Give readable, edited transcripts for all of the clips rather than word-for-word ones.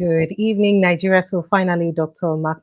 Good evening, Nigeria. So finally,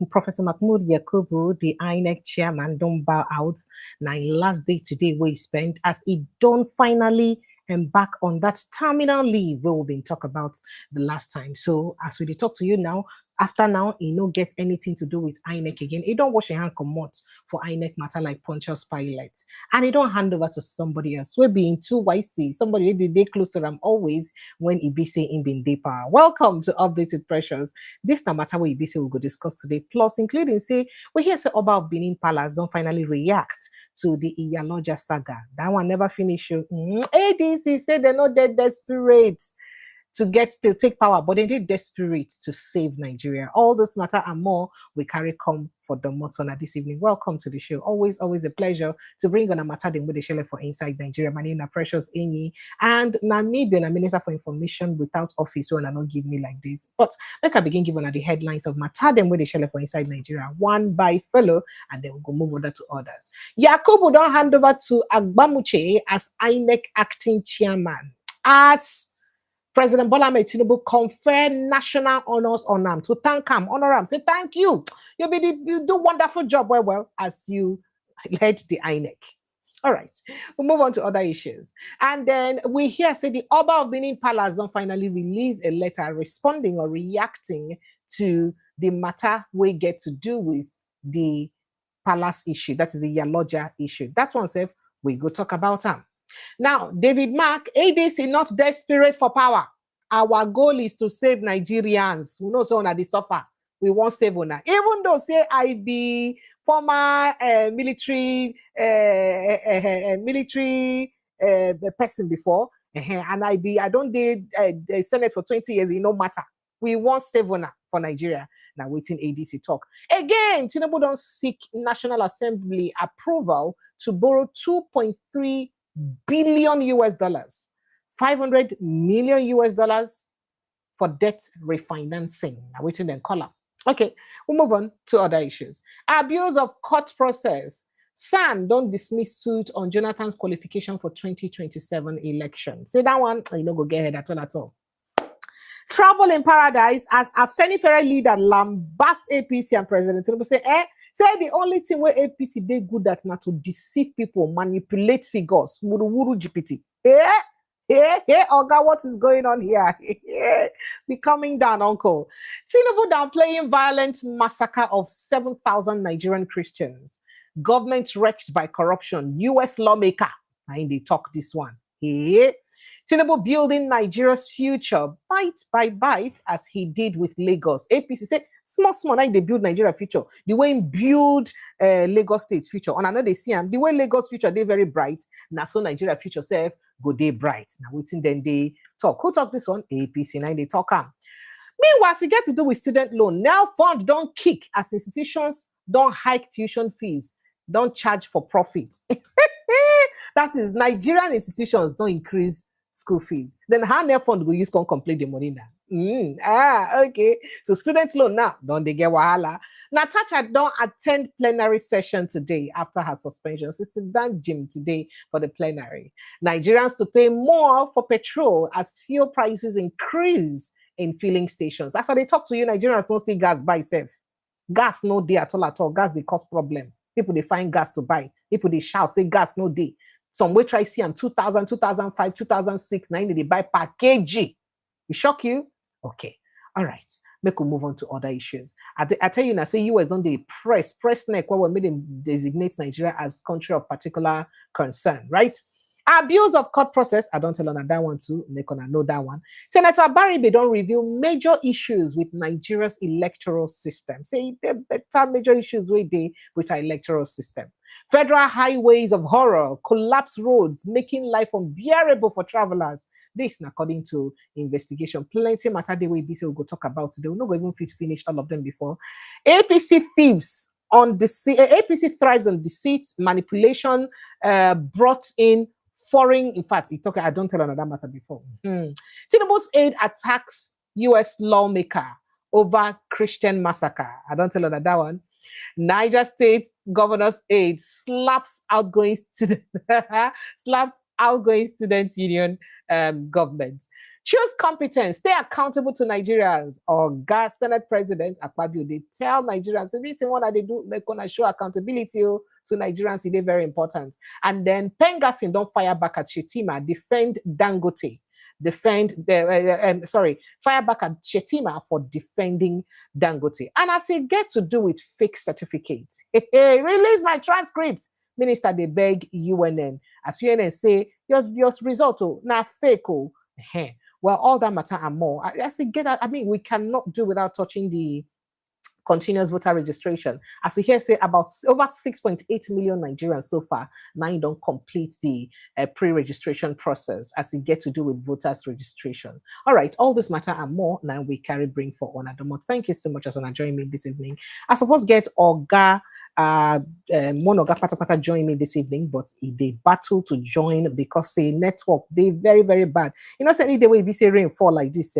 Professor Mahmood Yakubu, the INEC Chairman, don't bow out. Now, last day today we spent as he don't finally embark on that terminal leave we will been talk about the last time. So as we talk to you now, after now, he no get anything to do with INEC again. He don't wash your hand come out for INEC matter like Pontius Pilate. And he don't hand over to somebody else. We're being too YC. Somebody the day close to them always when he be saying in being day power. Welcome to Updated Pressures. This no matter what he be say we'll go discuss today. Plus, including say, we hear say Oba of Benin Palace don't finally react to the Iyaloja saga. That one never finish. ADC say they're not that desperate to take power, but they did desperate to save Nigeria. All this matter and more we carry come for the Motona this evening. Welcome to the show. Always a pleasure to bring on a matter with the share for Inside Nigeria. My name is Precious Enyi, and Namibia, a Minister for Information without office, when I don't give me like this. But let I begin giving the headlines of matter with the share for Inside Nigeria, one by fellow, and then we'll go move on to others. Yakubu don't hand over to Agbamuche as INEC acting chairman. As President Bola Tinubu confer national honors on him to thank him, honor him, say thank you. You do wonderful job well as you led the INEC. All right, we'll move on to other issues. And then we hear say the Oba of Benin Palace don't finally release a letter responding or reacting to the matter we get to do with the palace issue. That is the Iyaloja issue. That one said we go talk about him. Now, David Mark, ADC not desperate for power. Our goal is to save Nigerians. We know so on the suffer. We won't save on. Even though say I be former military person before, and I don't did the Senate for 20 years. It no matter. We want save on for Nigeria. Now waiting ADC talk again. Tinubu don't seek National Assembly approval to borrow 2.3 billion US dollars, 500 million US dollars for debt refinancing. Now waiting then column. Okay, we'll move on to other issues. Abuse of court process. SAN don't dismiss suit on Jonathan's qualification for 2027 election. Say that one, you know, go get ahead at all. Trouble in paradise as a Afenifere leader lambast APC and President Tinubu say the only thing where APC they good at now to deceive people, manipulate figures, wuru GPT. Oga, what is going on here? Be coming down, uncle. Tinubu downplaying violent massacre of 7,000 Nigerian Christians. Government wrecked by corruption. US lawmaker. I they talk this one. Tinubu building Nigeria's future bite by bite as he did with Lagos. APC say small now they build Nigeria future. The way he build Lagos State's future. And I know they see him. The way Lagos future they very bright. Now so Nigeria future self go day bright. Now waiting then they talk. Who talk this one? APC now they talk am. Meanwhile, it get to do with student loan. Now fund don't kick as institutions don't hike tuition fees, don't charge for profit. That is Nigerian institutions don't increase school fees. Then how near fund will use can complete the money now? Okay. So students loan now, don't they get wahala? Natasha don't attend plenary session today after her suspension. So sit down gym today for the plenary. Nigerians to pay more for petrol as fuel prices increase in filling stations. As they talk to you, Nigerians don't see gas buy safe. Gas no day at all. Gas they cause problem. People they find gas to buy. People they shout say gas no day. Some way try see them 2000, 2005, 2006, 90 they buy per kg. It shock you? Okay. All right. Make we move on to other issues. I tell you now, say US don't they press neck where we made them designate Nigeria as country of particular concern, right? Abuse of court process. I don't tell on that one too. Make on know that one. Senator Baribe don't reveal major issues with Nigeria's electoral system. Say there better major issues with our electoral system. Federal highways of horror, collapsed roads, making life unbearable for travelers. This, according to investigation, plenty matter the way BC will go talk about today. We're not going to finish all of them before. APC thieves on APC thrives on deceit, manipulation, brought in foreign, in fact, I don't tell another matter before. Tinubu's aide attacks US lawmaker over Christian massacre. I don't tell another one. Niger State governor's aide slaps outgoing student, slapped outgoing student union government. Choose competence, stay accountable to Nigerians. Or gas Senate President Akpabio, they tell Nigerians, this is what they do, make gonna show accountability to Nigerians, it is very important. And then Pengasin don't fire back at Shetima, defend Dangote. Fire back at Shetima for defending Dangote. And as it get to do with fake certificates, release my transcript. Minister, they beg UNN. As UNN say, your result, now fake. Well, all that matter and more. I mean, we cannot do without touching the continuous voter registration. As we hear say, about over 6.8 million Nigerians so far now you don't complete the pre-registration process as it gets to do with voters registration. All right, all this matter and more now we bring for Honor Domot. Thank you so much as joining me this evening. I suppose get Oga one Oga Patapata join me this evening, but they battle to join because say network they very, very bad. You know, say the way we say rain fall like this,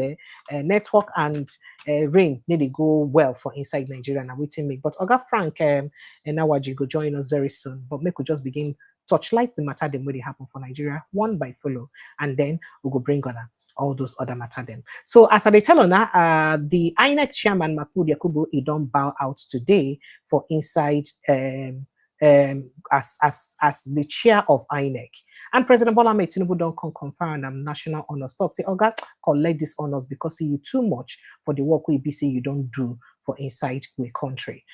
network and rain need to go well for inside Nigeria and waiting me. But Oga Frank and Nawaji go join us very soon. But we could just begin touchlight the matter that really happen for Nigeria one by follow, and then we go bring on all those other matter them. So as I tell on the INEC Chairman Mahmood Yakubu he don't bow out today for inside as the chair of INEC. And President Bola Tinubu don't confer on national honors. Talk say, Oga, collect these honors because you too much for the work we be say you don't do for inside the country.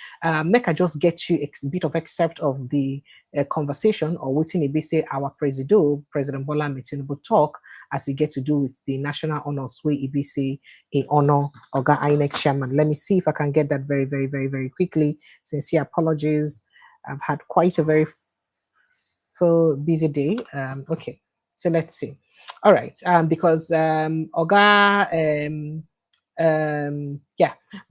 Make I just get you a bit of excerpt of the conversation or waiting be say our President Bola Tinubu talk as he get to do with the national honors where he be say in honor Oga INEC Chairman. Let me see if I can get that very, very, very, very quickly. Sincere apologies. I've had quite a very full busy day. Okay, so let's see. All right, because Oga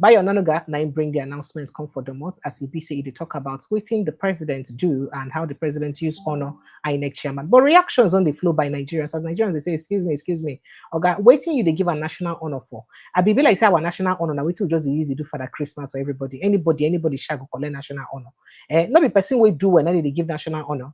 Bayo Nanoga now bring the announcement come for the month as EBC they talk about waiting the president do and how the president use honor INEC chairman. But reactions on the flow by Nigerians as Nigerians they say excuse me, Oga waiting you they give a national honor for. I be like say our national honor now waiting just use it do for that Christmas or everybody anybody shall go collect national honor. Not be person we do when they give national honor.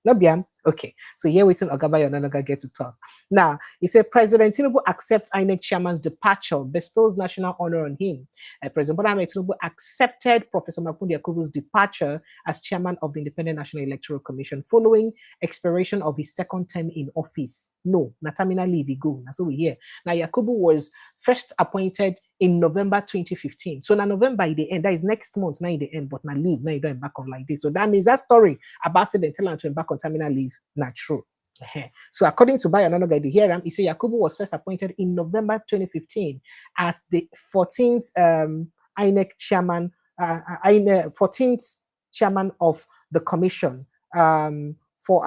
Not be okay. So here waiting Ogabayo Nanoga get to talk. Now, he said President Tinubu accepts INEC chairman's departure, bestows national honor on him. President Bola Tinubu accepted Professor Mahmood Yakubu's departure as chairman of the Independent National Electoral Commission following expiration of his second term in office. No, Natamina leave he go. That's what we hear. Now, Yakubu was first appointed in November 2015. So now November the end, that is next month, now the end, but now leave, now you don't embark on like this. So that means that story about saying tell him to embark on terminal leave, not true. So according to Bayo Nanoga, the hearing, he said Yakubu was first appointed in November 2015 as the 14th INEC chairman, 14th chairman of the commission. For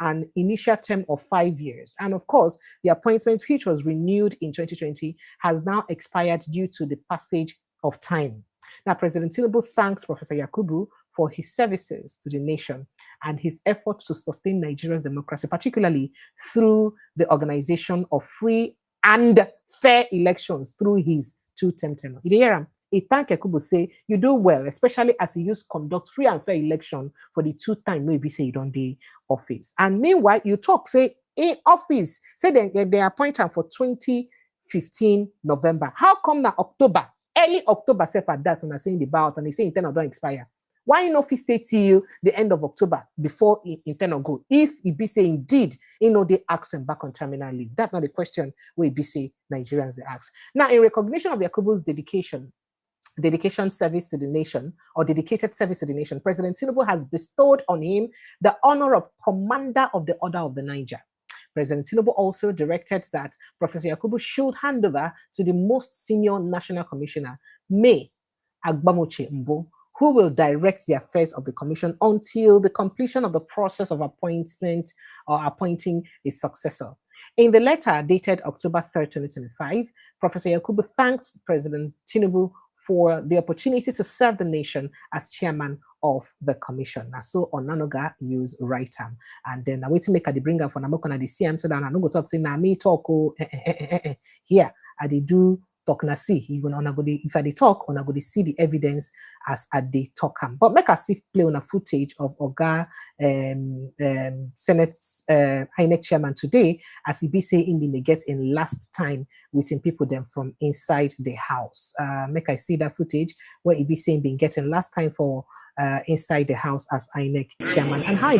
an initial term of 5 years. And of course, the appointment, which was renewed in 2020, has now expired due to the passage of time. Now, President Tinubu thanks Professor Yakubu for his services to the nation and his efforts to sustain Nigeria's democracy, particularly through the organization of free and fair elections through his two-term tenure. You hear him? He thank Yakubu say you do well, especially as he used conduct free and fair election for the 2 times maybe say you don't the office. And meanwhile, you talk say in office, say they appoint him for 2015 November. How come now October, early October, say for that, and I saying the ballot and they say intern don't expire? Why not stay till the end of October before intern go? If it be say indeed, they ask him back on terminal leave. That's not the question where it be say Nigerians they ask. Now, in recognition of Yakubu's dedication service to the nation or dedicated service to the nation, President Tinubu has bestowed on him the honor of Commander of the Order of the Niger. President Tinubu also directed that Professor Yakubu should hand over to the most senior national commissioner, May Agbamoche Mbo, who will direct the affairs of the commission until the completion of the process of appointment or appointing a successor. In the letter dated October 3rd, 2025, Professor Yakubu thanks President Tinubu for the opportunity to serve the nation as chairman of the commission. Now, so Onanoga use right arm. And then I wait to make a bring up for Namokona the CM so that I no go talk say na me talk here. I do talk na see, even on go if I talk, on go see the evidence as at they talk. But make us still play on a footage of Oga Senate INEC Chairman today, as he be saying he may get in last time within people them from inside the house. Make I see that footage where he be saying been getting last time for inside the house as INEC Chairman and how.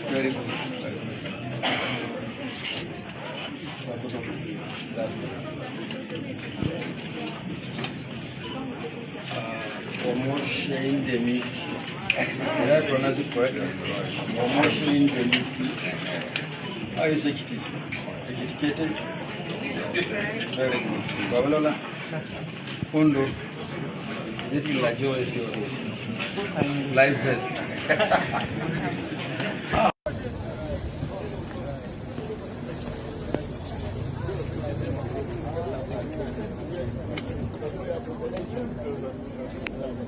Very good. Promotion endemic. Did I pronounce it correctly? Promotion endemic. How is it? Educated? Very good. Babalola? Fundo? Is it Iyaloja or is your life best?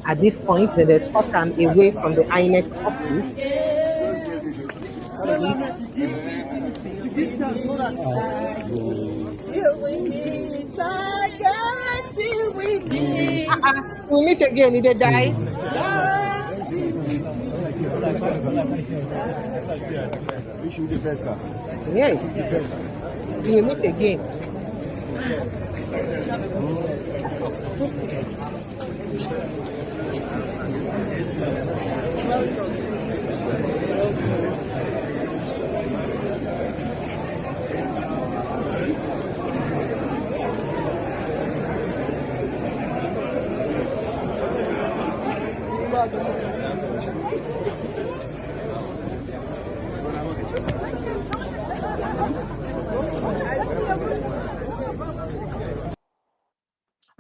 At this point, they escort him away from the INEC office. We'll meet again. Did they die? Yeah. We'll meet again.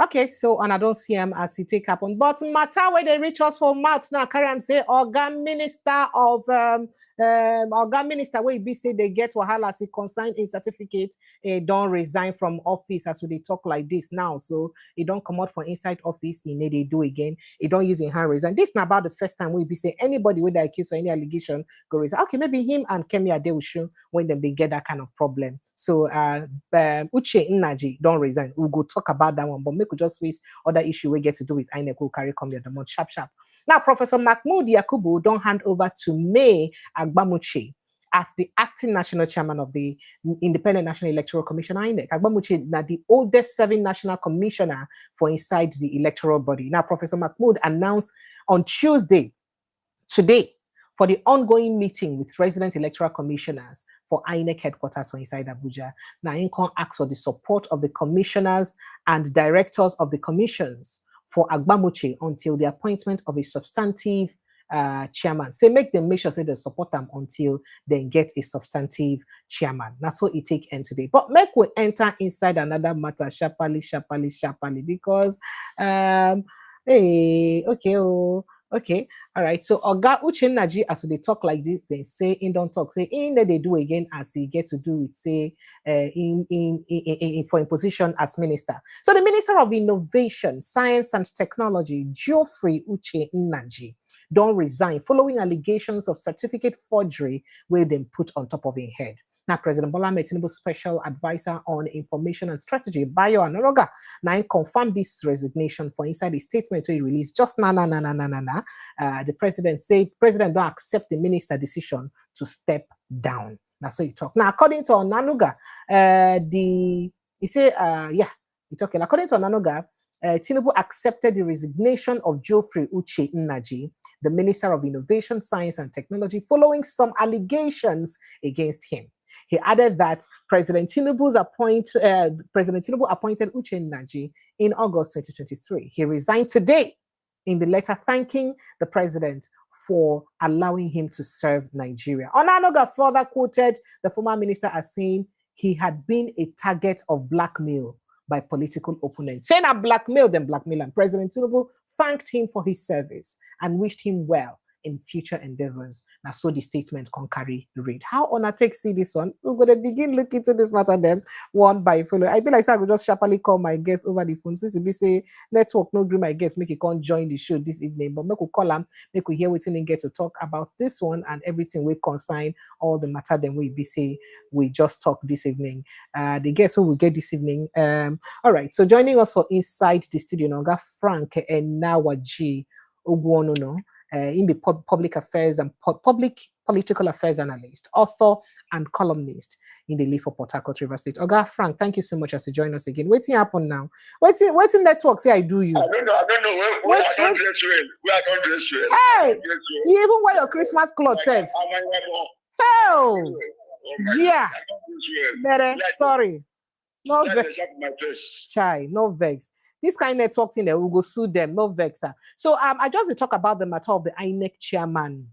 Okay, so and I don't see him as he take happen. But matter where they reach us for mouth now, carry am say Organ Minister of Organ Minister where he be say they get wahala as he consign in certificate, don't resign from office as we talk like this now. So he don't come out from inside office, he need they do again. He don't use in hand resign. This not about the first time we be say anybody with that case or any allegation go resign. Okay, maybe him and Kemi Adeosun when they get that kind of problem. So Uche Nnaji don't resign. We'll go talk about that one, but we could just face other issue we get to do with INEC will carry come the month sharp. Now, Professor Mahmood Yakubu don't hand over to May Agbamuche as the acting national chairman of the Independent National Electoral Commission, INEC. Agbamuche now the oldest serving national commissioner for inside the electoral body. Now, Professor Mahmood announced on Tuesday, today, for the ongoing meeting with resident electoral commissioners for INEC headquarters for inside Abuja. Now, INCON asks for the support of the commissioners and directors of the commissions for Agbamuche until the appointment of a substantive chairman. Say make them make sure say they support them until they get a substantive chairman. That's what it take end today. But make we enter inside another matter sharply, because hey, okay, all right. So Oga Uche Nnaji, as they talk like this, they say in don't talk, say in that they do again as he get to do with say for position as minister. So the Minister of Innovation, Science and Technology, Geoffrey Uche Nnaji, don't resign following allegations of certificate forgery where they put on top of his head. Now, President Bola Tinubu special advisor on information and strategy, Bayo Analoga, now confirmed this resignation for inside the statement he released just the president says president don't accept the minister decision to step down. That's what you talk. Now, according to Onanuga, according to Onanuga, Tinubu accepted the resignation of Geoffrey Uche Nnaji, the Minister of Innovation, Science and Technology, following some allegations against him. He added that President Tinubu appointed Uche Nnaji in August 2023. He resigned today in the letter thanking the president for allowing him to serve Nigeria. Onanuga further quoted the former minister as saying he had been a target of blackmail by political opponents. Saying that blackmail them blackmail, and President Tinubu thanked him for his service and wished him well in future endeavors. Now, so the statement can carry read. How on a take see this one? We're going to begin looking into this matter then one by follow. I feel like I will just sharply call my guest over the phone. Since we say network no agree my guest, make it can't join the show this evening, but make we call him, make we hear what and get to talk about this one and everything we consign all the matter then we be say we just talk this evening. The guest who will get this evening. All right, so joining us for inside the studio now, got Frank and Nawaji Ogwonono. In the public affairs and public political affairs analyst, author, and columnist in the Leaf of Port Harcourt, River State. Oga Frank, thank you so much as you join us again. What's happen now? What's in network? Say I do you. I don't know. Where I don't dress well. Where I don't dress well. Hey, you even wear your Christmas clothes, self. Oh, yeah. Better. Sorry. No vex. Chai. No vex. This kind of networks in there, we'll go sue them, no vexer. So I just talk about the matter of the INEC Chairman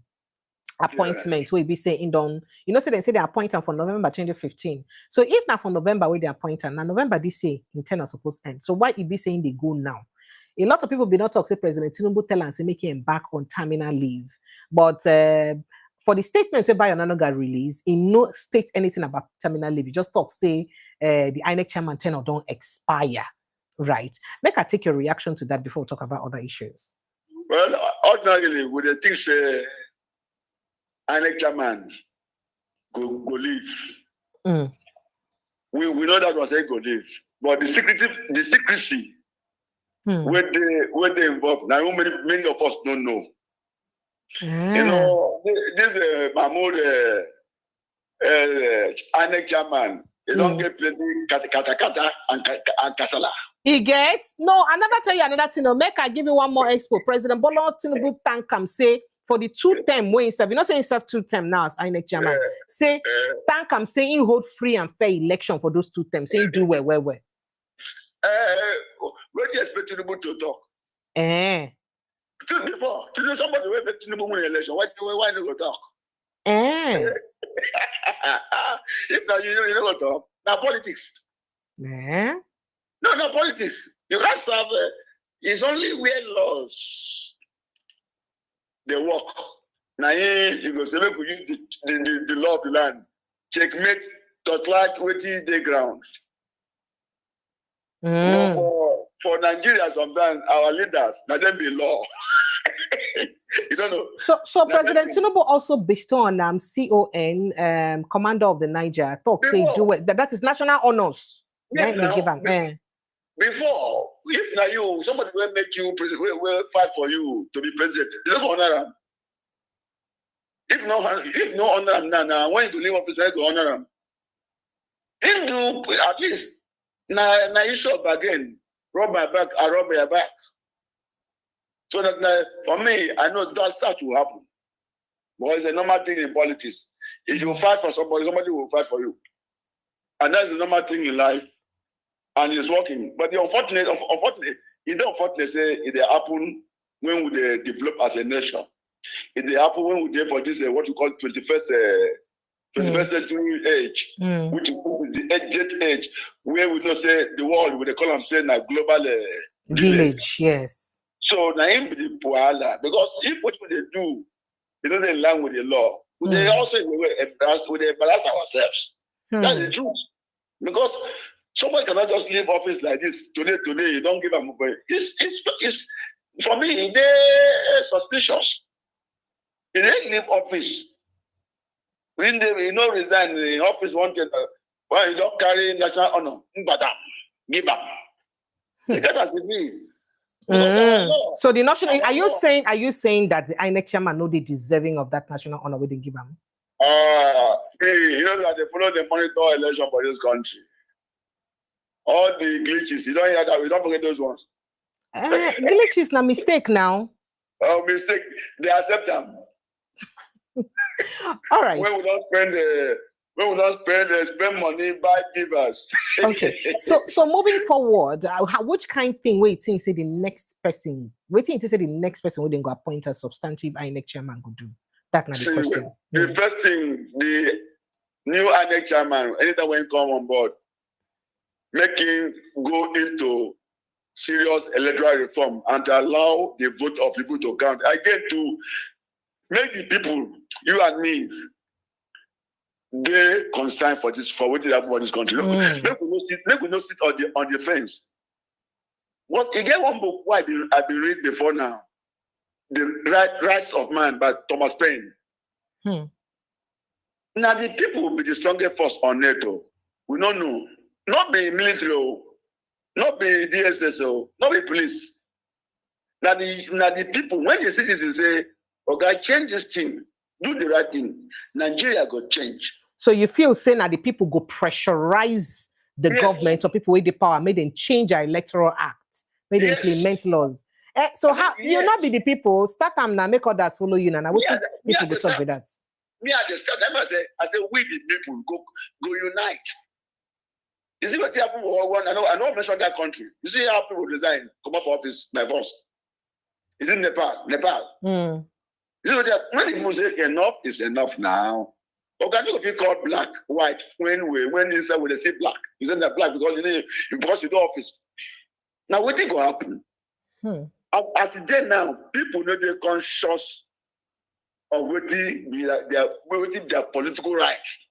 appointment, where we be saying don't, say they say they appoint him for November 2015. So if not for November where they appoint him, now November this year in 10 are supposed to end. So why it be saying they go now? A lot of people be not talk, say President Tinubu tell and say make him back on terminal leave. But for the statements whereby Onanoga release, he no state anything about terminal leave. He just talk, say the INEC Chairman tenure don't expire. Right. Make I take your reaction to that before we talk about other issues. Well, ordinarily, with the things INEC Chairman go leave. We know that was a go leave. But the secrecy where they involved, now many of us don't know. This Mahmood INEC Chairman, they don't get plenty kata and kasala. He gets no. I never tell you another thing. No, make I give you one more expo. President Bola Tinubu thank him say for the 2 term when he serve. You know say he serve 2 term now as INEC Chairman. Say thank him say he hold free and fair election for those 2 terms. Say he do well. Where do you expect Tinubu to talk? Before somebody will expect Tinubu win election. Why not go talk? If now you don't go talk, now politics. No, politics. You can't serve. It's only where laws they work. Now you go say we use the law of the land. Checkmate like waiting the ground. For Nigeria, sometimes our leaders, now them be law. You don't know. So President Tinubu also bestowed on CON, Commander of the Niger, talk say do it. That is national honors. Yes, before, if now somebody will make you president, will fight for you to be president. You don't honor him. If no honor him now, when you leave office, I go honor him. Him do at least now you show up again, rob my back, I rob your back. So that for me, I know that will happen. But it's a normal thing in politics. If you fight for somebody, somebody will fight for you. And that's the normal thing in life. And it's working. But the unfortunate say it happen when we develop as a nation. It happen when we for this what you call 21st century age, which is the jet age, where we know say the world, where they call them saying a global village. Yes. So now him be the poala, because if what they do, they don't align with the law, they also embarrass ourselves. That's the truth. Because somebody cannot just leave office like this today. You don't give them away. It's for me. They're suspicious. He didn't leave office. When they resign the office wanted. Well, you don't carry national honor. Give up. That has been me. So the national. Are you saying that the INEC Chairman know they deserving of that national honor we didn't give them? You know that they follow the monitor election for this country. All the glitches, you don't hear that. We don't forget those ones. Glitches na mistake now. Oh, mistake. They accept them. All right. When we don't spend money, buy givers. Okay. So moving forward, which kind of thing we think say the next person? We think say the next person we then go appoint a substantive INEC Chairman could do. That's not the question. The first thing, the new INEC Chairman, anytime when come on board, making go into serious electoral reform and to allow the vote of people to count. Again, to make the people, you and me, they concerned for this, for what they have for this country. Make we not sit on the fence. What again? One book I've been reading before now, The Rights of Man by Thomas Paine. Now the people will be the strongest force on NATO. We don't know. Not be military, not be DSS, not be police. Now the people, when the citizens say, okay, change this thing, do the right thing, Nigeria go change. So you feel saying that the people go pressurize the government or people with the power, make them change our electoral act, make them implement laws. So how you not be the people, start them now, make others follow you now. What people go talk with that? Me at the start, I say we the people go unite. You see what happened? I know mention that country. You see how people resign, come up office by force. Is it Nepal? You see what happened? When the people say enough is enough now. Okay, if you call black, white, when inside when they say black, you say that black because you do office. Now what think will happen? As it is now, people know they're conscious of waiting their political rights.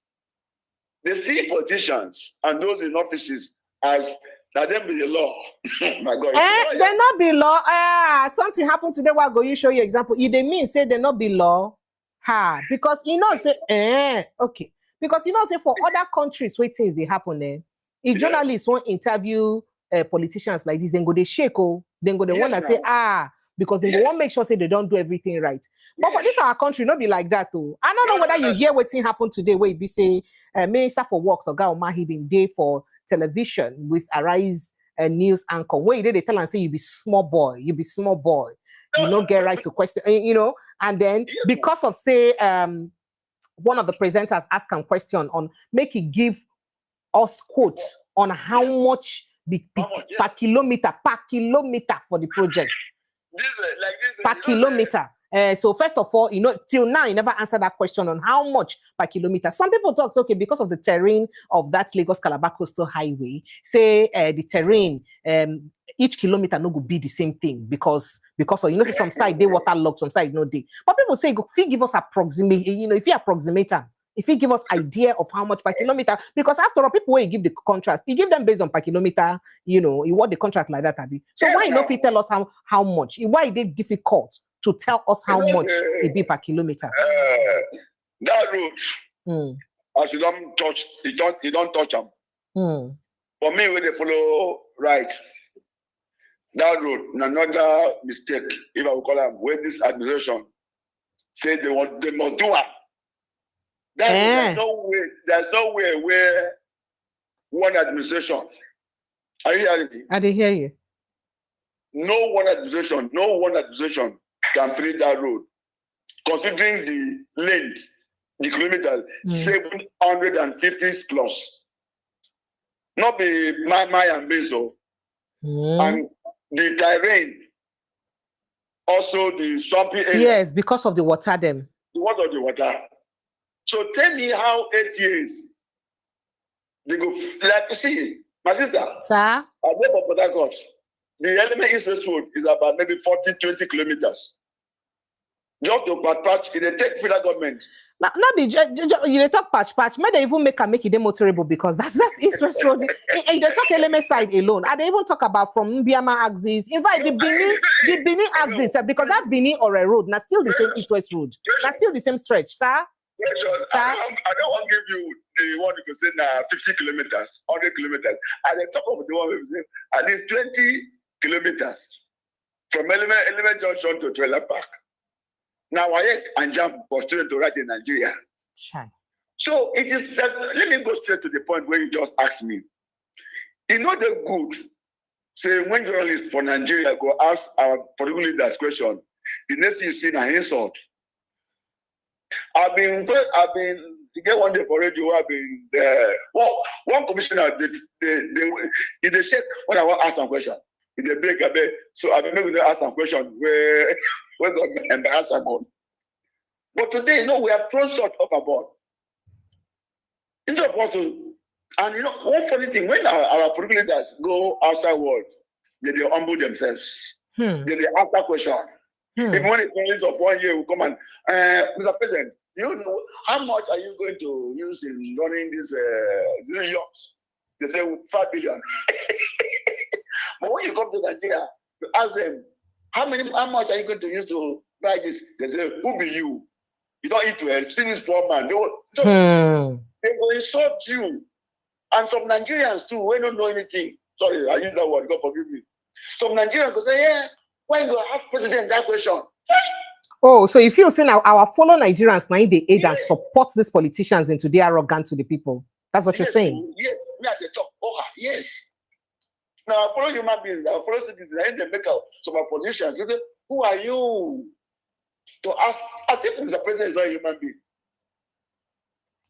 They see politicians and those in offices as that them be the law. My God. They not be law. Something happened today. Why go you show you example? If they mean say they not be law. Because you know say okay. Because you know say for other countries where things they happen there. If journalists want interview politicians like this, then go they shake then go they want to say because they want to make sure say they don't do everything right. But for this our country, not be like that though. I don't know whether you hear what thing happened today where it be say Minister for Works or Mahi been there for television with Arise news anchor. Where they tell and say you be small boy, you don't get right to question, and then because of say one of the presenters asked a question on make it give us quotes on how much per kilometer for the project. Per kilometer. So first of all, till now you never answered that question on how much per kilometer. Some people talk, okay, because of the terrain of that Lagos-Calabar coastal highway, say the terrain, each kilometer no go be the same thing because of, some side they waterlogged, some side no they. But people say, if you give us approximate, if you approximate them, if you give us idea of how much per kilometer, because after all, people will give the contract, you give them based on per kilometer, you want the contract like that, Abi. So why if you tell us how much? Why is it difficult to tell us how much it be per kilometer? That route, as you don't touch, you don't touch them. For me, when they follow right, that road, another mistake, if I will call them, when this administration say they must do it. There's no way where one administration. Are you hearing me? I didn't hear you. No one administration can finish that road. Considering the length, the kilometers, 750 plus. Not be my and Bezo. And the terrain, also the swampy area. Yes, because of the water them. Because of the water. So tell me how 8 years they go, like you see, my sister. Sir? I live for Port Harcourt. The element East Road is about maybe 40-20 kilometers. Just to patch, it take federal government. Not be you talk patch. May they even make it demotorable because that's East West Road. They talk element side alone. And they even talk about from Mbiama axis. In fact, the Benin axis because that Benin or a road now still the same East West Road. That's still the same stretch, sir. Sir? I don't want to give you the one you can say 50 kilometers, 100 kilometers. And they talk of the one at least 20 kilometers from element junction to trailer park. Now I and jump for students to write in Nigeria. Sure. So it is. Let me go straight to the point where you just asked me. The good. Say when journalists for Nigeria go ask our political leaders question, the next thing you see an insult. I've been get one day for radio. I've been there. Well, one commissioner they shake when I want to ask some question. They beg a bit. So I've been able to ask some question where God embarrass about. But today, we have thrown short overboard. Instead of us to And you know, one funny thing, when our political leaders go outside world, they humble themselves. They ask that question. Even when the parents of 1 year will come and, Mr. President, you know, how much are you going to use in running this New Yorks? They say 5 billion. But when you come to Nigeria, you ask them, how much are you going to use to buy this? They say, who be you? You don't eat well. See this poor man. They will insult you. And some Nigerians too, we don't know anything. Sorry, I use that word. God forgive me. Some Nigerians go say, yeah, when you ask president that question. Oh, so if you say now our fellow Nigerians now they aid and support these politicians into they arrogant to the people. That's what you're saying. Yes, we are the top. Oh, yes. Now, follow human beings, our fellow citizens, and they make out some politicians. They say, who are you to ask? As if Mr. President is not a human being.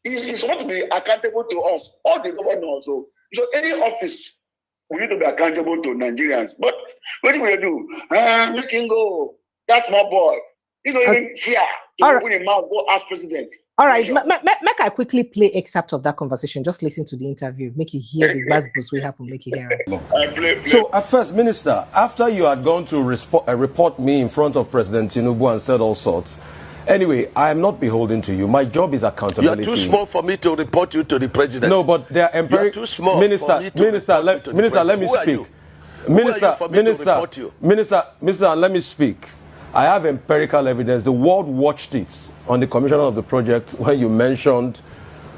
He's supposed to be accountable to us, all the governors. So any office, we need to be accountable to Nigerians. But what do we do? Let him go. That small boy. He don't even fear to open his mouth, go ask president. All right, make I quickly play excerpt of that conversation. Just listen to the interview. Make you hear the buzzbuzz we happen. Make you hear it. Play. So at first, Minister, after you had gone to report me in front of President Tinubu and said all sorts, anyway, I am not beholden to you. My job is accountability. You are too small for me to report you to the president. No, but they are empirical. You are too small Minister, for me to Minister, let me speak. Minister, let me speak. I have empirical evidence. The world watched it on the commissioner of the project when you mentioned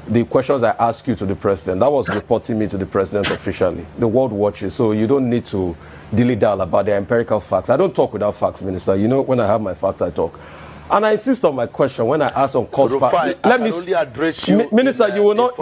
the questions I asked you to the president. That was reporting me to the president officially. The world watches, so you don't need to dilly-dally about the empirical facts. I don't talk without facts, Minister. You know, when I have my facts, I talk. And I insist on my question when I ask on cost. Let me only address you, Minister. You will not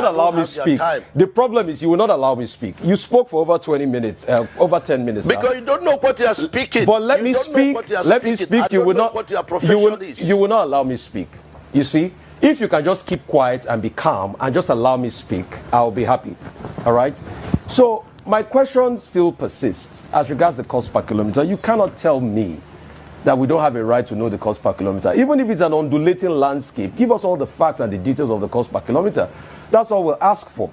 allow me speak. The problem is you will not allow me speak. You spoke for over 20 minutes, over 10 minutes. Because you don't know what you are speaking. But let me speak. Let me speak. You will not. What your profession is. You will not allow me speak. You see, if you can just keep quiet and be calm and just allow me speak, I'll be happy. All right. So my question still persists as regards the cost per kilometer. You cannot tell me that we don't have a right to know the cost per kilometer. Even if it's an undulating landscape, give us all the facts and the details of the cost per kilometer. That's all we'll ask for.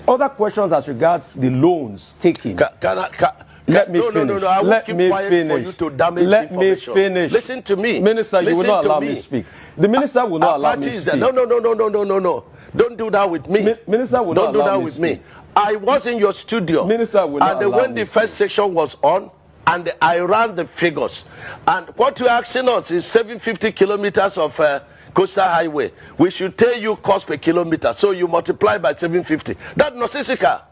Other questions as regards the loans taken. Let me finish. I won't keep quiet for you to damage Let me information. finish. Listen to me. Minister, you will not allow me to speak. The minister will not allow me to speak. No. Don't do that with me. Minister will not allow me to speak. I was in your studio. Minister will not allow me to speak. And when the first section was on, and I ran the figures. And what you're asking us is 750 kilometers of coastal highway. We should tell you cost per kilometer. So you multiply by 750. That's nonsensical.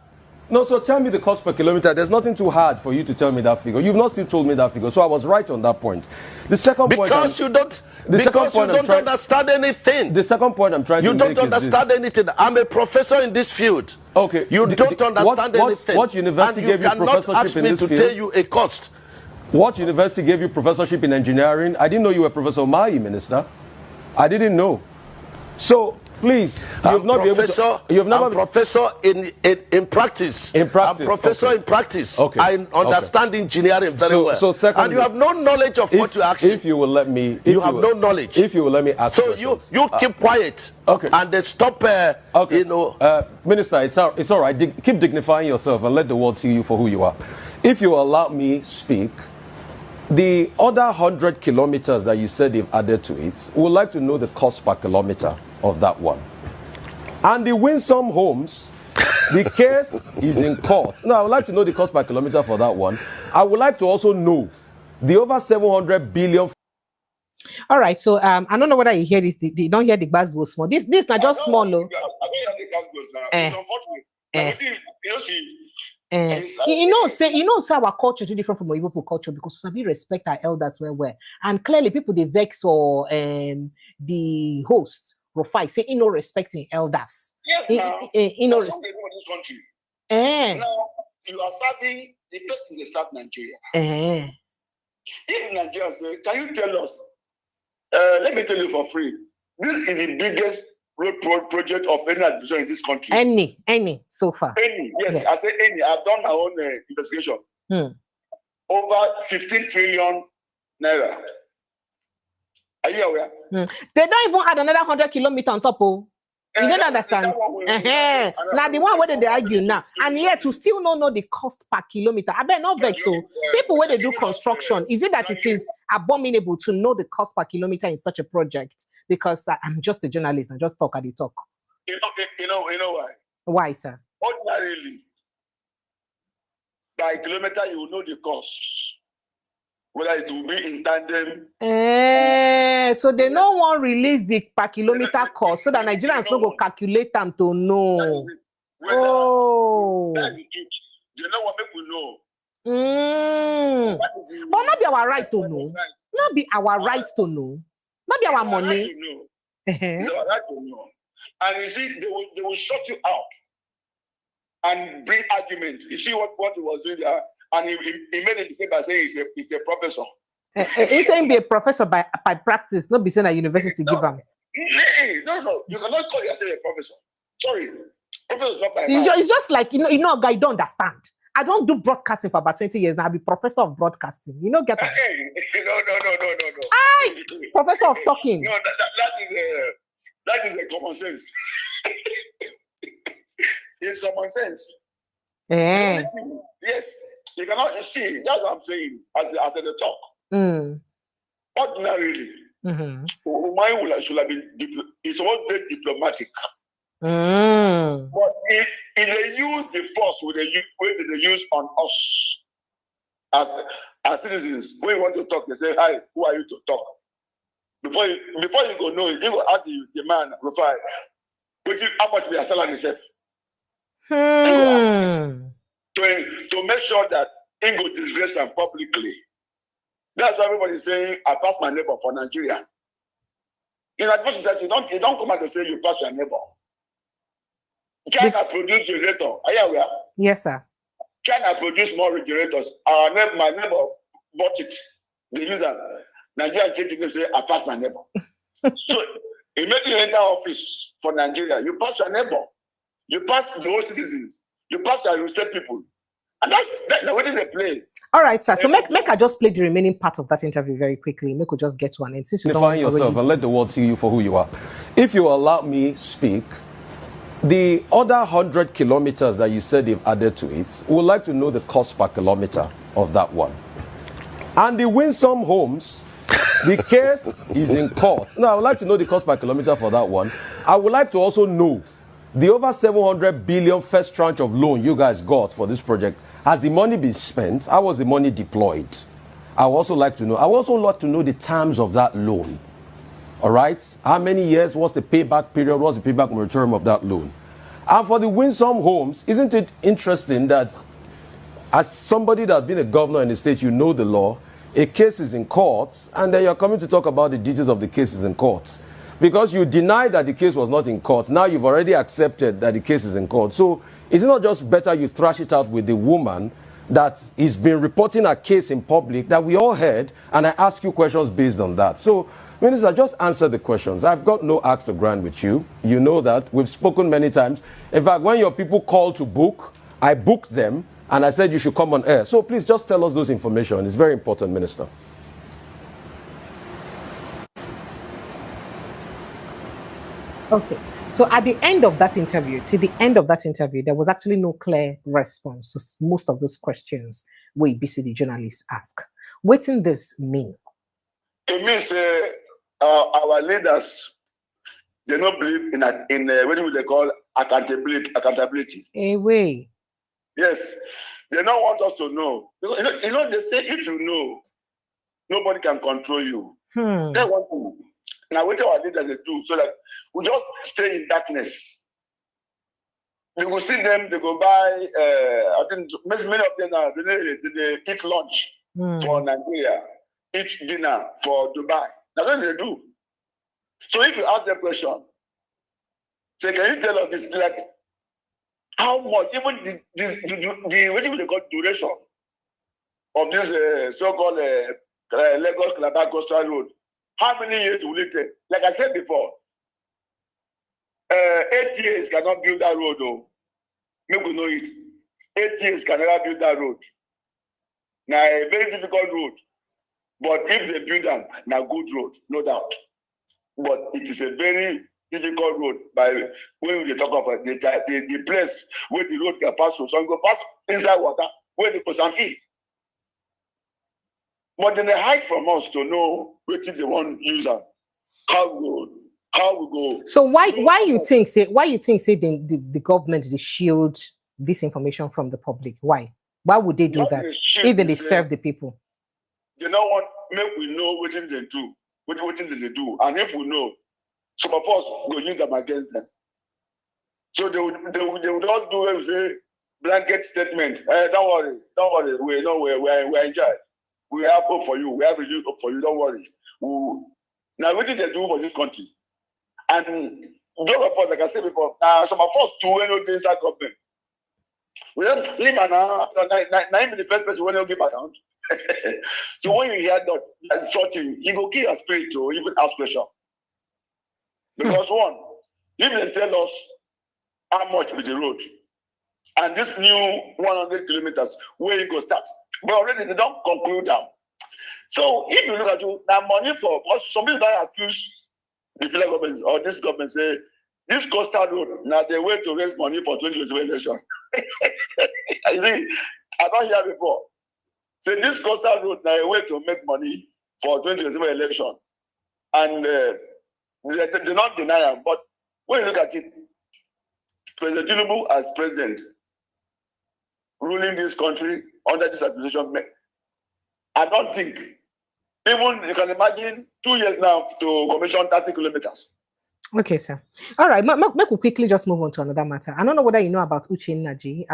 No, so tell me the cost per kilometer. There's nothing too hard for you to tell me that figure. You've not still told me that figure. So I was right on that point. The second point... Because you don't understand anything. The second point I'm trying to make is You don't understand anything. I'm a professor in this field. Okay. You don't understand anything. What university gave you professorship in this field? And you cannot ask me to tell you a cost. What university gave you professorship in engineering? I didn't know you were Professor Mai, Minister. I didn't know. So, please, you've not been able to... I'm professor in practice. In practice. I'm professor in practice. Okay. I understand engineering very well. So secondly, and you have no knowledge of what you're asking. If you will let me... You have no knowledge. If you will let me ask questions. So you keep quiet. Okay. And then stop, okay. You know... Minister, it's all right. Keep dignifying yourself and let the world see you for who you are. If you allow me speak... The other 100 kilometers that you said they've added to it, we would like to know the cost per kilometer of that one. And the Winsome Homes, the case is in court. Now, I would like to know the cost per kilometer for that one. I would like to also know the over 700 billion. All right, so I don't know whether you hear this. They don't hear the buzzword small. This not just small, though. I don't hear the buzzwords now. It's unfortunate. You see. You know, say our culture is different from our Igbo culture because we respect our elders well. And clearly, people they vex for the hosts, Rufai, say no respecting elders. Yes, now. No this country. Now you are serving the person they serve Nigeria. If Nigeria say, can you tell us? Let me tell you for free. This is the biggest road project of any administration in this country. Any so far. Yes. I say any. I've done my own investigation. Over 15 trillion naira. Are you aware? They don't even add another 100 kilometers on top of. You don't understand? Now the one where they argue now, and yet to still not know the cost per kilometer. I bet not vex. So people where they do construction, is it that it is abominable to know the cost per kilometer in such a project? Because I'm just a journalist, I just talk at the talk. You know why? Why, sir? Ordinarily, by kilometer you will know the cost, whether it will be in tandem. So they no one release the per kilometer cost so that Nigerians no go calculate them to know. Oh, they know what make we know. But not be our right to know. Not be our right to know. Not be our money. It's our right to know. And you see, they will shut you out and bring arguments. You see what he was doing there, and he made a mistake by saying he's a professor. He's saying be a professor by practice, not be saying at university give him. No. You cannot call yourself a professor. Sorry, professor is not by. It's just like you know, guy don't understand. I don't do broadcasting for about 20 years now. I'll be professor of broadcasting. You know, get that? No. Professor of talking. No, that is a common sense. It's common sense. Yes, you cannot see. That's what I'm saying. As the talk. Ordinarily, mine should have been. It's all very diplomatic. But if they use the force way they use on us as citizens, when you want to talk, they say, "Hi, who are you to talk?" Before you go know, you go ask the man, profile, how much we are selling himself. To make sure that he go disgrace them publicly. That's why everybody is saying, "I pass my neighbor for Nigeria." In advance, you don't come out to say you pass your neighbor. China produce generator. Are you aware? Yes, sir. China produce more generators. My neighbor bought it. They use that. Nigeria changing them say, "I pass my neighbor." So immediately you enter office for Nigeria, you pass your neighbor. You pass the whole citizens. You pass your state people. And that's the way they play. All right, sir. So make I just play the remaining part of that interview very quickly. Make we just get to an end. Since you define yourself and let the world see you for who you are. If you allow me speak, the other 100 kilometers that you said they've added to it, we would like to know the cost per kilometer of that one. And the Winsome Homes, the case is in court. Now, I would like to know the cost per kilometer for that one. I would like to also know the over 700 billion first tranche of loan you guys got for this project. Has the money been spent? How was the money deployed? I would also like to know. I would also like to know the terms of that loan. All right? How many years? What's the payback period? What's the payback moratorium of that loan? And for the Winsome Homes, isn't it interesting that as somebody that's been a governor in the state, you know the law, a case is in court, and then you're coming to talk about the details of the cases in court. Because you denied that the case was not in court. Now you've already accepted that the case is in court. So is it not just better you thrash it out with the woman that is been reporting a case in public that we all heard, and I ask you questions based on that? So, Minister, just answer the questions. I've got no axe to grind with you. You know that. We've spoken many times. In fact, when your people called to book, I booked them, and I said you should come on air. So please just tell us those information. It's very important, Minister. Okay. So at the end of that interview, there was actually no clear response to most of those questions we BCD journalists ask. What does this mean? It means our leaders, they don't believe in what do they call accountability. A way. Yes, they don't want us to know. Because, you know, they say if you know, nobody can control you. They want to. Now, what our leaders they do so that we just stay in darkness. We will see them. They go buy. I think many of them now they eat lunch for Nigeria, eat dinner for Dubai. That's what they do. So if you ask them question, say, can you tell us this? Like, how much? Even the what do they call duration of this so-called Lagos-Calabar Coastal Road? How many years will it take? Like I said before, 8 years cannot build that road, though. Maybe we know it. 8 years can never build that road. Now, a very difficult road. But if they build them, now good road, no doubt. But it is a very difficult road by when we talk about the place where the road can pass through. So you go pass inside water where they put some feet. But then they hide from us to know what they want user, how we go. So why you think say the government they shield this information from the public? Why would they do that if they serve the people? They don't want make we know what they do, what they do, and if we know, some of us will use them against them. So they would not do it with a blanket statement. Don't worry, we know we're in charge. We have hope for you. We have renewed hope for you. Don't worry. Now, what did they do for this country? And those of us, like I said before, some of us too, when we start government, we don't live now. Now, the first person when you give account. So when you hear that sorting, you go kill your spirit to even ask question. Because one, if they tell us how much with the road, and this new 100 kilometers, where you go start, but already they don't conclude them. So if you look at you, now money for some people that accuse the federal government or this government say this coastal road now they way to raise money for 2021 election. You see, I don't hear before. Say this coastal road now a way to make money for 2021 election, and they not deny them. But when you look at it, President Tinubu as president ruling this country under this administration, I don't think, even you can imagine 2 years now to commission 30 kilometers. Okay, sir. All right, make we quickly just move on to another matter. I don't know whether you know about Uche Nnaji,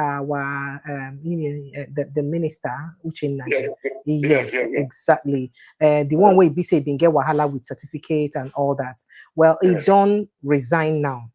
the minister, Uche Nnaji. Yes, exactly. The one way be say been get wahala with certificate and all that. Well, he don't resign now.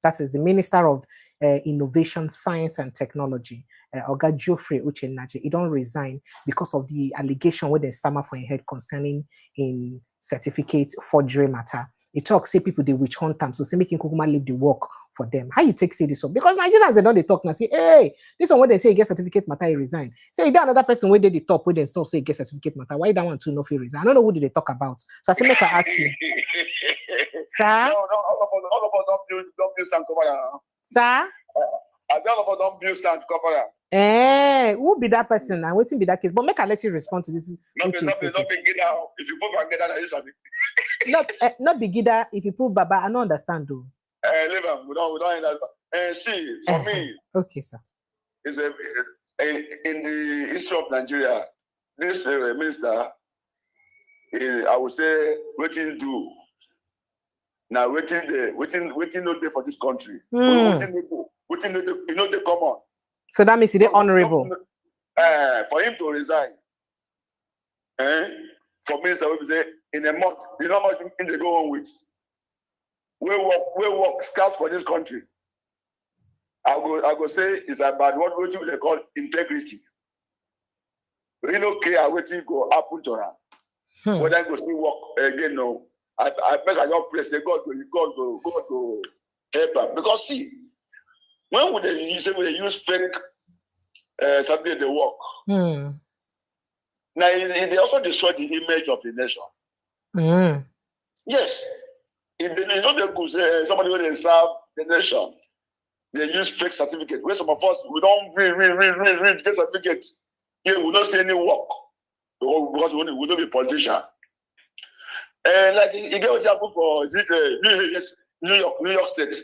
That is the Minister of Innovation, Science and Technology, Oga Geoffrey Uche Nnaji. He don't resign because of the allegation where there's summer for his head concerning in certificate forgery matter. He talks, say people they witch hunt them, so say making Kukuma leave the work for them. How you take say this one? Because Nigerians they don't they talk now say, hey, this one when they say he get certificate matter, he resign. Say you got another person where they the top where they still say he get certificate matter. Why that one to know if he resign? I don't know who did they talk about. So I say make I ask you. Sir? No, all of us don't build stand cover. Sir? I say all of us don't build stand cover. Who be that person and waiting be that case? But make I let you respond to this. Not be get out. If you put get out, you sabi. Not be gida if you put Baba. I don't understand though. Leave them. We don't end that. See, for me, okay, sir. Is in the history of Nigeria, this minister is, I would say, waiting do. Now waiting no day for this country. Waiting no day come on. So that means he honorable. For him to resign. For minister, we say in a month, you know how much they go on with. We work scarce for this country. I go say it's about what they call integrity. We don't care what go happen to her. Whether I go still work again, no. I beg I don't pray, say God go help her. Because see, when would they use fake something they work? Now they also destroy the image of the nation. Yes. If they know they go say somebody when they serve the nation, they use fake certificate. Where some of us we don't read get certificate. Here we don't see any work because we don't be politician. Like you get what happened for New York State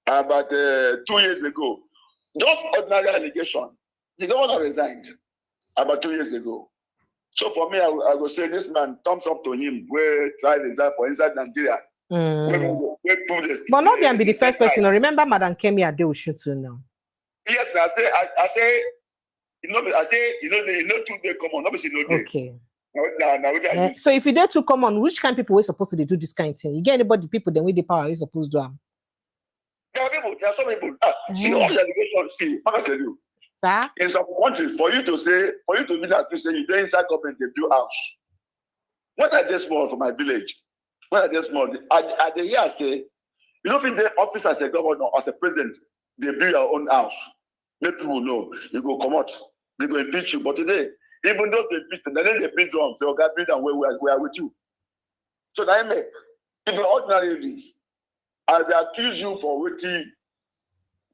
about 2 years ago. Just ordinary allegation. The governor resigned about 2 years ago. So for me, I would say this man, thumbs up to him. We try to resign for inside Nigeria. But not be the first person. Remember, Madam Kemi Adeosun too now. Yes, I say, you know 2 days come on. Obviously, no day. Okay. Now, so if you dare to come on, which kind of people are supposed to do this kind of thing? You get anybody people then with the power you supposed to do? There are some people. See all the allegations. See, I can tell you. Sir? In some countries, for you to be that to say you don't inside government, they build house. When I did small from my village, I the year say, you don't think the office as a governor, as a president, they build your own house. Let people know. You go come out. They go impeach you. But today, even those they impeach them, then they beat drums. They go build and we are with you. So that make, even ordinarily, as they accuse you for waiting,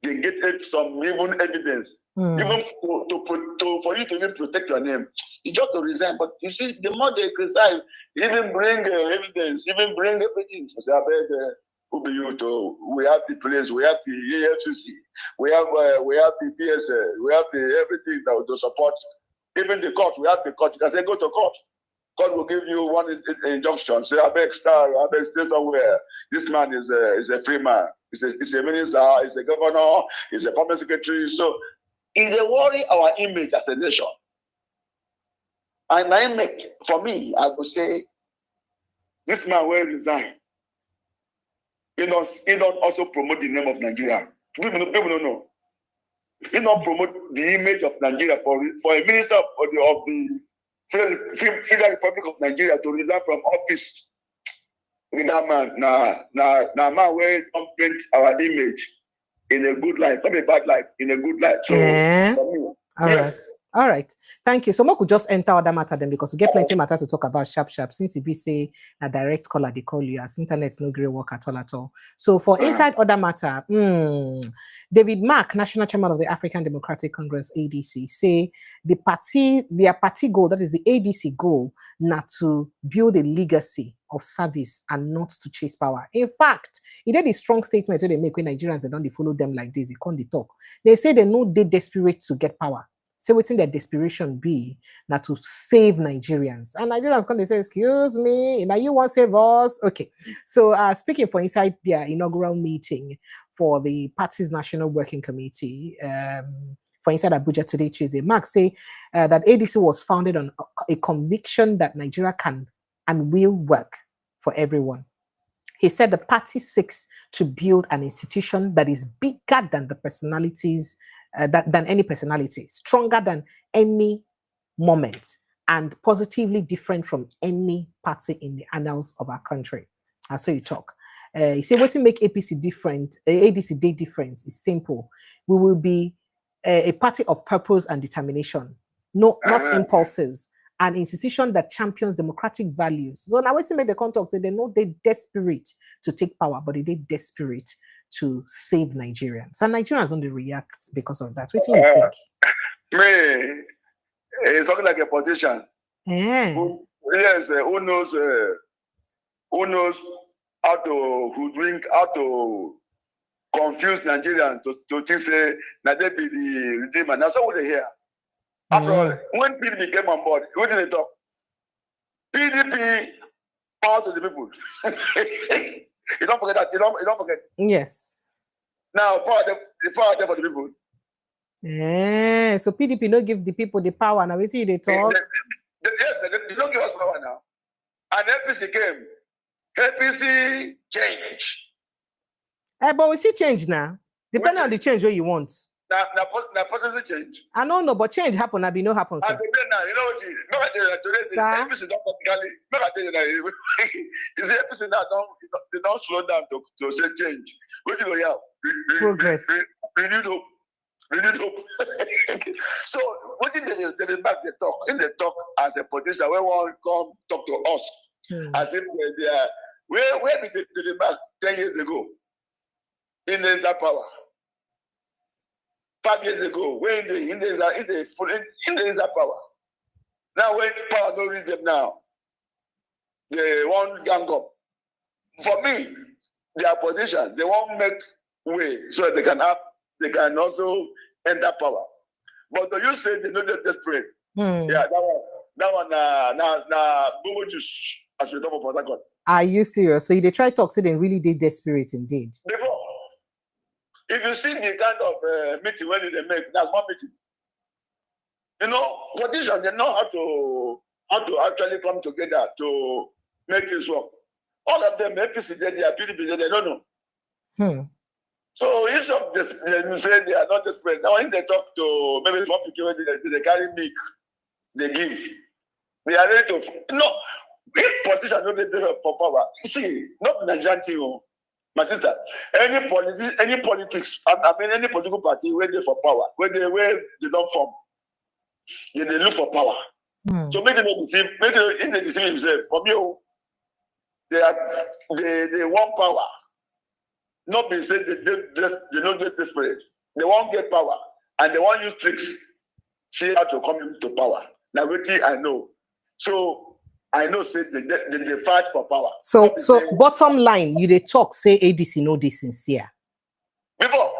they get some even evidence. Even for you to even protect your name, you just to resign. But you see, the more they criticize, they even bring evidence, even bring everything. So say, I beg, who be you to? We have the police, we have the AFCC, we have the DSA, we have the everything that will support. Even the court, we have the court. You can say go to court. God will give you one injunction. Say, I beg, star, I beg, stay somewhere. This man is a free man. He's a minister. He's a governor. He's a permanent secretary. So it's a worry our image as a nation. And for me, I would say, this man will resign. He don't also promote the name of Nigeria. People don't know. He don't promote the image of Nigeria for a minister of the Federal Republic of Nigeria to resign from office. That man, man, where don't paint our image in a good light, not a bad light, in a good light. So, for me, yes. All right. Thank you. So we could just enter other matter then because we get plenty matter to talk about sharp. Since if we say a direct caller, they call you as internet no great work at all. So for inside other matter, David Mark, National Chairman of the African Democratic Congress, ADC, say their party goal, that is the ADC goal, not to build a legacy of service and not to chase power. In fact, it did a strong statement they make when Nigerians, they don't follow them like this, they can't talk. They say they know they desperate to get power. Say what's in their desperation be not to save Nigerians. And Nigerians come, they say, excuse me, now you want to save us? Okay. So speaking for inside their inaugural meeting for the party's National Working Committee, for inside Abuja today, Tuesday, Mark say that ADC was founded on a conviction that Nigeria can and will work for everyone. He said the party seeks to build an institution that is bigger than the personalities, than any personality, stronger than any moment, and positively different from any party in the annals of our country. So you talk. He said, what to make APC different, ADC day different is simple. We will be a party of purpose and determination, not impulses. An institution that champions democratic values. So now, to make the contact, they know they're desperate to take power, but they're desperate to save Nigerians. And Nigerians only react because of that. What do you think? Me, it's something like a politician. Who knows how to hoodwink, how to confuse Nigerians to think say that they be the redeemer. That's what they hear. After all, when PDP came on board, who did they talk? PDP, power to the people. You don't forget that. You don't forget. Yes. Now, the power there for the people. So PDP don't give the people the power. Now we see they talk. Yes, they don't give us power now. And APC came. APC change. But we see change now. Depending on the change where you want. Now positive change. I don't know, but change happen. I be no happen. And now, you know what? Not today. The APC don't practically. Not at the is the APC now they don't slow down to say change. What do you have? Progress. Renewed hope. So what did they back the talk? In the talk as a politician, when one come talk to us as if they are where did they back 10 years ago? In the power. 5 years ago, when in the power. Now when power don't reach them now, they want gang up. For me, their position, they won't make way so that they can also enter power. But you say they know they're desperate. Yeah, that one now Bobo juice as we talk about that. Are you serious? So they try to talk, so they really did desperate indeed. Before. If you see the kind of meeting when they make, that's one meeting. You know, politicians, they know how to actually come together to make this work. All of them, APC, they are PDP, they don't know. So each of them say they are not desperate. Now when they talk to maybe small people, they carry milk, they give. They are ready to, if politicians don't get there for power, you see, not Nigerian thing. My sister, any politics, I mean any political party where they for power, where they don't form, they look for power. So make them deceive, in the deceive themselves. For me, they want power. not be said they don't get desperate. They won't get power and they won't use tricks. See how to come into power. Now, wait till I know. So I know say they fight for power. So bottom line, you they talk say ADC no they sincere. People,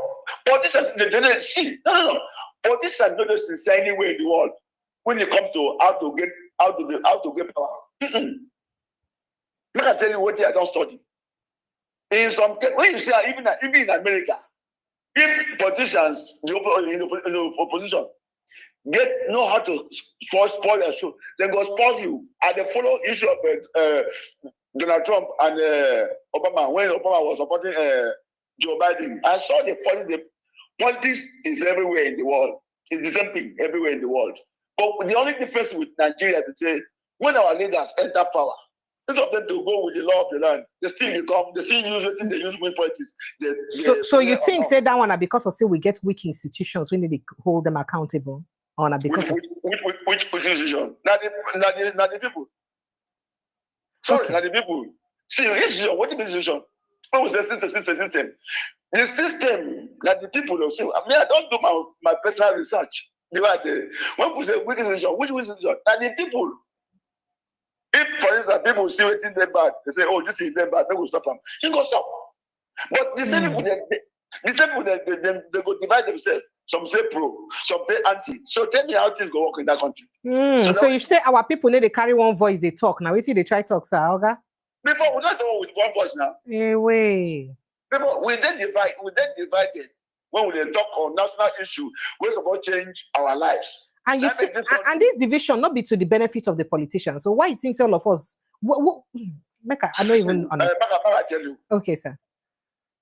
politicians they see no. Politicians don't sincere anywhere in the world when it comes to how to get power. Let me tell you what I don't study. In some when you see even in America, if politicians in the opposition know how to spoil their show, then go spoil you. And they follow issue of Donald Trump and Obama when Obama was supporting Joe Biden. I saw the politics is everywhere in the world. It's the same thing everywhere in the world. But the only difference with Nigeria is say when our leaders enter power, instead of them to go with the law of the land, they still use it, they use with politics. So you think say that one because of say we get weak institutions, we need to hold them accountable? Or because which institution? Not the people. Sorry, okay. Not the people. See, institution, what is the institution? What was the system? The system that the people don't see. I mean, I don't do my personal research. When people say which institution, which institution? That the people. If, for instance, people see what is them bad, they say, "Oh, this is them bad." They will stop them. You go stop. But the same people, they go divide themselves. Some say pro, some say anti. So tell me how things go work in that country. So you say our people need to carry one voice, they talk. Now, wait till they try talk, sir. Okay? Before we not do with one voice now. Way. People, we then divided when we then talk on national issue. We're supposed to change our lives. And you and this division not be to the benefit of the politicians. So why you think all of us? Becca, I don't even understand. I tell you. Okay, sir.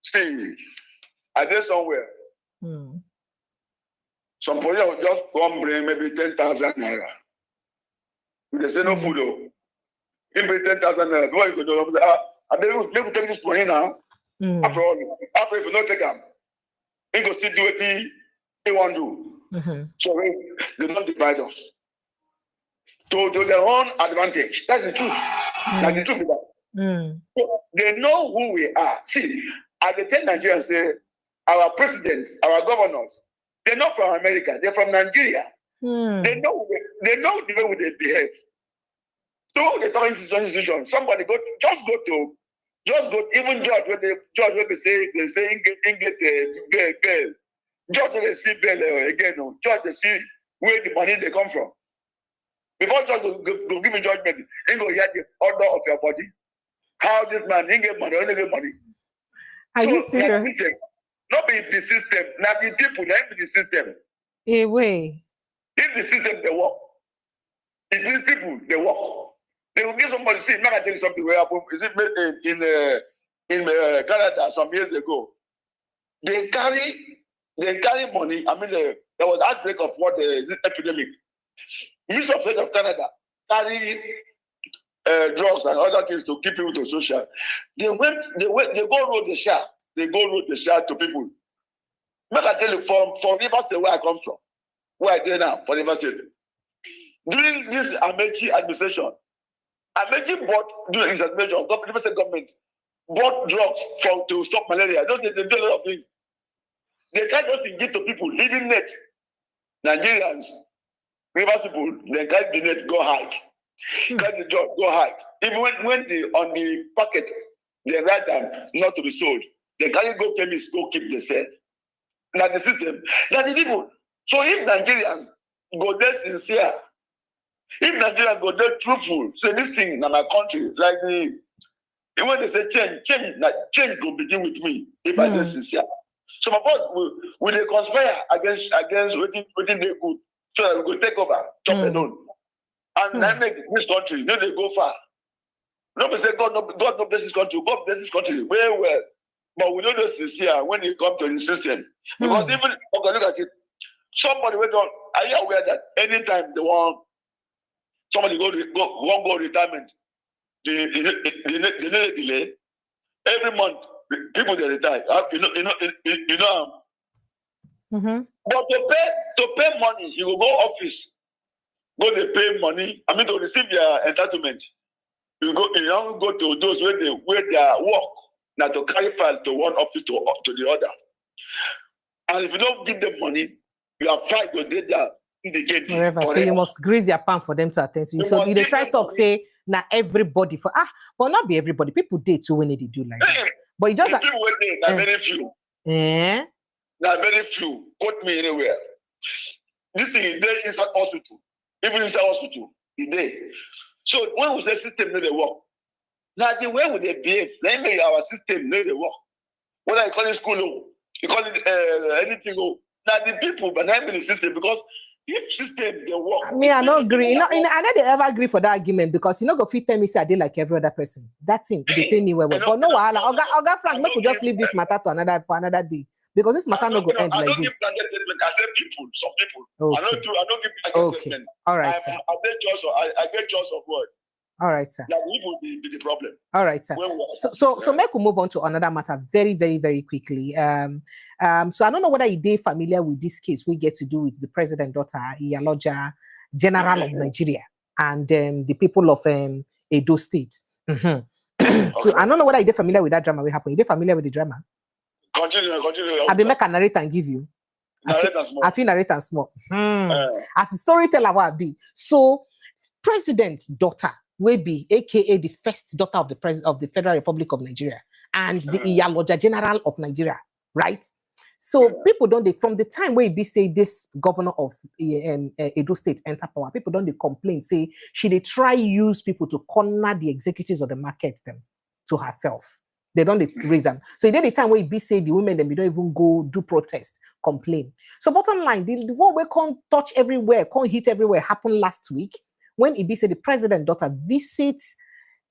See, I did somewhere. Some police will just come bring maybe 10,000 naira. They say no food though. He bring 10,000 naira. What you go do? I better take this money now. After all, if you don't take them, he go still do what he want to do. So they don't divide us to their own advantage. That's the truth. That's the truth. So they know who we are. See, at the time Nigerians say our presidents, our governors, they're not from America. They're from Nigeria. They know the way they behave. So they talk institution. Somebody just go even judge when they say get bail. Judge they see bail again. Judge they see where the money they come from. Before judge go give a judgment, he go hear the order of your body. How this man he get money, only get money. Are you serious? Not be the system, not the people, not be the system. Way. If the system they work, if these people they work, they will give somebody. See, now I tell you something. Where is it in Canada some years ago? They carry money. I mean, there was outbreak of what is it epidemic. Minister of State of Canada carry drugs and other things to keep people to social. They go road the share. They go road the share to people. Make I tell you, from River State where I come from, where I dey now, for River State. During this Amechi administration, Amechi bought during his administration, River State government bought drugs to stop malaria. Those they do a lot of things. They can't just give to people, even net. Nigerians, River people, they carry the net, go hide. Carry the job, go hide. Even when on the packet, they write them not to be sold. They carry go chemists, go keep the sale. Now the system, now the people. So if Nigerians go there sincere, if Nigerians go there truthful, say this thing in my country, like when they say change go begin with me, if I dey sincere. So my boss will they conspire against waiting they good, so that we go take over, chop alone. And that make this country, they go far. Nobody say God no bless this country, God bless this country very well. But we know this sincere when it comes to the system. Because even okay, look at it. Somebody went on. Are you aware that anytime they want somebody go retirement, they delay every month. People they retire. You know. But to pay money, you will go office, go they pay money. I mean to receive their entitlement. You don't go to those where their work now to carry file to one office to the other. And if you don't give them money, you are fired your data in the gate. Forever. So you must grease their palm for them to attend to you. So they try to talk, say, now everybody for but not be everybody. People date too when they do like that. But it just people wait there, very few. Now very few. Quote me anywhere. This thing is there inside hospital. Even inside hospital, is there. So when we say system know they work, now the way would they behave, then maybe our system know they work. Whether you call it school, you call it anything. Now the people, but not in the system because if system they work. Me, I don't agree. I know they ever agree for that argument because you know go fit tell me say I did like every other person. That's it. They pay me well. But no, Oga Frank, we could just leave this matter to another day because this matter no go end like this. I say people, some people. Okay. I don't give blanket statement. All right, sir. I get just of word. All right, sir. That will be the problem. All right, sir. So make we move on to another matter very, very, very quickly. So I don't know whether you're familiar with this case we get to do with the president daughter, Iyaloja, General of Nigeria, and the people of Edo State. So I don't know whether you're familiar with that drama we happen. You're familiar with the drama? Continue. I'll be make a narrate and give you. I feel narrate and small. As a storyteller, what I be. So president's daughter will be aka the first daughter of the president of the Federal Republic of Nigeria and the Iyaloja General of Nigeria, right? So people don't from the time where be say this governor of Edo State enter power, people don't complain, say she they try use people to corner the executives of the market them to herself. They don't reason. So at the time where be say the women them, they don't even go do protest, complain. So bottom line, the one we can't touch everywhere, can't hit everywhere happened last week. When it be say the president daughter visits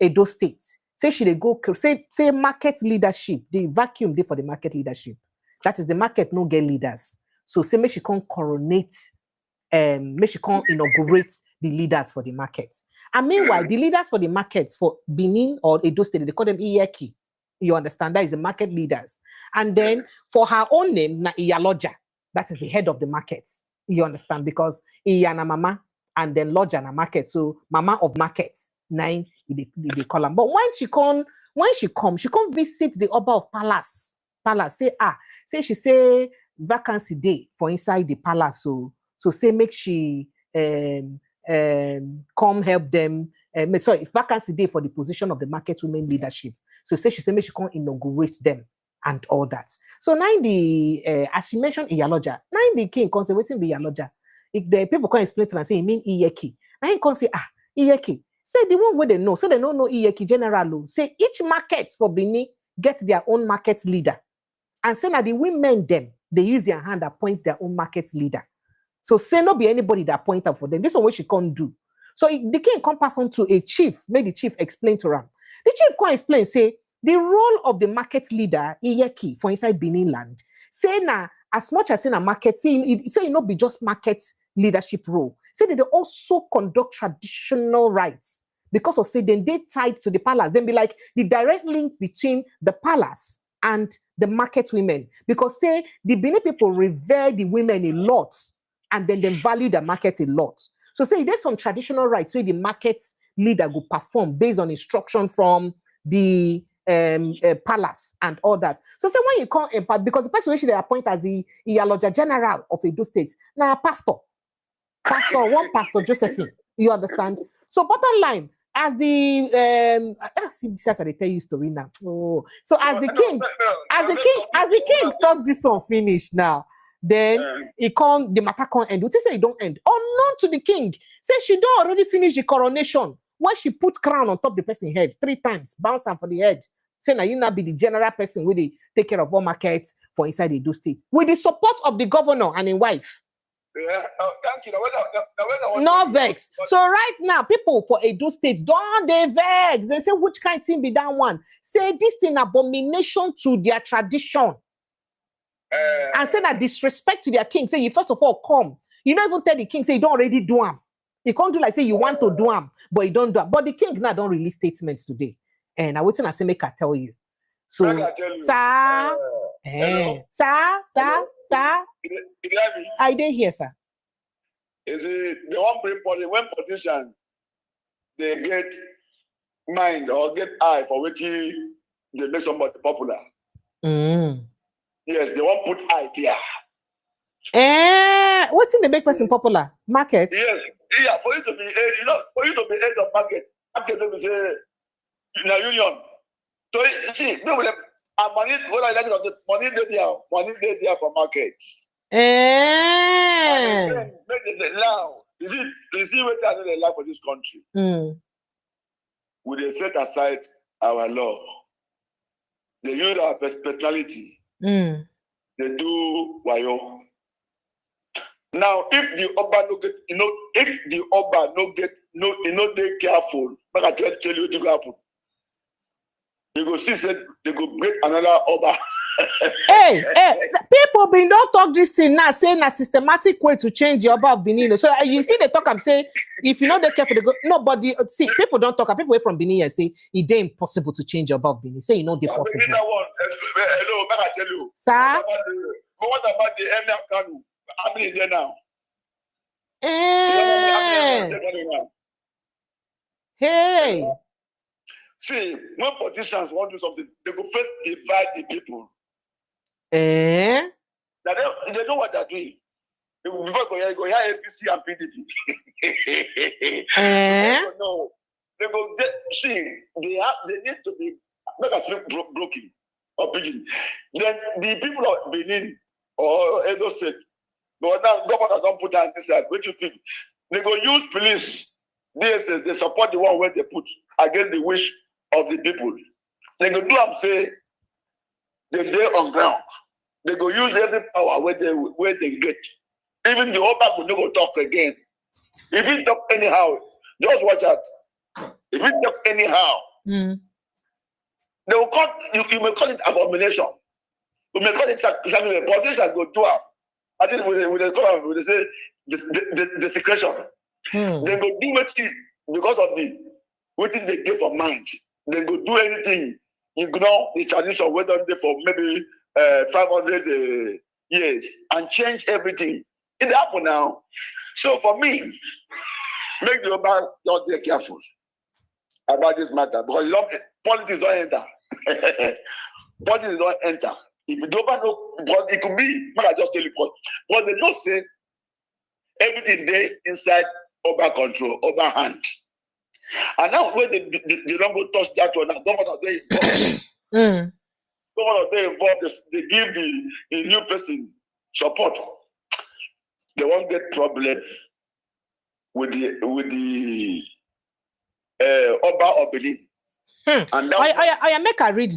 Edo State, say she they go say market leadership, the vacuum day for the market leadership. That is the market no get leaders. So say make she can't coronate, make she can't inaugurate the leaders for the markets. And meanwhile, the leaders for the markets for Benin or Edo State, they call them Iyeki. You understand? That is the market leaders. And then for her own name, na Iyaloja, that is the head of the markets. You understand? Because Iyana mama. And then Loja na market, so mama of markets, 9 they call them. But when she come visit the Oba of Palace, say she say vacancy day for inside the palace, so say make she come help them. Vacancy day for the position of the market women leadership. So say she say make she come inaugurate them and all that. So now as you mentioned Iyaloja, now the king conservating the Iyaloja. If the people can explain to and say, you mean Iyeki. Now he can say, Iyeki. Say the one where they know. So they don't know Iyeki general. Say each market for Benin get their own market leader. And say now the women them, they use their hand to appoint their own market leader. So say no be anybody that appoint up for them. This is what she can't do. So the king can pass on to a chief. Make the chief explain to them. The chief can explain, say, the role of the market leader, Iyeki, for inside Benin land. Say now, as much as in a market, say it not be just market leadership role. Say that they also conduct traditional rights because of say then they tied to the palace. Then be like the direct link between the palace and the market women. Because say the Benin people revere the women a lot and then they value the market a lot. So say there's some traditional rights where the market leader will perform based on instruction from the palace and all that. So say when you come because the person which they appoint as the Iyaloja General of Edo State, now Pastor Pastor Josephine, you understand? So bottom line, as the they tell you story now. Oh, so as the king talk this one finish now, then the matter can't end. What say it don't end? Unknown to the king, say she don't already finish the coronation. Why she put crown on top the person's head 3 times, bounce am for the head. Say now you not be the general person where they take care of all markets for inside the Edo State. With the support of the governor and his wife. Yeah, thank you. No vex. So right now, people for Edo State, don't they vex? They say, which kind of thing be that one? Say this thing abomination to their tradition. And say that disrespect to their king. Say you first of all come. You don't even tell the king, say you don't already do them. You can't do like say you want to do them, but you don't do them. But the king now don't release statements today. And I wouldn't say make I tell you. So, sir, I didn't hear, sir. Is it the one when politicians they get mind or get eye for what they make somebody popular. Mm. Yes, they won't put idea. What's in the make person popular? Market. Yes, yeah, for you to be for you to be head of market will say in a union. So you see, people have money, what I like is the money they there for market. And again, now, you see what I know they like for this country. Mm. We they set aside our law. They use our personality. Mm. They do wayo. Now, if the Oba no get, if the Oba no get, they careful, but I tell you what to happen. You go see, said they go break another Oba. Hey, people been don't talk this thing now, saying a systematic way to change the Oba of Benin. So you see they talk and say, if you know they careful, they go, nobody, see, people don't talk, people away from Benin and say, it's impossible to change the Oba of Benin. Say, you know, they possible. Hello, I tell you. Sir? What about the Emir of Kanu? How many is there now? Hey. See, when politicians want to do something, they go first divide the people. Eh? Now they know what they're doing. Before go here APC and PDP. No, they go see. They need to be make us speak broken or pidgin. Then the people of Benin or Edo State, but now government don't put that inside. What do you think? They go use police. They support the one where they put against the wish of the people. They go do am say they on ground. They go use every power where they get. Even the Oba will not go talk again. If he talk anyhow, just watch out. If he talk anyhow, they will call you may call it abomination. You may call it something. Politicians go do am. I think with they say desecration. They go do what because of what they get for mind. They go do anything, ignore the tradition, whether they for maybe 500 years and change everything. It happen now. So for me, make the Oba not be careful about this matter because politics don't enter. Politics don't enter. If you don't know, because it could be, I just tell you, but they don't say everything there inside Oba control, Oba hand. And now when they don't go touch that one, now governor they involved. Governor they involved, they give the new person support. They won't get problem with the Oba of Benin. And I make I read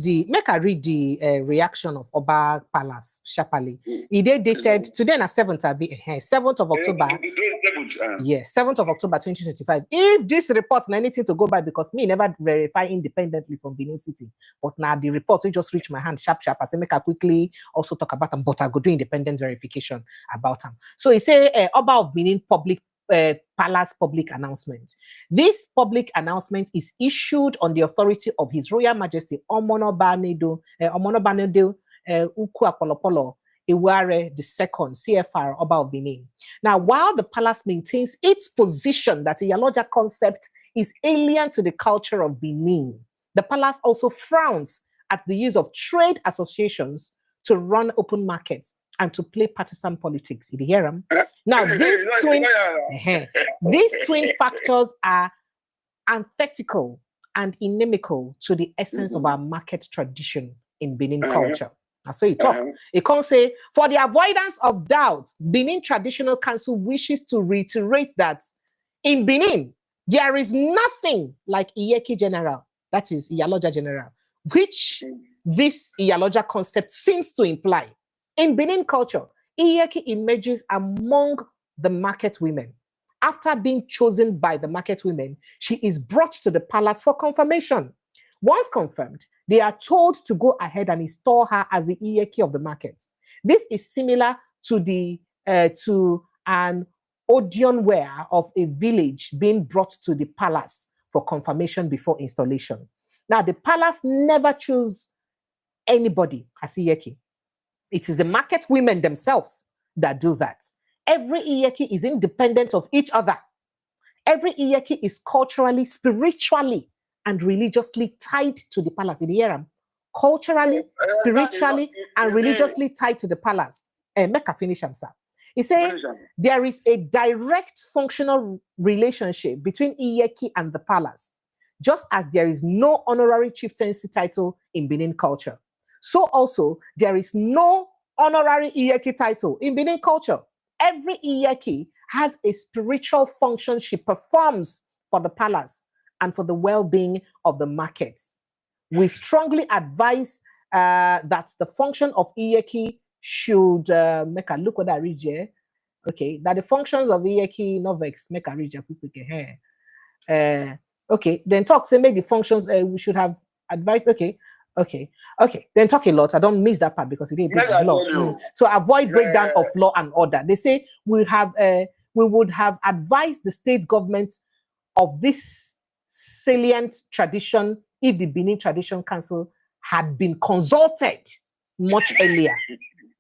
the reaction of Oba Palace Shapali. It dated today na 7th of October. Yes, 7th of October 2025. If this report na anything to go by, because me never verify independently from Benin City, but now the report will just reach my hand sharp. I say make I quickly also talk about them, but I go do independent verification about them. So he say Oba of Benin Palace public announcement. This public announcement is issued on the authority of His Royal Majesty Omonobanedo Uku Apolopolo Ewuare II, CFR Oba of Benin. Now, while the palace maintains its position that Iyaloja concept is alien to the culture of Benin, the palace also frowns at the use of trade associations to run open markets and to play partisan politics. You hear them? Now, these twin factors are antithetical and inimical to the essence of our market tradition in Benin culture. That's so he talk. He can't say, for the avoidance of doubt, Benin Traditional Council wishes to reiterate that in Benin, there is nothing like Iyeki General, that is Iyaloja General, which this Iyaloja concept seems to imply. In Benin culture, Iyeki emerges among the market women. After being chosen by the market women, she is brought to the palace for confirmation. Once confirmed, they are told to go ahead and install her as the Iyeki of the market. This is similar to an Odeon wear of a village being brought to the palace for confirmation before installation. Now, the palace never choose anybody as Iyeki. It is the market women themselves that do that. Every Iyeki is independent of each other. Every Iyeki is culturally, spiritually, and religiously tied to the palace. In the Yeram, culturally, spiritually, and religiously tied to the palace. Make a finish him, sir. He said there is a direct functional relationship between Iyeki and the palace, just as there is no honorary chieftaincy title in Benin culture. So also, there is no honorary Iyeki title in Benin culture. Every Iyeki has a spiritual function she performs for the palace and for the well-being of the markets. We strongly advise that the function of Iyeki should make a look what I read here. Okay, that the functions of Iyeki Novex make a read here. Okay, then talk say make the functions we should have advised. Okay. Then talk a lot. I don't miss that part because it is law. To avoid breakdown of law and order. They say we would have advised the state government of this salient tradition if the Benin Tradition Council had been consulted much earlier.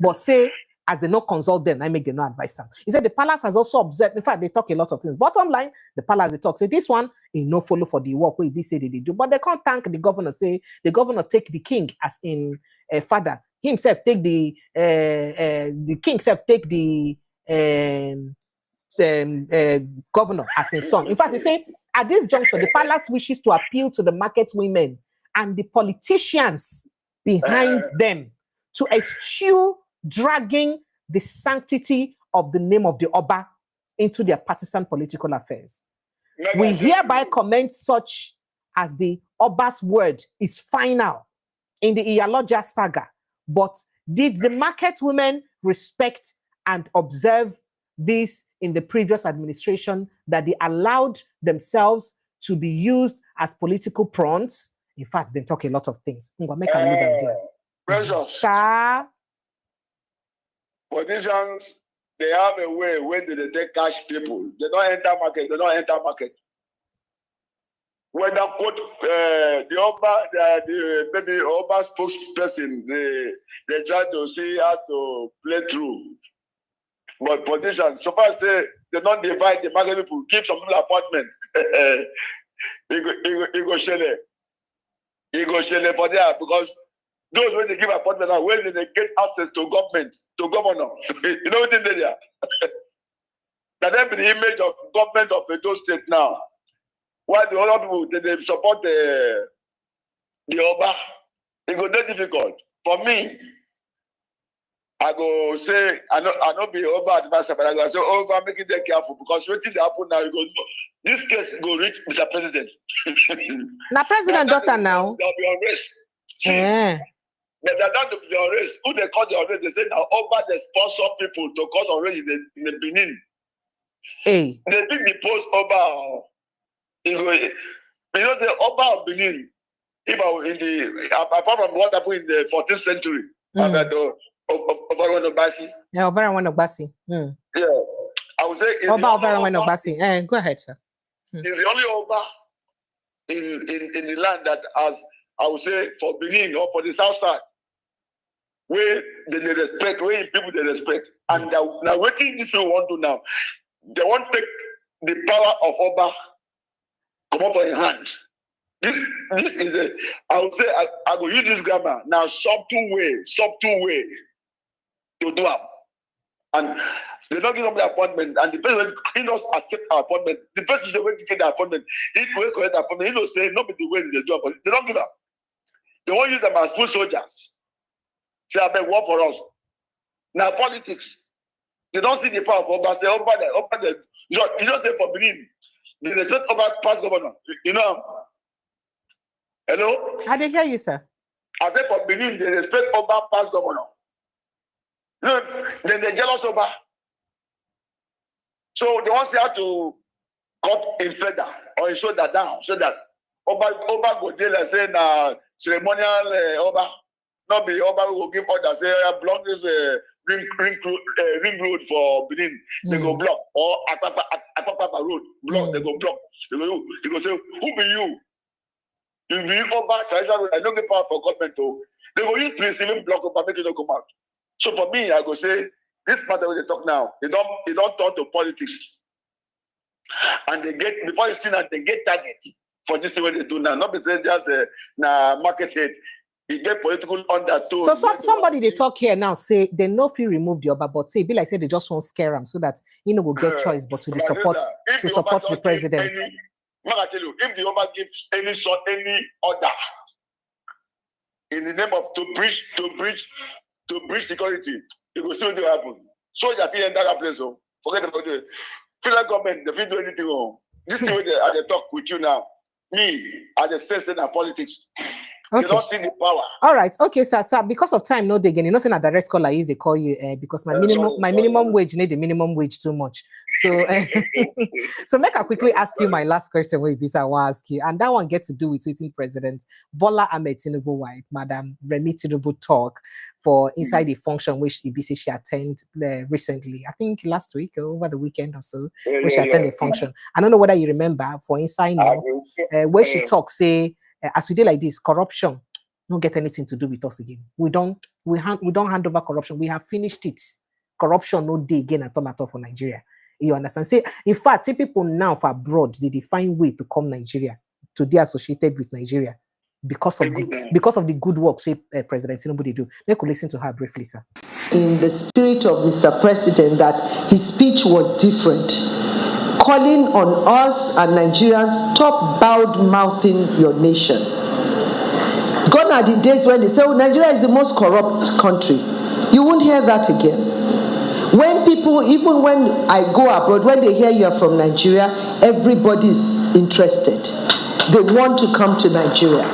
But say, as they not consult them, I make them not advise them. He said the palace has also observed, in fact, they talk a lot of things. Bottom line, the palace, they talk. Say this one, he no follow for the work we say they do. But they can't thank the governor, say the governor take the king as in father. Himself take the king self take the governor as in son. In fact, he say, at this juncture, the palace wishes to appeal to the market women and the politicians behind them to eschew dragging the sanctity of the name of the Oba into their partisan political affairs. We hereby comment such as the Oba's word is final in the Iyaloja saga, but did the market women respect and observe this in the previous administration, that they allowed themselves to be used as political prawns? In fact, they talk a lot of things. Precious. Sir? Politicians, they have a way when they catch people. They don't enter market. They don't enter market. When they put the Oba, the maybe Oba spokesperson, they try to see how to play through. But politicians, so far say they don't divide the market people, give some people appointment. He go shele for there because those when they give appointment are when they get access to government, to governor. You know what they do there? That be the image of government of Edo State now. Why the other people they support the Oba? It go very difficult. For me, I go say I know be Oba advisor, but I go say Oba making them careful because what thing happen now, you go this case go reach Mr. President. Now President daughter now. There'll be unrest. But they're not to be unrest. Who they call the unrest? They say now Oba they sponsor people to cause unrest in the Benin. Hey. They think the post Oba. You know the Oba of Benin. If I in the apart from what happened in the 14th century about the Ewuare II. Yeah, Ewuare II. Yeah, I would say Oba of Ewuare II. Go ahead, sir. It's the only Oba in the land that has, I would say, for Benin or for the south side, where they respect, where people they respect. And now what this people want to now, they want to take the power of Oba come off in hands. This is a, I would say, I will use this grammar now, subtle way to do it. And they don't give them the appointment, and the person he does accept our appointment. The person is going to get the appointment. He will correct the appointment. He will say, not be the way they do it, but they don't give up. They won't use them as foot soldiers. Say, I beg, work for us. Now, politics. They don't see the power of Oba. Say, Oba, you don't say for Benin. They respect Oba past governor. You know? Hello? I didn't hear you, sir. I said for Benin, they respect Oba past governor. No, then they jealous Oba. So they want to have to cut in feather or in shoulder down so that Oba go there and say ceremonial Oba. Not be Oba who will give order, say block this ring road for Benin. They go block. Or Akpapa road, block, they go block. They go say, who be you? You be Oba, traditional road, I don't get power for government to. They go use police even block Oba, make it not come out. So for me, I go say, this matter when they talk now, they don't turn to politics. And they get, before you see that, they get target for this thing what they do now. Not because just market head. He get political undertone. So somebody they talk here now say they no feel remove the Oba, but say be like say they just want scare him so that he no go get choice but to the support the president. I tell you, if the Oba gives any order in the name of to breach security, you will see what will happen. So you enter that place. Oh, forget about it. Federal government, they don't do anything wrong. This is what they talk with you now. Me, I just say that politics. Okay. You don't see the power. All right. Okay, sir. Because of time, no they again. You know, saying a direct caller is they call you because my minimum wage need the minimum wage too much. So so make I quickly ask you my last question. Wait, I want to ask you, and that one gets to do with sitting President Bola Tinubu wife, Madam Remi Tinubu talk for inside the function which IBC she attended recently. I think last week or over the weekend or so, which she attended the function. I don't know whether you remember for inside notes where she talks say. As we did like this, corruption don't get anything to do with us again. We don't hand over corruption. We have finished it. Corruption no day again at all for Nigeria. You understand? Say, in fact, see people now for abroad, they find way to come Nigeria, to be associated with Nigeria because of the good work President Tinubu they do. Let's listen to her briefly, sir. In the spirit of Mr. President, that his speech was different. Calling on us and Nigerians, stop bad-mouthing your nation. Gone are the days when they say, oh, Nigeria is the most corrupt country. You won't hear that again. When people, even when I go abroad, when they hear you're from Nigeria, everybody's interested. They want to come to Nigeria.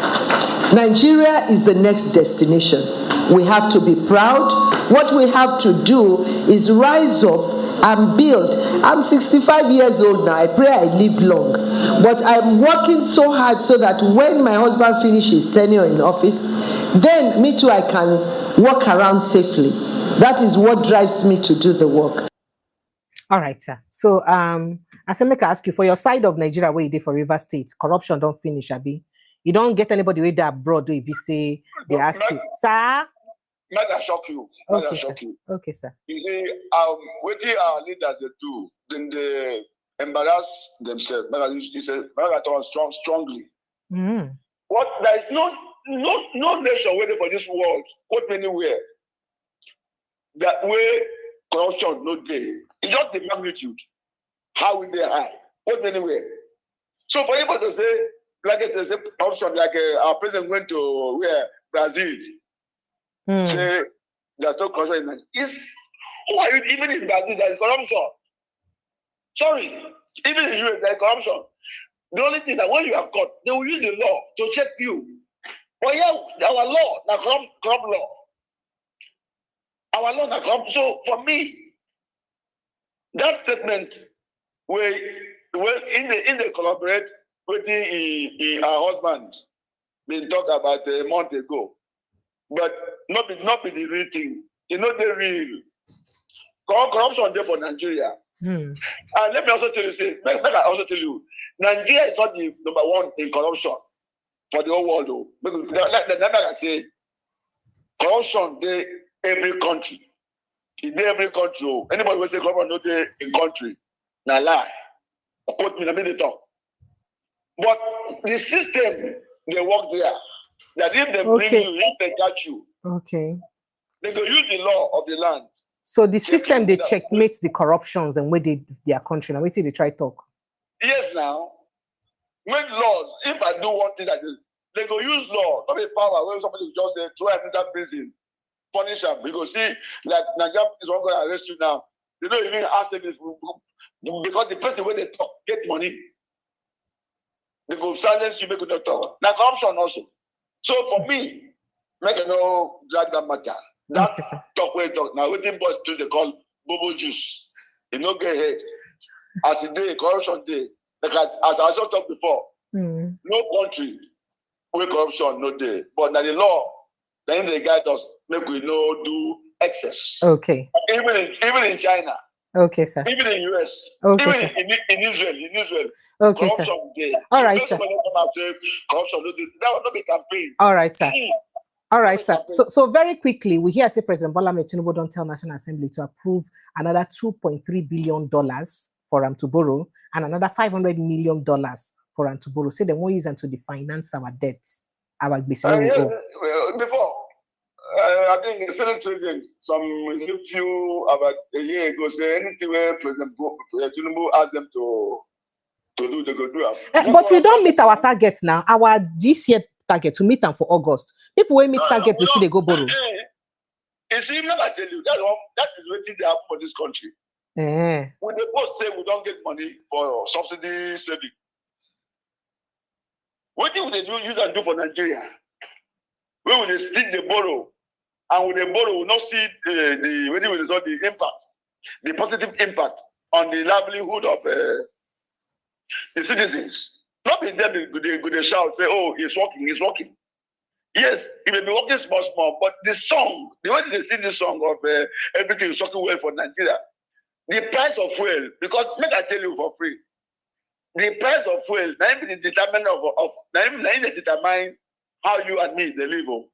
Nigeria is the next destination. We have to be proud. What we have to do is rise up and build. I'm 65 years old now. I pray I live long. But I'm working so hard so that when my husband finishes tenure in office, then me too, I can walk around safely. That is what drives me to do the work. All right, sir. So I said, make I ask you for your side of Nigeria where you did for River State, corruption don't finish, Abi. You don't get anybody with that abroad where you say they ask you, sir. Might I shock you? Okay, sir. You see, what our leaders they do, then they embarrass themselves. He said, strongly. What there is no nation waiting for this world, what anywhere. That way corruption no day. It's just the magnitude. How will they high? What anywhere. So for anybody to say, like I said, corruption, like our president went to Brazil. Say there's no corruption in Nigeria. Who are you? Even in Brazil, there is corruption. Sorry, even in the US, there is corruption. The only thing that when you are caught, they will use the law to check you. But yeah, our law, the corrupt law. Our law, the corrupt. So for me, that statement where in the collaborate with our husband been talked about a month ago. But not be the real thing. You know the real corruption there for Nigeria. And let me also tell you, I also tell you, Nigeria is not the number one in corruption for the whole world, though. Because like I say, corruption there every country. In every country, anybody will say corruption not there in country. Now lie. Quote me, I mean the talk. But the system they work there. That if they bring you, if they catch you, they go use the law of the land. So the system they checkmate the corruptions and where their country. Now we see they try talk. Yes, now make laws. If I do one thing that is, they go use law, not a power where somebody just say throw him inside prison, punish him. Because see, like Nigeria is one going to arrest you now. They don't even ask them because the person where they talk get money. They go silence you, make you not talk. Now corruption also. So for me, make a no drag that matter. That talk where talk. Now waiting boys do they call bobo juice. You know get ahead. As the day, corruption day. Like as I also talked before, no country where corruption no day. But now the law, then they guide us, make we no do excess. Okay. Even in China. Okay, sir. Even in US. Okay, even sir. In Israel. Okay, sir. Day. All right, sir. Corruption, that will not be campaign. All right, sir. All right, sir. So very quickly, we hear say President Bola Tinubu don't tell National Assembly to approve another $2.3 billion for them to borrow and another $500 million for them to borrow. Say they won't use them to finance our debts. Our Well, Before, I think the Senate President, about a year ago, said anything where President Tinubu asked them to do, they go do it. But we don't meet our targets now. Our this year target to meet them for August. People will meet target, they see they go borrow. You see, I tell you, that is what they have for this country. When the boss say we don't get money for subsidy saving, what do they use and do for Nigeria? When will they split the borrow, and when they borrow, will not see the impact, the positive impact on the livelihood of the citizens. Not be them they shout, say, oh, it's working. Yes, it may be working small, but the way they sing the song of everything is working well for Nigeria, the price of fuel, because make I tell you for free, the price of fuel, determine how you and me they live.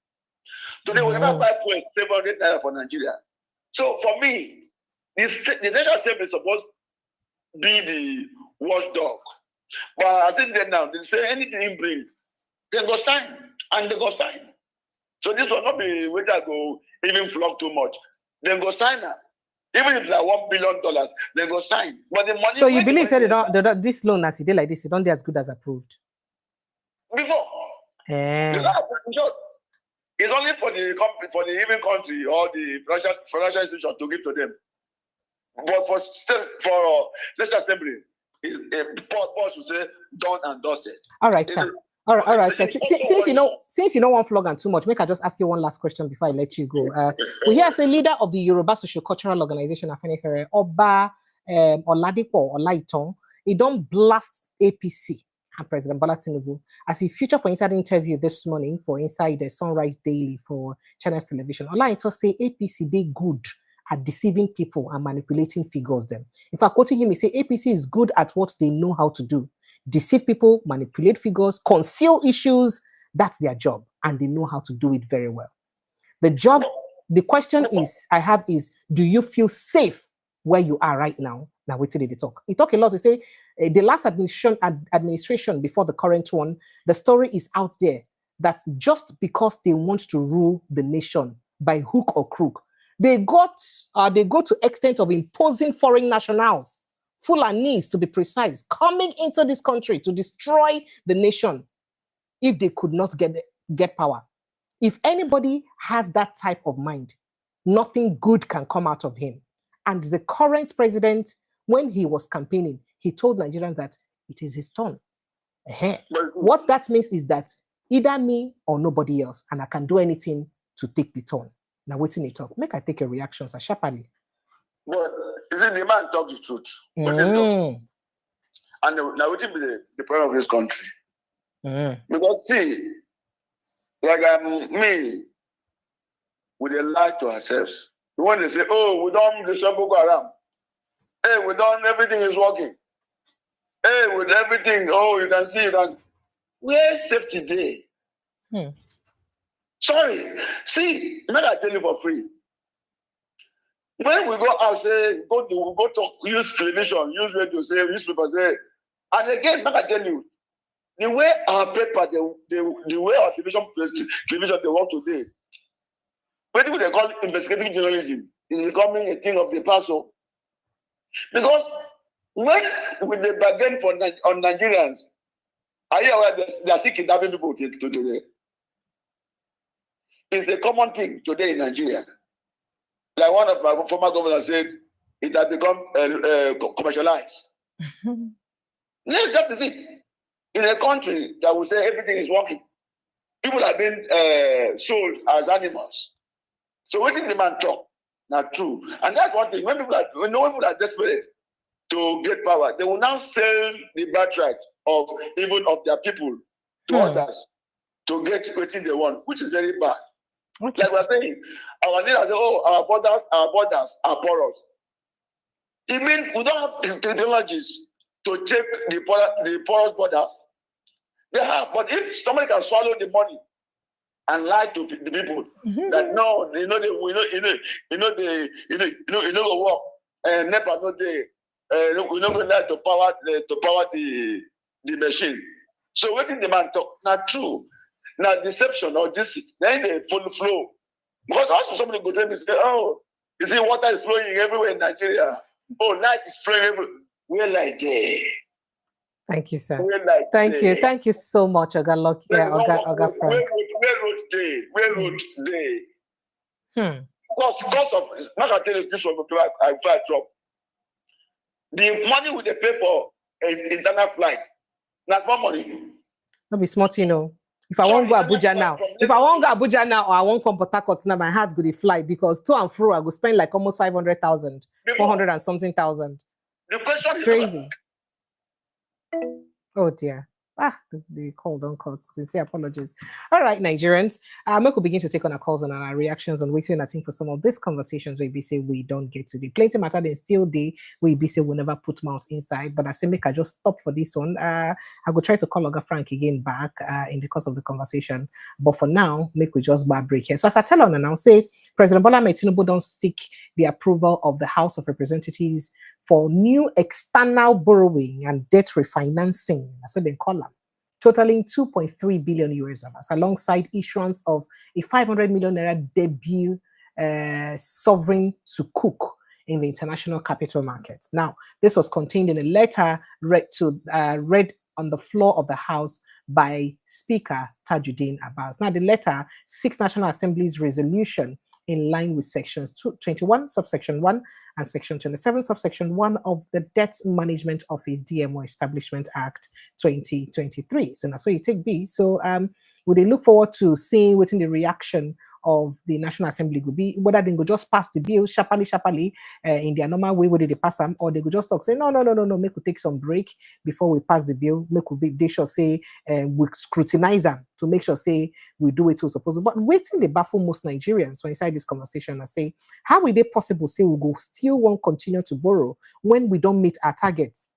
So they will never buy fuel 700 naira for Nigeria. So for me, the National Assembly is supposed to be the watchdog. But I think that now they say anything in bring, they go sign, and they go sign. So this will not be where they go even flock too much. They go sign now. Even if it's like $1 billion, they go sign. But the money. So you believe that this loan as it did like this, it don't be as good as approved? Before. It's only for the even country or the financial institution to give to them. But for National Assembly, boss will say done and dusted. All right, sir. All right, sir. Since you know one flog and too much, make I just ask you one last question before I let you go. We hear as a leader of the Yoruba Socio-Cultural Organization, Afenifere, Oba Oladipo Olaiton, he don't blast APC and President Bola Tinubu as he featured for inside interview this morning for Inside the Sunrise Daily for Channels Television. Olaiton say APC they good at deceiving people and manipulating figures them. In fact, quoting him, he say APC is good at what they know how to do. Deceive people, manipulate figures, conceal issues. That's their job, and they know how to do it very well. The question is, do you feel safe where you are right now? Now, wait till they talk. He talk a lot to say the last administration before the current one, the story is out there that just because they want to rule the nation by hook or crook, they go to extent of imposing foreign nationals, Fulanis to be precise, coming into this country to destroy the nation if they could not get power. If anybody has that type of mind, nothing good can come out of him. And the current president, when he was campaigning, he told Nigerians that it is his turn. What that means is that either me or nobody else, and I can do anything to take the turn. Now, waiting it up. Make I take a reaction, sir, sharply. But is it the man talk the truth? And now what will be the problem of this country? Because see, like me, we dey lie to ourselves. When they say, oh, we don't destroy Boko Haram. Hey, we done, everything is working. Hey, with everything, oh, you can see, where's safety day? Sorry. See, let I tell you for free. When we go out, say, go talk, use television, use radio, say, newspaper, say, and again, let I tell you, the way our paper, the way our television they work today, what they call investigative journalism is becoming a thing of the past. Because when with the bargain on Nigerians, are you aware they are still kidnapping people today? It's a common thing today in Nigeria. Like one of my former governors said, it has become commercialized. Yes, that is it. In a country that will say everything is working, people have been sold as animals. So what did the man talk? Not true. And that's one thing. When people are desperate to get power, they will now sell the birthright of their people to others to get what they want, which is very bad. Okay. Like we're saying, our leaders say, oh, our borders are porous. It means we don't have technologies to check the porous borders. They have, but if somebody can swallow the money and lie to the people that no, they go work and NEPA no day, we not going to power the machine. So what did the man talk? Not true. Now deception or this, then they full flow. Because also somebody go tell me, say, oh, you see water is flowing everywhere in Nigeria. Oh, light is flowing everywhere. We're like there. Thank you, sir. We're like Thank there. you. Thank you so much, Oga Lucky. Oga Frank. Where road day? Where road day? Because of, not I tell you this one, I drop. The money we they pay for internal flight, that's more money. Not be smart, you know. If I won't go Abuja now, or I won't come Port Harcourt now, my heart's going to fly because to and fro I go spend like almost 500,000, 400 and something thousand. The question it's is crazy. Oh dear. The call don't cut. Sincere apologies. All right, Nigerians. We could begin to take on our calls and our reactions on waiting. I think for some of these conversations where we say we don't get to the plenty matter, then still day we be say we never put mouth inside. But I say make I just stop for this one. I will try to call Oga Frank again back in the course of the conversation. But for now, make we just bar break here. So as I tell on and I'll say President Bola Tinubu don't seek the approval of the House of Representatives for new external borrowing and debt refinancing. That's what they call them, totaling 2.3 billion US dollars, alongside issuance of a 500 million naira debut sovereign sukuk in the international capital markets. Now, this was contained in a letter read on the floor of the House by Speaker Tajuddin Abbas. Now, the letter seeks National Assembly's resolution in line with sections 21, subsection 1, and section 27, subsection 1 of the Debt Management Office DMO Establishment Act 2023. So now, so you take B. So would they look forward to seeing what's in the reaction of the National Assembly could be, whether they go just pass the bill sharply in their normal way, whether they pass them, or they could just talk, say, no, make we take some break before we pass the bill, make we they should say we scrutinize them to make sure say we do it we're supposed to. But waiting they baffle most Nigerians when inside this conversation and say, how will they possible say we go still won't continue to borrow when we don't meet our targets?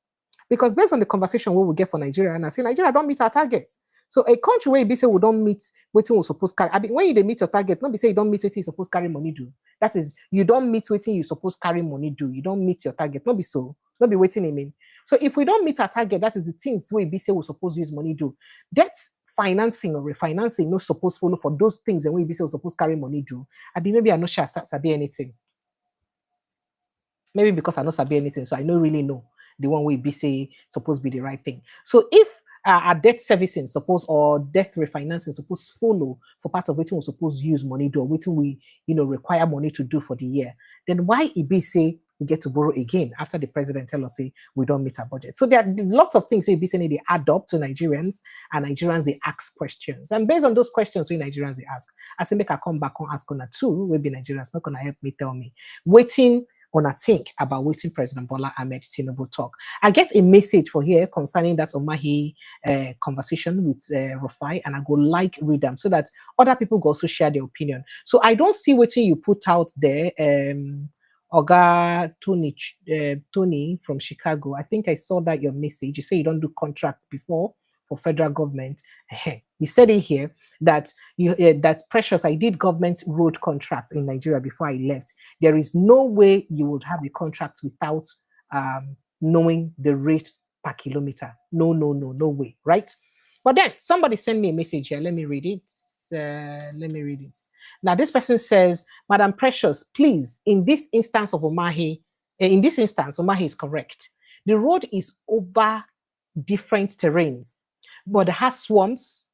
Because based on the conversation we will get for Nigeria, and I say Nigeria don't meet our targets. So a country where you say we don't meet what we supposed carry. I mean, when you meet your target, not be say you don't meet what you supposed carry money do. That is, you don't meet what you supposed carry money do. You don't meet your target. Not be so. Not be waiting. I mean. So if we don't meet our target, that is the things where we say we supposed use money do. That's financing or refinancing not supposed follow for those things, and when we say we supposed carry money do. I mean, maybe I not sure sabi anything. Maybe because I not sabi anything, so I don't really know the one way be say supposed to be the right thing. So if our debt servicing suppose or debt refinancing suppose follow for part of waiting we suppose use money do or waiting we require money to do for the year, then why it be say we get to borrow again after the president tell us say we don't meet our budget? So there are lots of things we be saying they add up to Nigerians, and Nigerians they ask questions, and based on those questions we Nigerians they ask, I say make I come back and ask on too. We be Nigerians, not gonna help me tell me waiting on a think about waiting President Bola Ahmed Tinubu talk. I get a message for here concerning that Omahi conversation with Rufai, and I go like read them so that other people go also share their opinion. So I don't see what you put out there. Oga Tony from Chicago, I think I saw that your message. You say you don't do contracts before for federal government. You said it here that that Precious, I did government road contracts in Nigeria before I left. There is no way you would have a contract without knowing the rate per kilometer. No way, right? But then somebody sent me a message here. Let me read it. Now this person says, Madam Precious, please, in this instance of Omahi, Omahi is correct. The road is over different terrains, but has swamps,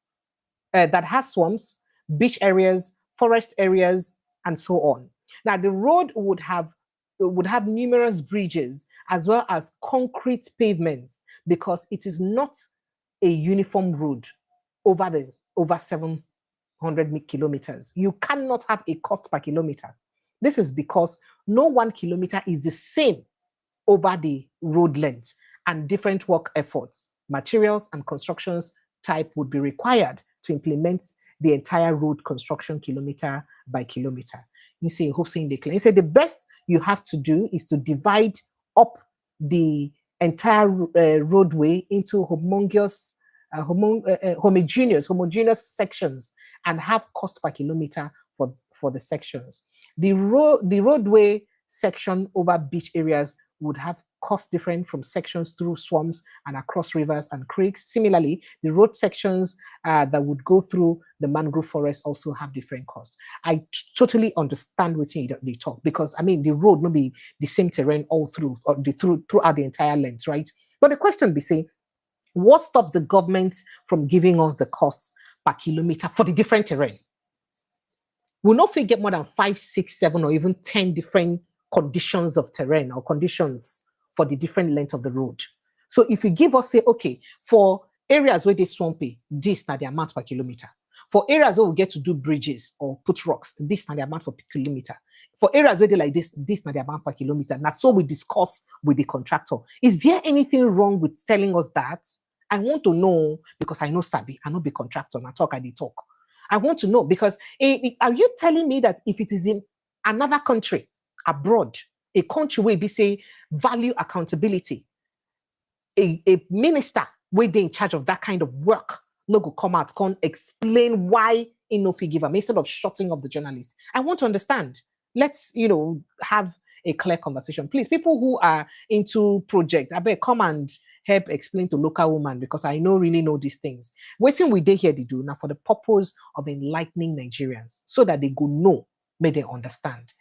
beach areas, forest areas, and so on. Now the road would have numerous bridges as well as concrete pavements because it is not a uniform road over 700 kilometers. You cannot have a cost per kilometer. This is because no 1 kilometer is the same over the road length, and different work efforts, materials, and constructions type would be required to implement the entire road construction kilometer by kilometer. You say, hope saying the claim. He said the best you have to do is to divide up the entire roadway into homogeneous sections and have cost per kilometer for the sections. The roadway section over beach areas would have costs different from sections through swamps and across rivers and creeks. Similarly, the road sections that would go through the mangrove forest also have different costs. I totally understand what they talk, because I mean the road may be the same terrain all through, or throughout the entire length, right? But the question be say, what stops the government from giving us the costs per kilometer for the different terrain? We'll not get more than 5, 6, 7, or even 10 different conditions of terrain or conditions for the different length of the road. So if you give us, say, okay, for areas where they swampy, this na the amount per kilometer. For areas where we get to do bridges or put rocks, this na the amount per kilometer. For areas where they like this na the amount per kilometer. Now, so we discuss with the contractor. Is there anything wrong with telling us that? I want to know, because I know Sabi, I know the contractor, and I talk. I want to know, because are you telling me that if it is in another country, abroad, a country where we say value accountability, a minister where they in charge of that kind of work, no go come out, can explain why in no fee give them instead of shutting up the journalist? I want to understand. Let's, have a clear conversation. Please, people who are into project, I bet come and help explain to local women, because I really know these things. Waiting we day here they do now for the purpose of enlightening Nigerians, so that they go know, may they understand.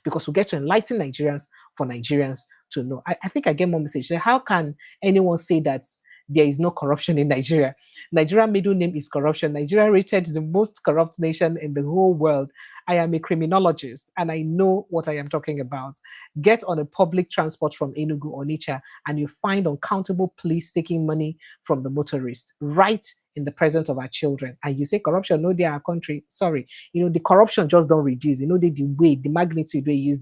Because we get to enlighten Nigerians for Nigerians to know. I think I get more message. How can anyone say that there is no corruption in Nigeria? Nigeria's middle name is corruption. Nigeria rated the most corrupt nation in the whole world. I am a criminologist and I know what I am talking about. Get on a public transport from Enugu or Onitsha and you find uncountable police taking money from the motorists right in the presence of our children. And you say corruption, no, they are our country. Sorry. The corruption just don't reduce. The magnitude they use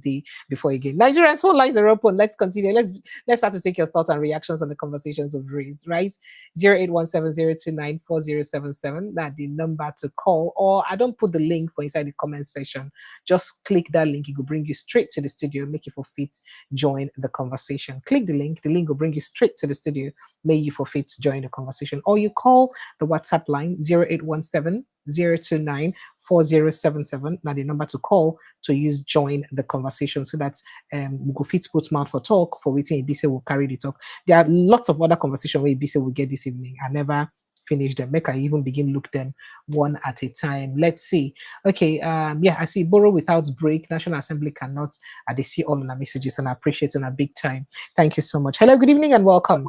before again. Nigerians, whole lies are open. Let's continue. Let's start to take your thoughts and reactions on the conversations we've raised, right? 0817-029-4077. That's the number to call. Or I don't put the link for inside the comment section. Just click that link. It will bring you straight to the studio. Make you forfeit, join the conversation. Click the link. The link will bring you straight to the studio. May you forfeit, join the conversation. Or you call the WhatsApp line 0817-029-4077. Now the number to call to use join the conversation, so that we go fit put mouth for talk for waiting Ibise will carry the talk. There are lots of other conversations where Ibise will get this evening. I never finish them. Make I even begin look them one at a time. Let's see. Okay, I see borrow without break. National Assembly cannot. They see all of our messages and I appreciate it on a big time. Thank you so much. Hello, good evening and welcome.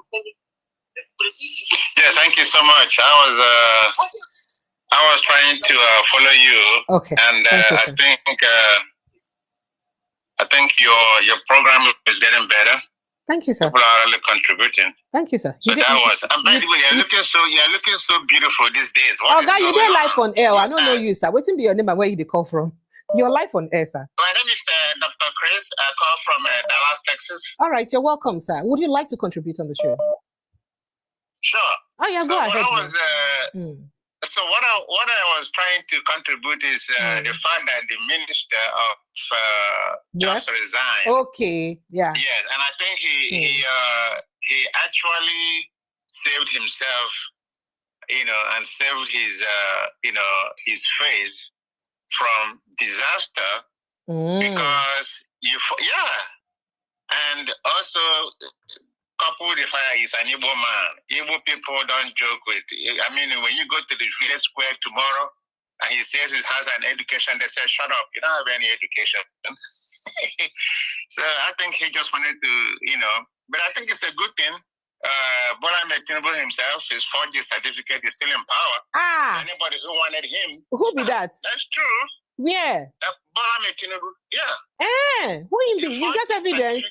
Yeah, thank you so much. I was trying to follow you. Okay. And you, I think your program is getting better. Thank you, sir. People are really contributing. Thank you, sir. So and by the way, you're looking so beautiful these days. What is you did live on air. I don't know you, sir. What's be your name and where you call from? You're live on air, sir. My name is Dr. Chris. I call from Dallas, Texas. All right, you're welcome, sir. Would you like to contribute on the show? Sure. Oh yeah, go ahead. So what I was trying to contribute is the fact that the Minister of just resigned. Okay. Yeah. Yes, and I think he actually saved himself, and saved his his face from disaster because and also. Couple with the fire is an Igbo man. Igbo people don't joke with. I mean, when you go to the village square tomorrow and he says he has an education, they say, shut up, you don't have any education. So I think he just wanted to, but I think it's a good thing. Bola Tinubu himself, his 4G certificate is still in power. So anybody who wanted him. Who be that? That's true. Yeah. Bola Tinubu, yeah. Who you be? You got evidence?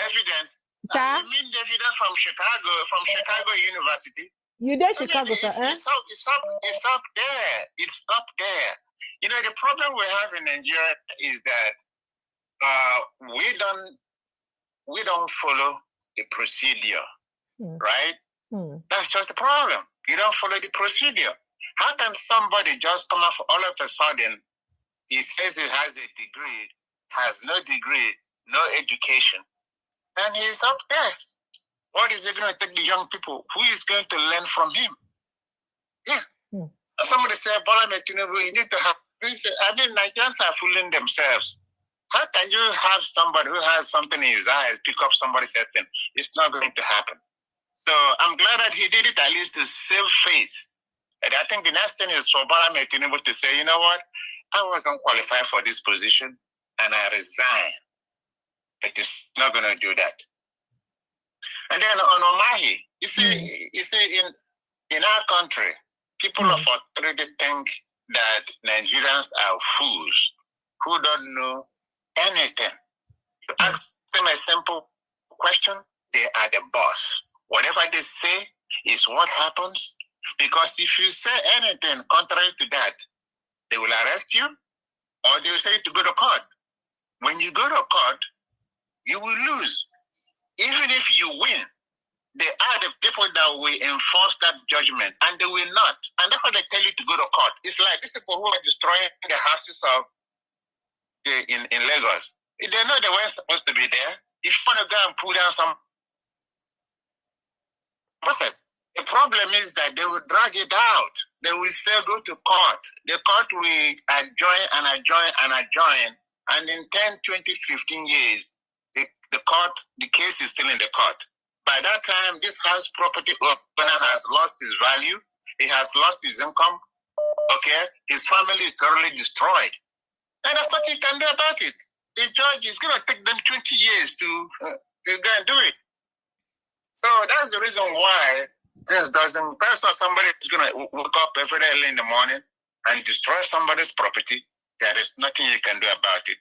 Evidence. Sir? You mean the evidence from Chicago University? You there, Chicago, sir? It's up there. It's up there. The problem we have in Nigeria is that we don't follow the procedure, right? That's just the problem. You don't follow the procedure. How can somebody just come off all of a sudden? He says he has a degree, has no degree, no education. And he's up there. What is he going to take the young people? Who is going to learn from him? Yeah. Somebody said, Bola Tinubu, you need to have this. I mean, Nigerians are fooling themselves. How can you have somebody who has something in his eyes pick up somebody's thing? It's not going to happen. So I'm glad that he did it at least to save face. And I think the next thing is for Bola Tinubu to say, you know what, I wasn't qualified for this position and I resign. It is not going to do that. And then on Omahi, you see, in our country, people of authority think that Nigerians are fools who don't know anything. You ask them a simple question, they are the boss. Whatever they say is what happens. Because if you say anything contrary to that, they will arrest you or they will say to go to court. When you go to court, you will lose. Even if you win, they are the people that will enforce that judgment, and they will not. And that's why they tell you to go to court. It's like these people who are destroying the houses of in Lagos. They know they weren't supposed to be there. If you want to go and pull down some process, the problem is that they will drag it out. They will say go to court. The court will adjourn and adjourn and adjourn. And in 10, 20, 15 years, the case is still in the court. By that time, this house property owner has lost his value. He has lost his income. Okay, his family is thoroughly destroyed, and that's what you can do about it. The judge is going to take them 20 years to go and do it. So that's the reason why this doesn't. First of all, somebody is going to wake up every day early in the morning and destroy somebody's property. There is nothing you can do about it.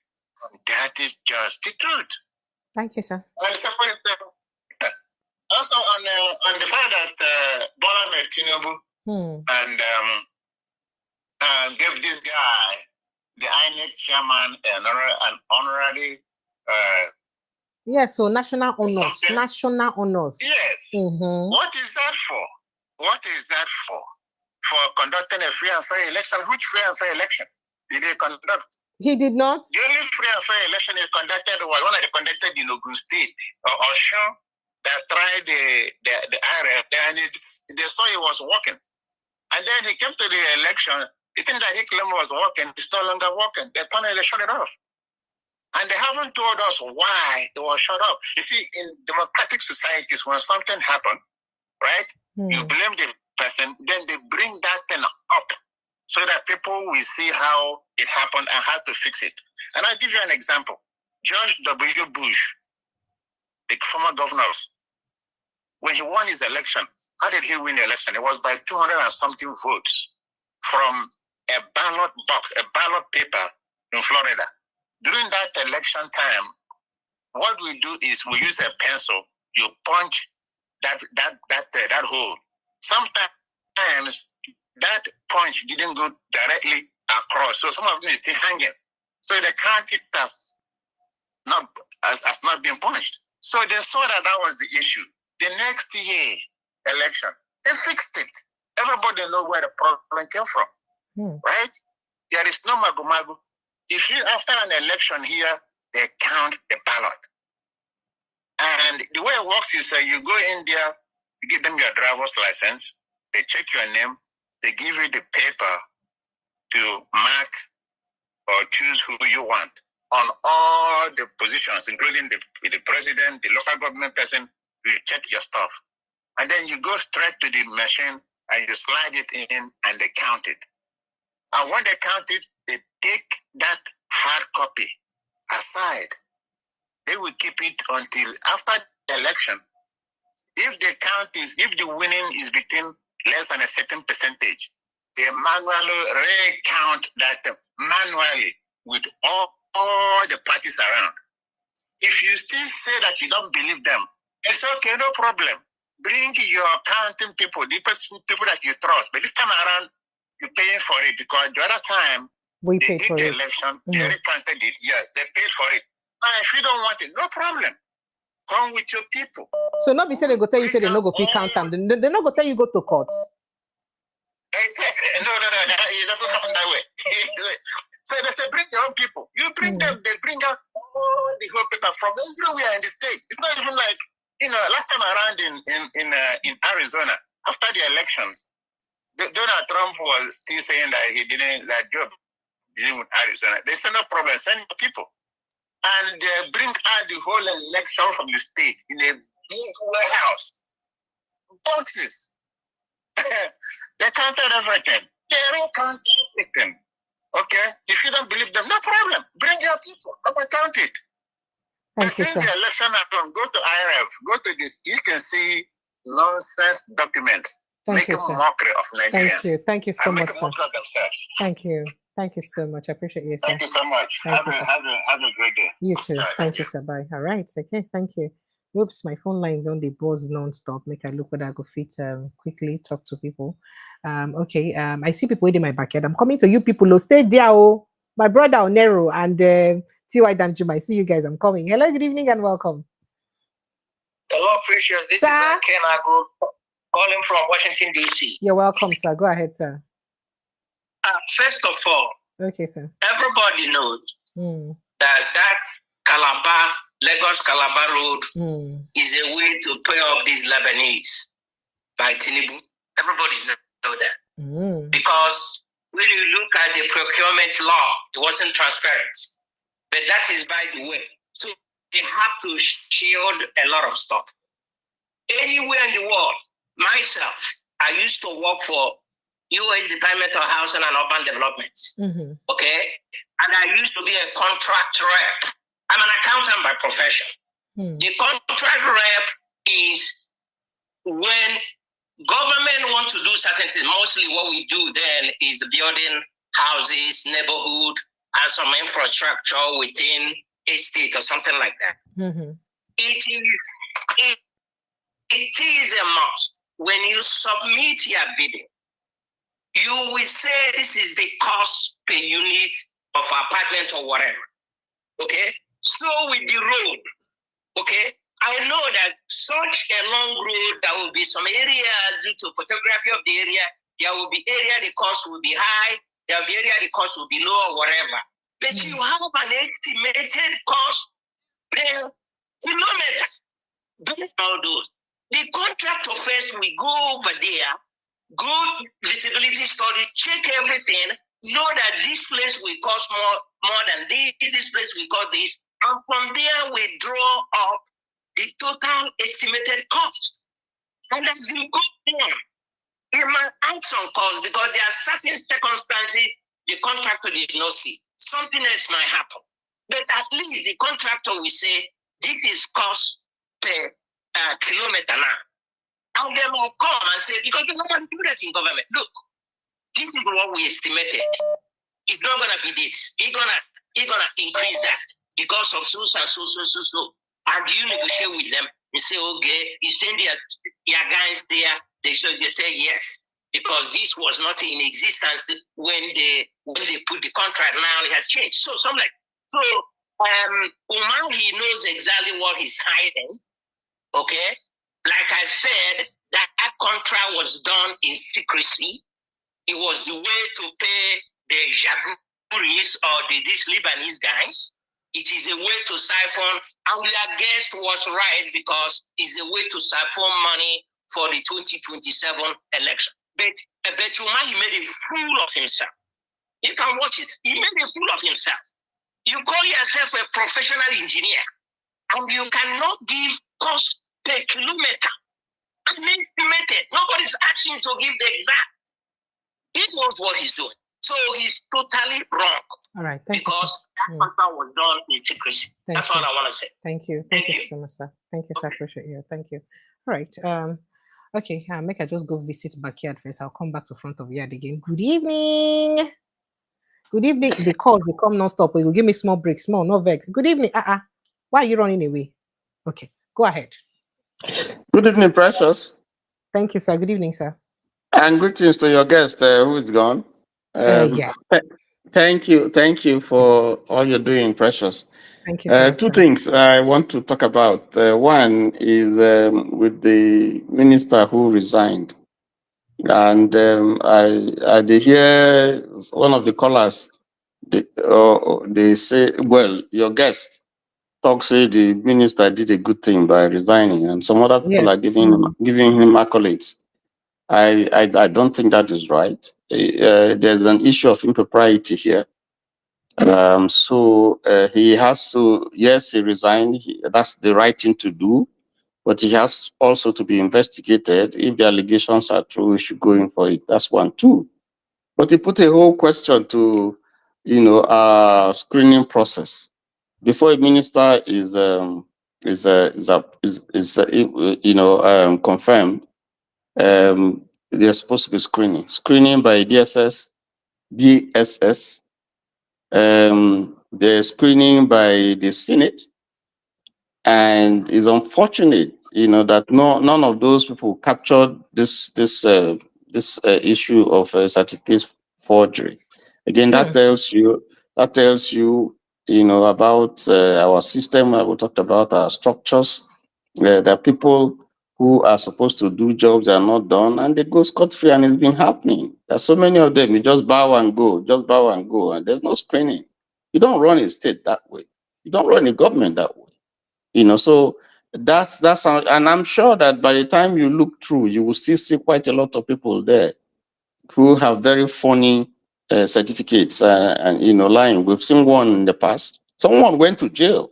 And that is just the truth. Thank you, sir. And also on the fact that Bola Tinubu and gave this guy, the INEC Chairman, an honorary. Yes, so national honors. Something. National honors. Yes. What is that for? What is that for? For conducting a free and fair election? Which free and fair election did they conduct? He did not. The only free and fair election he conducted was one that they conducted in Ogun State or Osun that tried the area, and they saw he was working. And then he came to the election. The thing that he claimed was working is no longer working. They turned it, they shut it off. And they haven't told us why it was shut off. You see, in democratic societies, when something happens, right, you blame the person, then they bring that thing up so that people will see how it happened and how to fix it. And I'll give you an example. George W. Bush, the former governor, when he won his election, how did he win the election? It was by 200 and something votes from a ballot box, a ballot paper in Florida. During that election time, what we do is we use a pencil, you punch that hole. Sometimes that punch didn't go directly across, so some of them is still hanging. So they count it as not being punched. So they saw that was the issue. The next year election, they fixed it. Everybody knows where the problem came from, right? There is no magu-magu. If you, after an election here, they count the ballot. And the way it works is that you go in there, you give them your driver's license, they check your name, they give you the paper to mark or choose who you want on all the positions, including the president, the local government person. You check your stuff. And then you go straight to the machine and you slide it in and they count it. And when they count it, they take that hard copy aside. They will keep it until after the election. If the winning is between less than a certain percentage, they manually recount that manually with all the parties around. If you still say that you don't believe them, it's okay, no problem. Bring your counting people, the people that you trust. But this time around, you're paying for it because the other time we they paid did for the it. election, they recounted it. Yes, they paid for it. Now, if you don't want it, no problem. Come with your people. So not be say they go tell you say they no go fit count them. They no go tell you go to court. Exactly. No, it doesn't happen that way. So they say bring your own people. You bring them. They bring out all the whole people from everywhere in the states. It's not even like last time around in Arizona after the elections, Donald Trump was still saying that he didn't Joe didn't with Arizona. They said no problem. Send people. and bring out the whole election from the state in a big warehouse. Boxes. They counted everything. They recounted everything. Okay? If you don't believe them, no problem. Bring your people. Come and count it. Thank you, Since sir. the election happened, go to IRF, go to this, you can see nonsense documents. Thank you, Making sir. mockery of Nigerians. Thank you. Thank you so And much, making sir. mockery of themselves. Thank you. Thank you so much. I appreciate you, sir. Thank you so much. Thank Have you, a sir. have a great day. You too. Sorry, Thank you, sir. Bye. All right. Okay. Thank you. Oops, my phone lines on the buzz non-stop. Make I look whether I go fit quickly talk to people. Okay. I see people in my backyard. I'm coming to you people. Oh, stay there. Oh, my brother Onero and TY Danjuma. I see you guys. I'm coming. Hello, good evening and welcome. Hello, Precious. This Sir? is Ken Ago calling from Washington, D.C. You're welcome, sir. Go ahead, sir. First of all, Okay, sir. everybody knows Mm, that Calabar, Lagos Calabar Road is a way to pay off these Lebanese by Tinubu. Everybody know that. Because when you look at the procurement law, it wasn't transparent. But that is by the way. So they have to shield a lot of stuff. Anywhere in the world, myself, I used to work for U.S. Department of Housing and Urban Development. Okay? And I used to be a contract rep. I'm an accountant by profession. The contract rep is when government wants to do certain things. Mostly what we do then is building houses, neighborhood, and some infrastructure within a state or something like that. It is a must. When you submit your bidding, you will say this is the cost per unit of apartment or whatever. Okay? So with the road, okay, I know that such a long road, there will be some areas due to photography of the area, there will be area the cost will be high, there will be area the cost will be low or whatever. But you have an estimated cost per kilometer. Don't all those. The contractor first will go over there, go visibility study, check everything, know that this place will cost more than this place will cost this, and from there we draw up the total estimated cost. And as you go on, you might add some costs because there are certain circumstances the contractor did not see. Something else might happen. But at least the contractor will say, this is cost per kilometer now. And they will come and say, because you don't want to do that in government. Look, this is what we estimated. It's not going to be this. It's gonna increase that because of so and so. And you negotiate with them. You say, okay, you send your guys there. They say yes, because this was not in existence when they put the contract. Now it has changed. So I'm like, Umar, he knows exactly what he's hiding. Okay, like I said, that contract was done in secrecy. It was the way to pay the Jaguaris or these Lebanese guys. It is a way to siphon, and your guest was right because it's a way to siphon money for the 2027 election. But Umar, he made a fool of himself. You can watch it. He made a fool of himself. You call yourself a professional engineer, and you cannot give cost per kilometer. Estimated. Nobody's asking to give the exact. He knows what he's doing. So he's totally wrong. All right. Thank because you, that contract was done in secrecy. That's all I want to say. Thank you. Thank you so much, sir. Thank you, sir. I appreciate you. Thank you. All right. Okay. Make I just go visit backyard first. I'll come back to front of yard again. Good evening. Good evening. The calls they come non-stop. You will give me small breaks, small, no vex. Good evening. Why are you running away? Okay. Go ahead. Good evening, Precious. Thank you, sir. Good evening, sir. And greetings to your guest who is gone. Yes. Thank you for all you're doing, Precious. Thank you, sir. Two things I want to talk about. One is with the minister who resigned. And I did hear one of the callers, they say, well, your guest say the minister did a good thing by resigning, and some other people are giving him accolades. I don't think that is right. There's an issue of impropriety here. So he has to, yes, he resigned. That's the right thing to do, but he has also to be investigated. If the allegations are true, we should go in for it. That's one. Two. But he put a whole question to, screening process before a minister is confirmed. There's supposed to be screening by DSS. The screening by the Senate, and it's unfortunate, that none of those people captured this issue of certificate forgery. Again, that tells you about our system. We talked about our structures. There are people who are supposed to do jobs that are not done, and they go scot-free, and it's been happening. There's so many of them. You just bow and go, and there's no screening. You don't run a state that way. You don't run a government that way. So that's how, and I'm sure that by the time you look through, you will still see quite a lot of people there who have very funny certificates and lying. We've seen one in the past. Someone went to jail.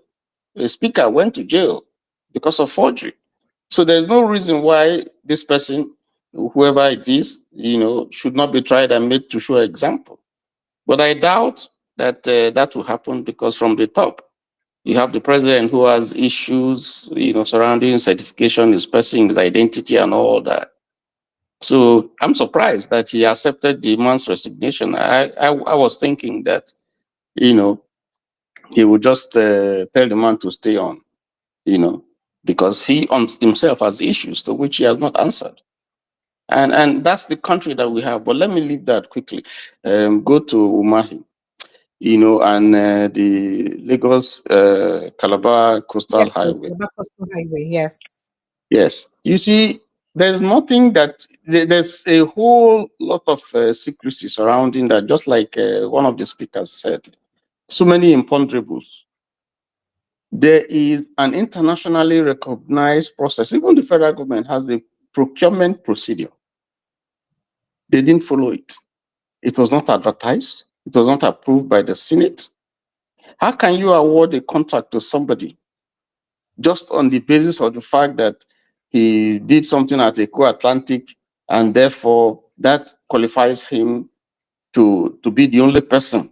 A speaker went to jail because of forgery. So there's no reason why this person, whoever it is, should not be tried and made to show example. But I doubt that that will happen, because from the top, you have the president who has issues, surrounding certification, his person, his identity, and all that. So I'm surprised that he accepted the man's resignation. I was thinking that, he would just tell the man to stay on, because he himself has issues to which he has not answered. And that's the country that we have. But let me leave that quickly. Go to Umahi, and the Lagos Calabar Coastal Yes, Highway. Calabar Coastal Highway, yes. Yes. You see, there's nothing that, there's a whole lot of secrecy surrounding that, just like one of the speakers said. So many imponderables. There is an internationally recognized process. Even the federal government has a procurement procedure. They didn't follow it. It was not advertised. It was not approved by the Senate. How can you award a contract to somebody just on the basis of the fact that he did something at Eco-Atlantic, and therefore that qualifies him to be the only person?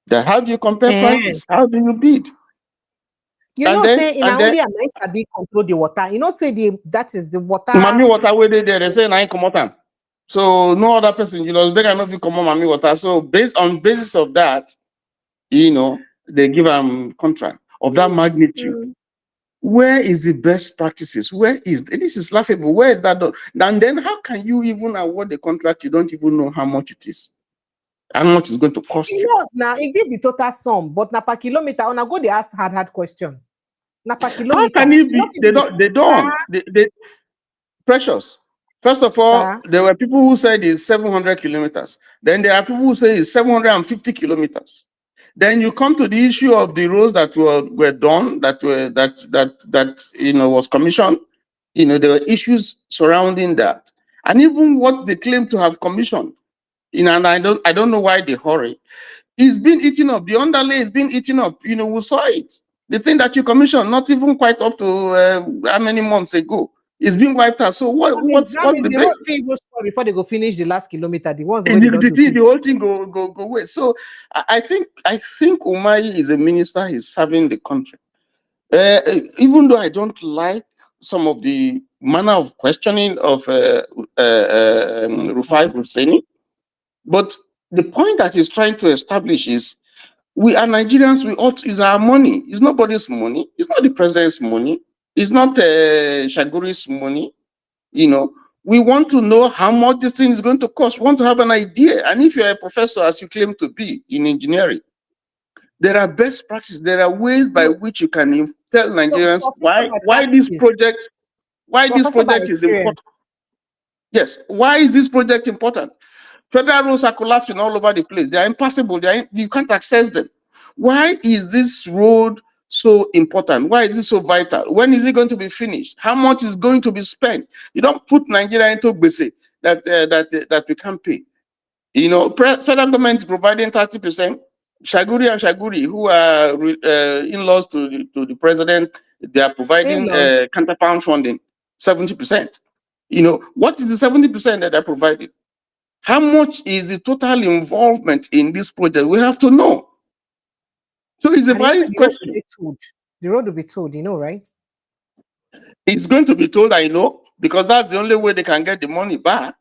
Then how do you compare prices? How do you bid? Say in only a nice be control the water. Say that is the water. Mami water where they say nine come out. So no other person, they cannot be common Mami water. So based on basis of that, they give them contract of that magnitude. Where is the best practices? Where is this? Is laughable. Where is that done? And then how can you even award the contract? You don't even know how much it is. How much it's going to cost you? Now it be the total sum, but na per kilometer. On a go, they ask hard question. Na per kilometer. How can it be? They don't. They precious. First of all, there were people who said it's 700 kilometers. Then there are people who say it's 750 kilometers. Then you come to the issue of the roads that were done, that was commissioned. There were issues surrounding that, and even what they claim to have commissioned. And I don't know why they hurry. It's been eaten up. The underlay is being eaten up. We saw it. The thing that you commissioned, not even quite up to how many months ago, is being wiped out. So what's the best? Before they go finish the last kilometer, the ones the whole thing go away. So I think Umahi is a minister. He's serving the country. Even though I don't like some of the manner of questioning of Rufai Husseini, but the point that he's trying to establish is, we are Nigerians. We ought to use our money. It's nobody's money. It's not the president's money. It's not Shaguri's money. We want to know how much this thing is going to cost. We want to have an idea. And if you're a professor, as you claim to be in engineering, there are best practices. There are ways by which you can tell Nigerians why this project is important. Yes, why is this project important? Federal roads are collapsing all over the place. They are impassable. You can't access them. Why is this road so important? Why is it so vital? When is it going to be finished? How much is going to be spent? You don't put Nigeria into bese that we can't pay. Federal government is providing 30%. Shaguri and Shaguri, who are in-laws to the president, they are providing In-laws. counterpound funding, 70%. You know, what is the 70% that they're providing? How much is the total involvement in this project? We have to know. So it's a And even valid the road will question. be told. The road will be told, you know, right? It's going to be told, I know, because that's the only way they can get the money back.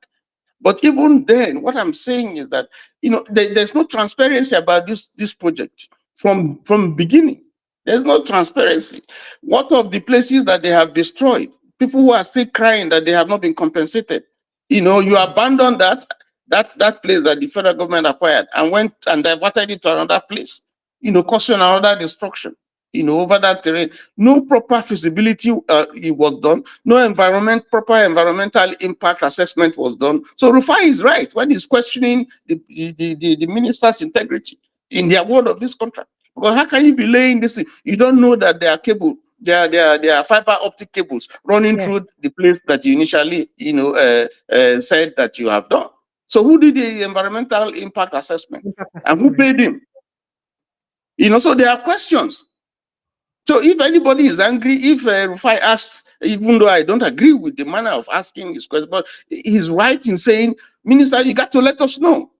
But even then, what I'm saying is that, you know, there's no transparency about this project from beginning. There's no transparency. What of the places that they have destroyed? People who are still crying that they have not been compensated. You know, you abandoned that place that the federal government acquired and went and diverted it to another place, you know, causing another destruction, you know, over that terrain. No proper feasibility it was done. No proper environmental impact assessment was done. So Rufai is right when he's questioning the minister's integrity in the award of this contract. Because how can you be laying this thing? You don't know that there are cable, there are fiber optic cables running through the place that you initially, you know, said that you have done. So who did the environmental impact assessment? And who paid him? You know, so there are questions. So if anybody is angry, if Rufai asks, even though I don't agree with the manner of asking his question, but he's right in saying, Minister, you got to let us know.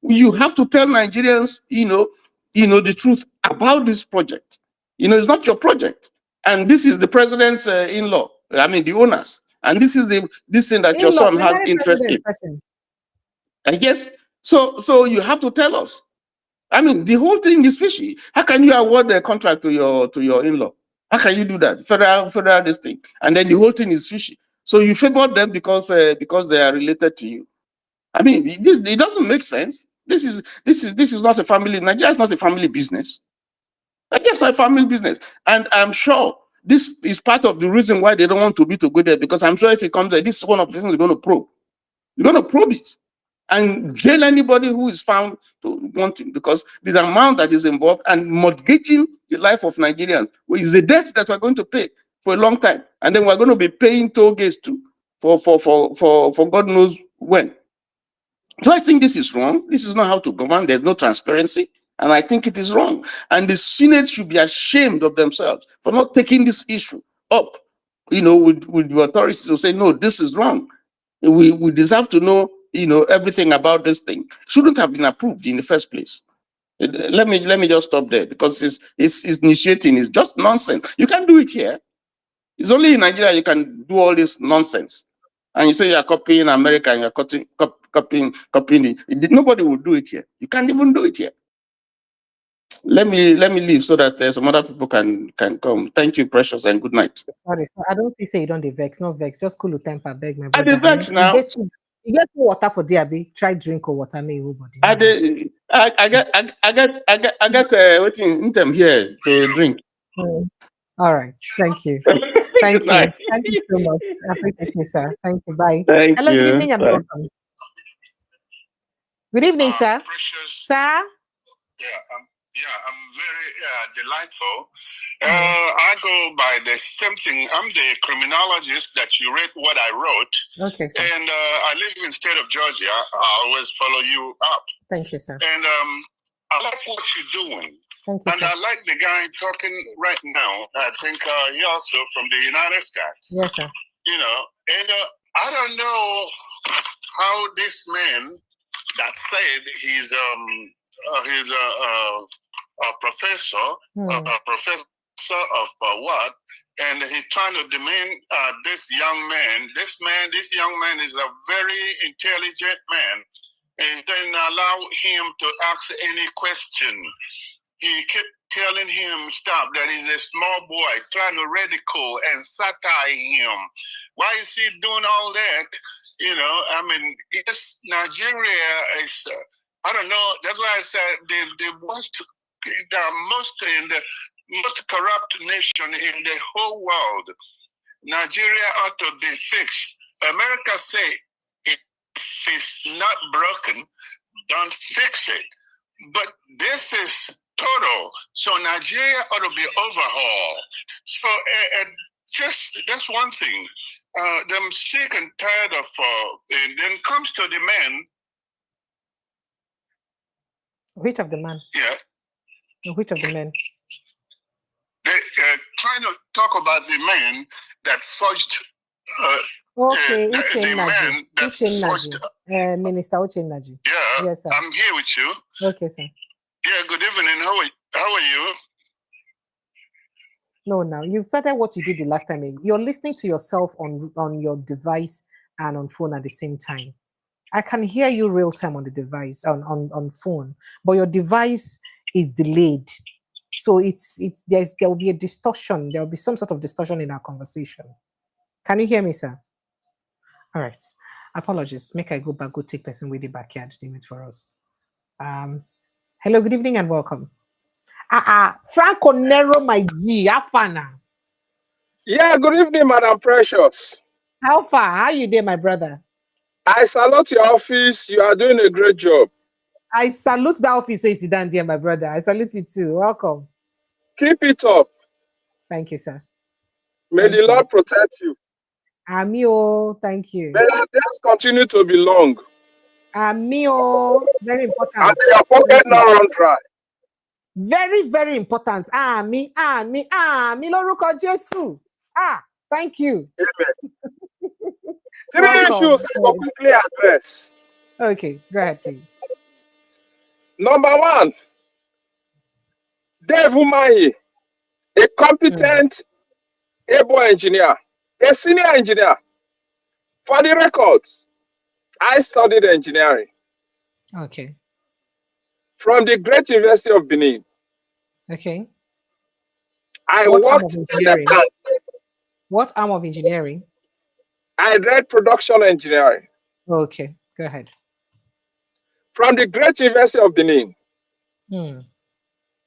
You have to tell Nigerians, you know, the truth about this project. You know, it's not your project. And this is the president's in-law, I mean, the owners. And this is this thing that your son has interest in. I guess, so you have to tell us. I mean, the whole thing is fishy. How can you award a contract to your in-law? How can you do that? Federal this thing, and then the whole thing is fishy. So you favor them because they are related to you. I mean, it doesn't make sense. This is not a family. Nigeria is not a family business. Nigeria is not a family business, and I'm sure this is part of the reason why they don't want to go there. Because I'm sure if it comes there, this is one of the things they're going to probe. You're going to probe it and jail anybody who is found to wanting, because the amount that is involved and mortgaging the life of Nigerians is a debt that we're going to pay for a long time, and then we're going to be paying toll gates too for God knows when. So I think this is wrong. This is not how to govern. There's no transparency, and I think it is wrong. And the Senate should be ashamed of themselves for not taking this issue up, you know, with the authorities to say, no, this is wrong. We deserve to know, you know, everything about this thing. Shouldn't have been approved in the first place. Let me just stop there, because it's initiating is just nonsense. You can't do it here. It's only in Nigeria you can do all this nonsense. And you say you're copying America and you're copying it. Nobody will do it here. You can't even do it here. Let me leave so that some other people can come. Thank you, precious, and good night. Sorry, so I don't say you don't vex, not vex. Just cool temper, beg my I brother. vex now. You get water for DAB. Try drink or water, me everybody. I get waiting them here to drink. All right, thank you. Thank you. Thank you so much. I appreciate you, sir. Thank you. Bye. Thank Hello, you. good evening and Bye. welcome. Good evening, sir. Precious. Sir? Yeah, I'm very delightful. I go by the same thing. I'm the criminologist that you read what I wrote. Okay, sir. And I live in state of Georgia. I always follow you up. Thank you, sir. And I like what you're doing. Thank you, And sir. I like the guy talking right now. I think he also from the United States. Yes, sir. You know, and I don't know how this man that said he's a professor, a professor of what, and he's trying to demand this young man. This young man is a very intelligent man, and then allow him to ask any question. He kept telling him, stop, that he's a small boy, trying to ridicule and satire him. Why is he doing all that? You know, I mean, Nigeria is, I don't know, that's why I said the most corrupt nation in the whole world. Nigeria ought to be fixed. America say, if it's not broken, don't fix it. But this is total. So Nigeria ought to be overhauled. So just that's one thing. I'm sick and tired of. And then comes to the men. Which of the man? Yeah. Which of the men? They trying to talk about the men that forged. Okay, the man that forged. Minister Uchennaji. Yeah. Yes, sir. I'm here with you. Okay, sir. Yeah. Good evening. How are you? No, now you've started what you did the last time. You're listening to yourself on your device and on phone at the same time. I can hear you real time on the device on phone, but your device is delayed. So there will be a distortion. There will be some sort of distortion in our conversation. Can you hear me, sir? All right. Apologies. Make I go back, go take person with the backyard doing it for us. Hello, good evening and welcome. Franco Nero, my G, Afana. Yeah, good evening, Madam Precious. How far? How you there, my brother? I salute your office. You are doing a great job. I salute the office, so you sit down there, my brother. I salute you too. Welcome. Keep it up. Thank you, sir. May the Lord protect you. Amio, thank you. May your days continue to be long. Amio, very important. And your pocket not run dry. Very, very important. Me, Lórúkọ Jésù. Thank you. Amen. Three issues I will quickly address. Okay, go ahead, please. Number one, Dave Umahi, a competent, able engineer, a senior engineer. For the records, I studied engineering. Okay. From the Great University of Benin. Okay. I worked in the bank. What arm of engineering? I read production engineering. Okay, go ahead. From the Great University of Benin.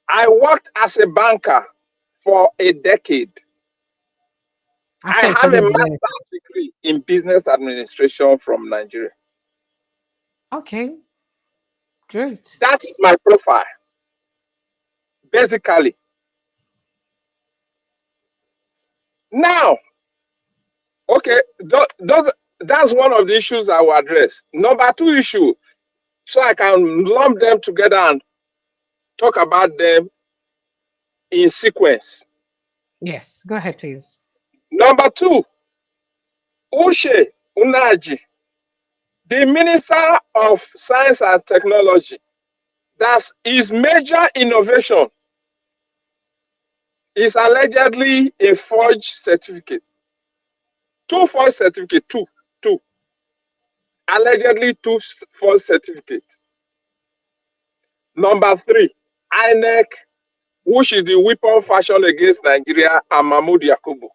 I worked as a banker for a decade. I have a master's degree in business administration from Nigeria. Okay, great. That is my profile, basically. Now, okay, that's one of the issues I will address. Number two issue, so I can lump them together and talk about them in sequence. Yes, go ahead, please. Number two, Uche Unaji, the Minister of Science and Technology, that's his major innovation is allegedly a forged certificate. Two forged certificates, two. Allegedly two forged certificates. Number three, INEC, which is the weapon fashioned against Nigeria, and Mahmood Yakubu.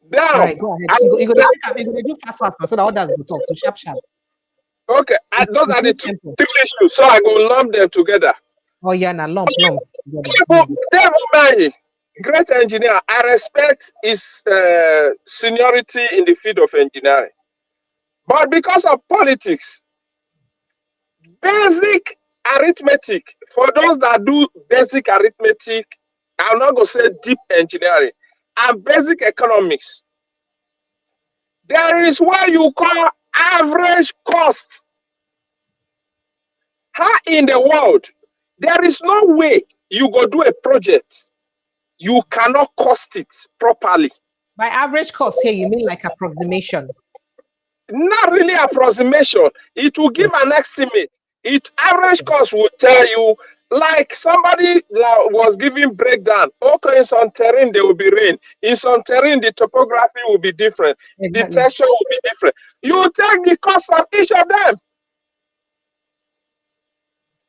Now, all right, go ahead. You're gonna do fast so the others will talk. So sharp. Okay, those are the two issues. So I go lump them together. Oh yeah, now lump. Great engineer. I respect his seniority in the field of engineering, but because of politics, basic arithmetic for those that do basic arithmetic, I'm not gonna say deep engineering and basic economics. There is what you call average cost. How in the world? There is no way you go do a project, you cannot cost it properly. By average cost here, you mean like approximation? Not really approximation. It will give an estimate. Average cost will tell you, like somebody was giving breakdown. Okay, in some terrain there will be rain. In some terrain the topography will be different. Exactly. The texture will be different. You take the cost of each of them.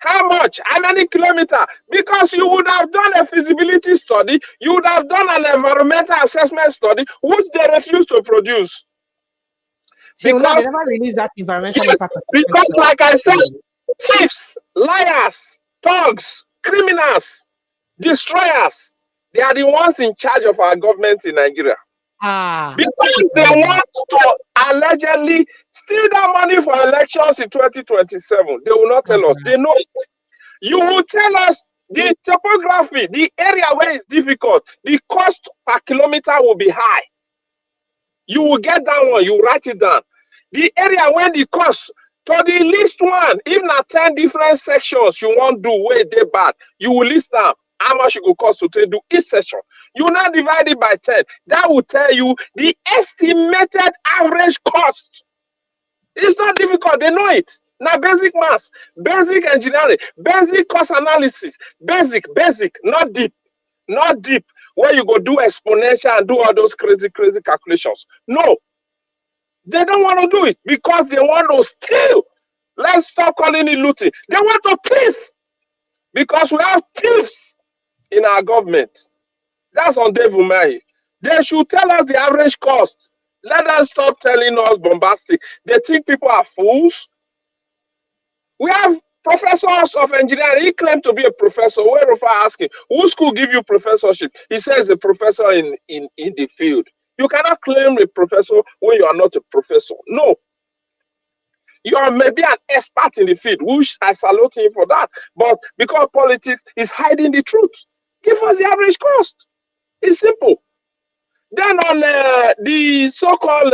How much? How many kilometers? Because you would have done a feasibility study, you would have done an environmental assessment study, which they refuse to produce. Because they never release that environmental impact. Because, like I said, thieves, liars, thugs, criminals, destroyers, they are the ones in charge of our government in Nigeria. Because they want to allegedly steal that money for elections in 2027. They will not tell us. They know it. You will tell us the topography, the area where it's difficult, the cost per kilometer will be high. You will get that one, you write it down. The area where the cost To the least one, if not 10 different sections you want to do where they bad, you will list them. How much it will cost to do each section. You now divide it by 10. That will tell you the estimated average cost. It's not difficult, they know it. Now basic maths, basic engineering, basic cost analysis, basic, not deep, not deep. Where you go do exponential and do all those crazy calculations. No, they don't want to do it because they want to steal. Let's stop calling it looting. They want to thief because we have thieves in our government. That's on Dave Umahi. They should tell us the average cost. Let us stop telling us bombastic. They think people are fools. We have professors of engineering. He claimed to be a professor. Where if I ask him, who school give you professorship? He says a professor in the field. You cannot claim a professor when you are not a professor. No. You are maybe an expert in the field, which I salute him for that. But because politics is hiding the truth, give us the average cost. It's simple. Then on the so-called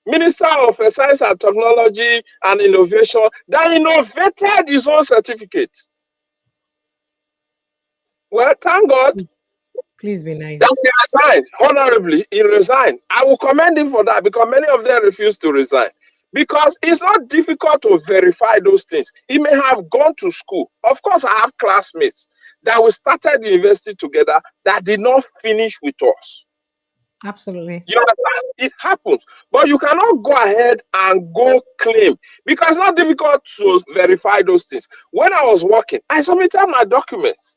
Minister of Science and Technology and Innovation, that innovated his own certificate. Well, thank God. Please be nice. That he resigned honorably. He resigned. I will commend him for that because many of them refuse to resign. Because it's not difficult to verify those things. He may have gone to school. Of course, I have classmates that we started the university together that did not finish with us. Absolutely. You understand? It happens. But you cannot go ahead and go claim because it's not difficult to verify those things. When I was working, I submitted my documents.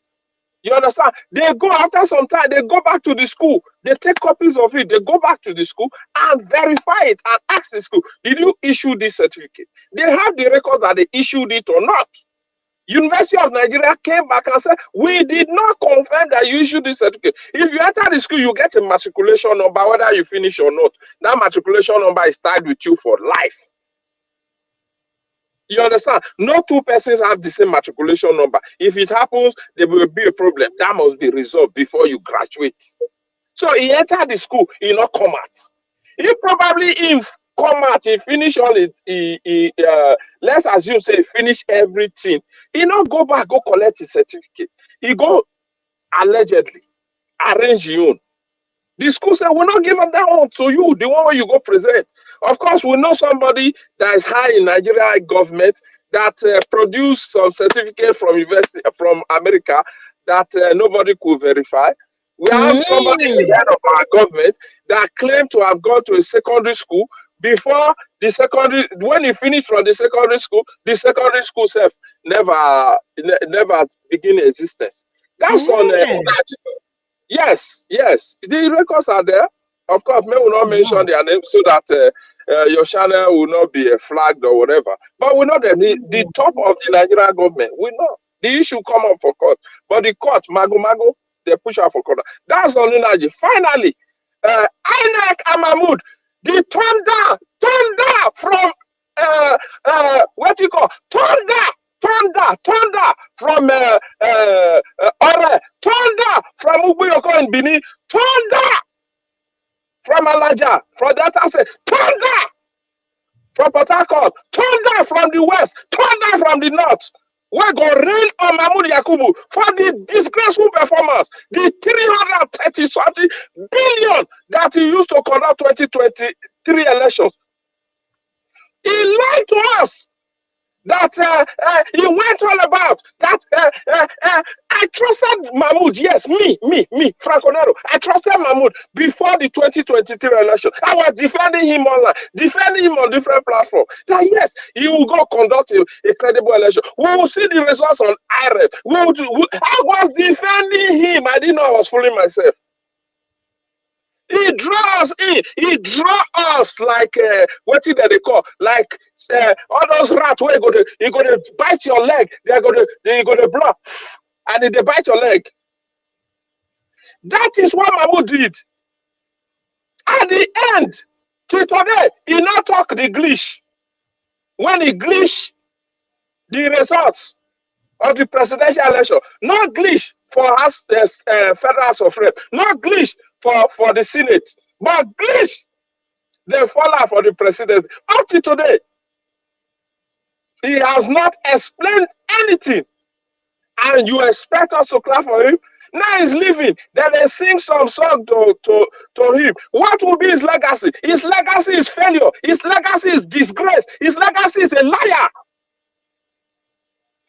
You understand? They go after some time, they go back to the school, they take copies of it, they go back to the school and verify it and ask the school, did you issue this certificate? They have the records that they issued it or not. University of Nigeria came back and said, we did not confirm that you issued this certificate. If you enter the school, you get a matriculation number, whether you finish or not. That matriculation number is tied with you for life. You understand? No two persons have the same matriculation number. If it happens, there will be a problem. That must be resolved before you graduate. So he entered the school, he not come out. He probably come out, he finish all it, let's assume say he finish everything. He not go back, go collect his certificate. He go allegedly arrange your own. The school said, we'll not give up that one to you, the one where you go present. Of course, we know somebody that is high in Nigeria government that produced some certificate from university from America that nobody could verify. We have somebody in the head of our government that claimed to have gone to a secondary school before the secondary. When he finished from the secondary school self never begin existence. That's on. Yes. The records are there. Of course, may will not mention their name so that your channel will not be flagged or whatever. But we know them. The top of the Nigerian government, we know. The issue come up for court. But the court, Mago, they push out for court. That's on energy. Finally, INEC and Mahmood, the thunder from, what you call, thunder from Ore, thunder from Ubuyoko in Benin, thunder from Iyaloja, from Delta State, thunder from Port Harcourt, thunder from the west, thunder from the north. We go rain on Mahmood Yakubu for the disgraceful performance, the 330 billion that he used to conduct 2023 elections. He lied to us that he went all about that I trusted Mahmood. Yes, me, Franco Nero. I trusted Mahmood before the 2023 election. I was defending him online, defending him on different platforms. That yes, he will go conduct a credible election. We will see the results on IREF. I was defending him. I didn't know I was fooling myself. He draws in. He draw us like what is that they call like all those rats where you gonna bite your leg. They're gonna block, and they bite your leg. That is what Mahmoud did. At the end, till today, he not talk the glitch. When he glitch the results of the presidential election, not glitch for us federal House of Rep, not glitch for the Senate, but glitch. They fall out for the presidency. Up to today, He has not explained anything. And you expect us to clap for him? Now he's leaving. Then they sing some song to him. What will be his legacy? His legacy is failure. His legacy is disgrace. His legacy is a liar.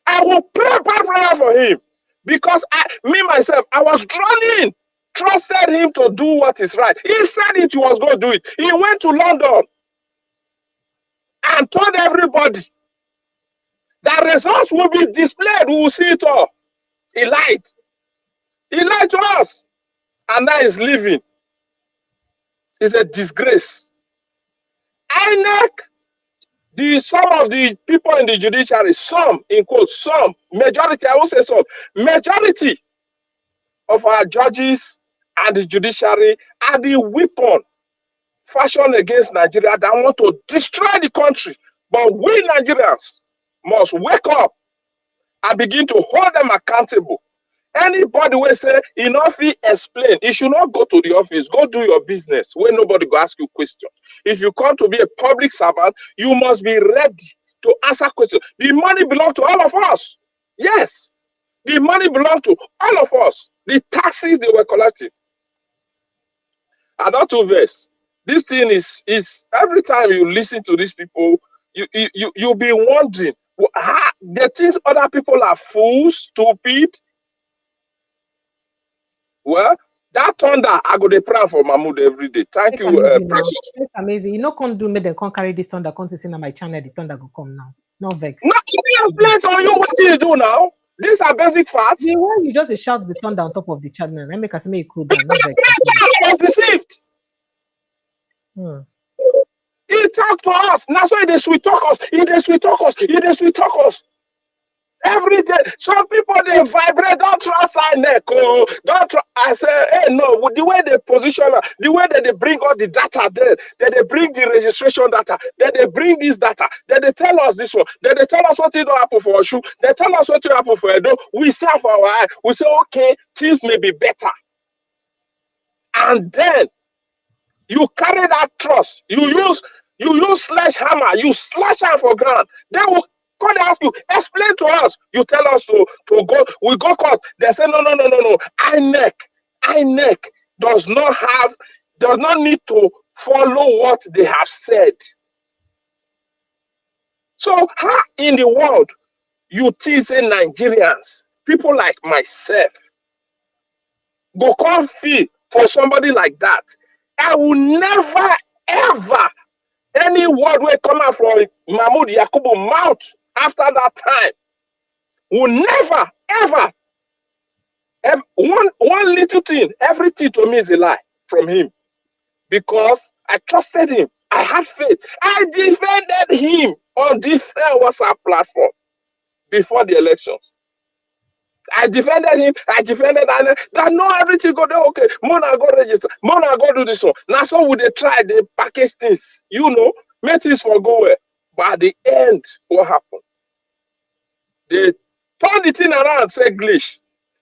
I will pray bad prayer for him. Because myself, I was drawn in. Trusted him to do what is right. He said it, he was going to do it. He went to London and told everybody that results will be displayed. We will see it all. He lied. He lied to us. And now he's leaving. It's a disgrace. INEC, some of the people in the judiciary, some, in quotes, some, majority, I won't say some, majority of our judges and the judiciary are the weapon fashioned against Nigeria that want to destroy the country. But we Nigerians must wake up and begin to hold them accountable. Anybody will say, enough, he explain. You should not go to the office. Go do your business where nobody will ask you questions. If you come to be a public servant, you must be ready to answer questions. The money belongs to all of us. Yes, the money belongs to all of us. The taxes they were collecting. Adult verse. This thing is every time you listen to these people, you'll be wondering, the things other people are fools, stupid. Well, that thunder, I go to pray for Mahmood every day. Thank you, Precious. It's amazing. You know, can't do me, then can't carry this thunder. Can't see on my channel. The thunder will come now. No vex. Not to be a plate on you. What do you do now? These are basic facts. The way you just shout the thunder on top of the channel, and make us make it cool down. No vex. I was deceived. He talked to us. Now, so they sweet talk us. He they sweet talk us. He they sweet talk us. Every day, some people they vibrate. Don't trust INEC. Oh, don't. I say, hey, no. The way they position, the way that they bring all the data there, that they bring the registration data, that they bring this data, that they tell us this one, that they tell us what it don't happen for Oshu, they tell us what will happen for Edo. We say for our eye, we say, okay, things may be better, and then you carry that trust. You use sledgehammer. You slash her for ground. They will. God ask you, explain to us. You tell us to go. We go court. They say no. INEC does not need to follow what they have said. So how in the world you teasing Nigerians, people like myself, go come fee for somebody like that? I will never ever any word will come out from Mahmood Yakubu mouth after that time will never, ever, one little thing, everything to me is a lie from him. Because I trusted him. I had faith. I defended him on different WhatsApp platforms before the elections. I defended him. I defended that no everything go there. Okay, Mona go register. Mona go do this one. Now so would they try, they package things, make things for go well. But at the end, what happened? They turned the thing around and said glitch.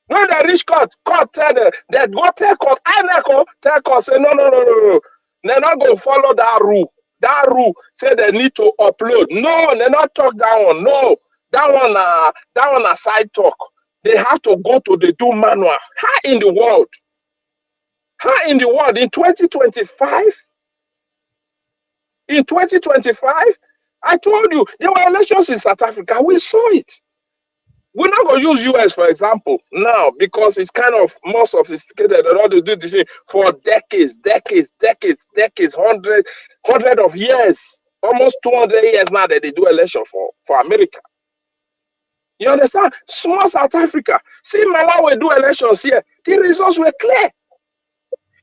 When they reach court tell them that go take court. INEC tell court say no. They're not going to follow that rule. That rule say they need to upload. No, they're not talk that one. No, that one a side talk. They have to go to the do manual. How in the world? How in the world in 2025? In 2025, I told you there were elections in South Africa. We saw it. We're not going to use US, for example, now because it's kind of more sophisticated and all they do this thing for decades, hundred of years, almost 200 years now that they do election for America. You understand? Small South Africa. See Malawi do elections here. The results were clear.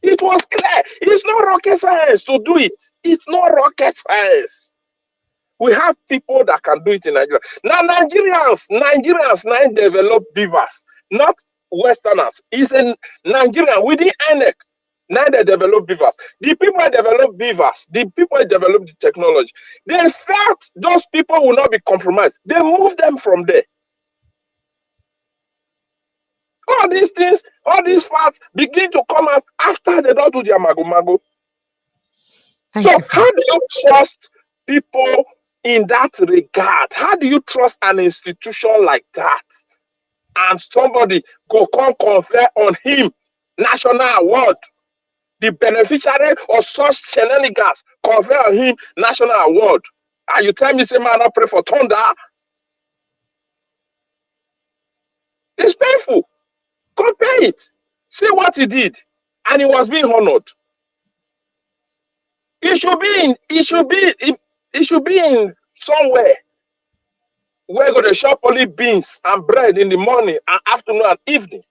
It was clear. It's not rocket science to do it. It's not rocket science. We have people that can do it in Nigeria. Now, Nigerians now develop beavers, not Westerners. It's a Nigerian within INEC. Now they develop beavers. The people that develop beavers, the people that develop the technology, they felt those people will not be compromised. They moved them from there. All these things, all these facts begin to come out after they don't do their mago. So how do you trust people in that regard? How do you trust an institution like that? And somebody go come confer on him national award. The beneficiary of such shenanigans confer on him national award. And you tell me, say, man, I pray for thunder. It's painful. Compare it. See what he did. And he was being honored. It should be in somewhere where you're going to shop only beans and bread in the morning and afternoon and evening.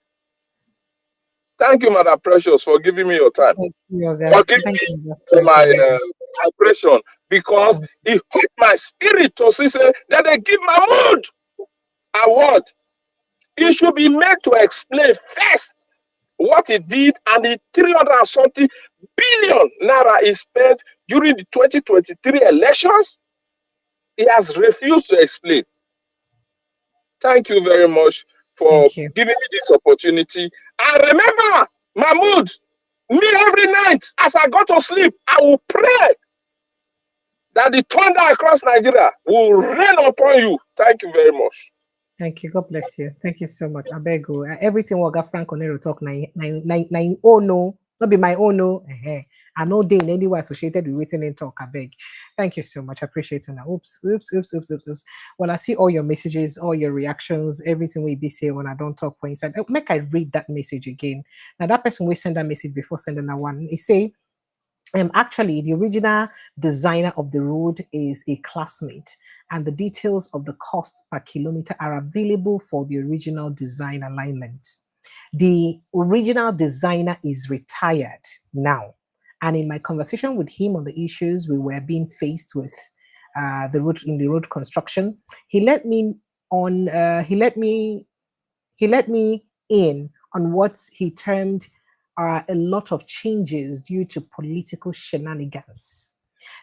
Thank you, Madam Precious, for giving me your time. Thank you, For giving me my impression, because it hurt my spirit to see say, that they give Mahmood award. He should be made to explain first what he did and the 300 and something billion naira he spent during the 2023 elections. He has refused to explain. Thank you very much for giving me this opportunity. And remember, Mahmood, me every night as I go to sleep, I will pray that the thunder across Nigeria will rain upon you. Thank you very much. Thank you. God bless you. Thank you so much. I beg you. Everything what got Frank Onero talk oh no, not be my own no. I know they in any way associated with written in talk. I beg. Thank you so much. I appreciate it. Now, oops. Well, I see all your messages, all your reactions, everything we be saying when I don't talk for inside. Make I read that message again. Now that person will send that message before sending that one. He say, actually, the original designer of the road is a classmate, and the details of the cost per kilometer are available for the original design alignment. The original designer is retired now, and in my conversation with him on the issues we were being faced with, the road construction, he let me in on what he termed are a lot of changes due to political shenanigans.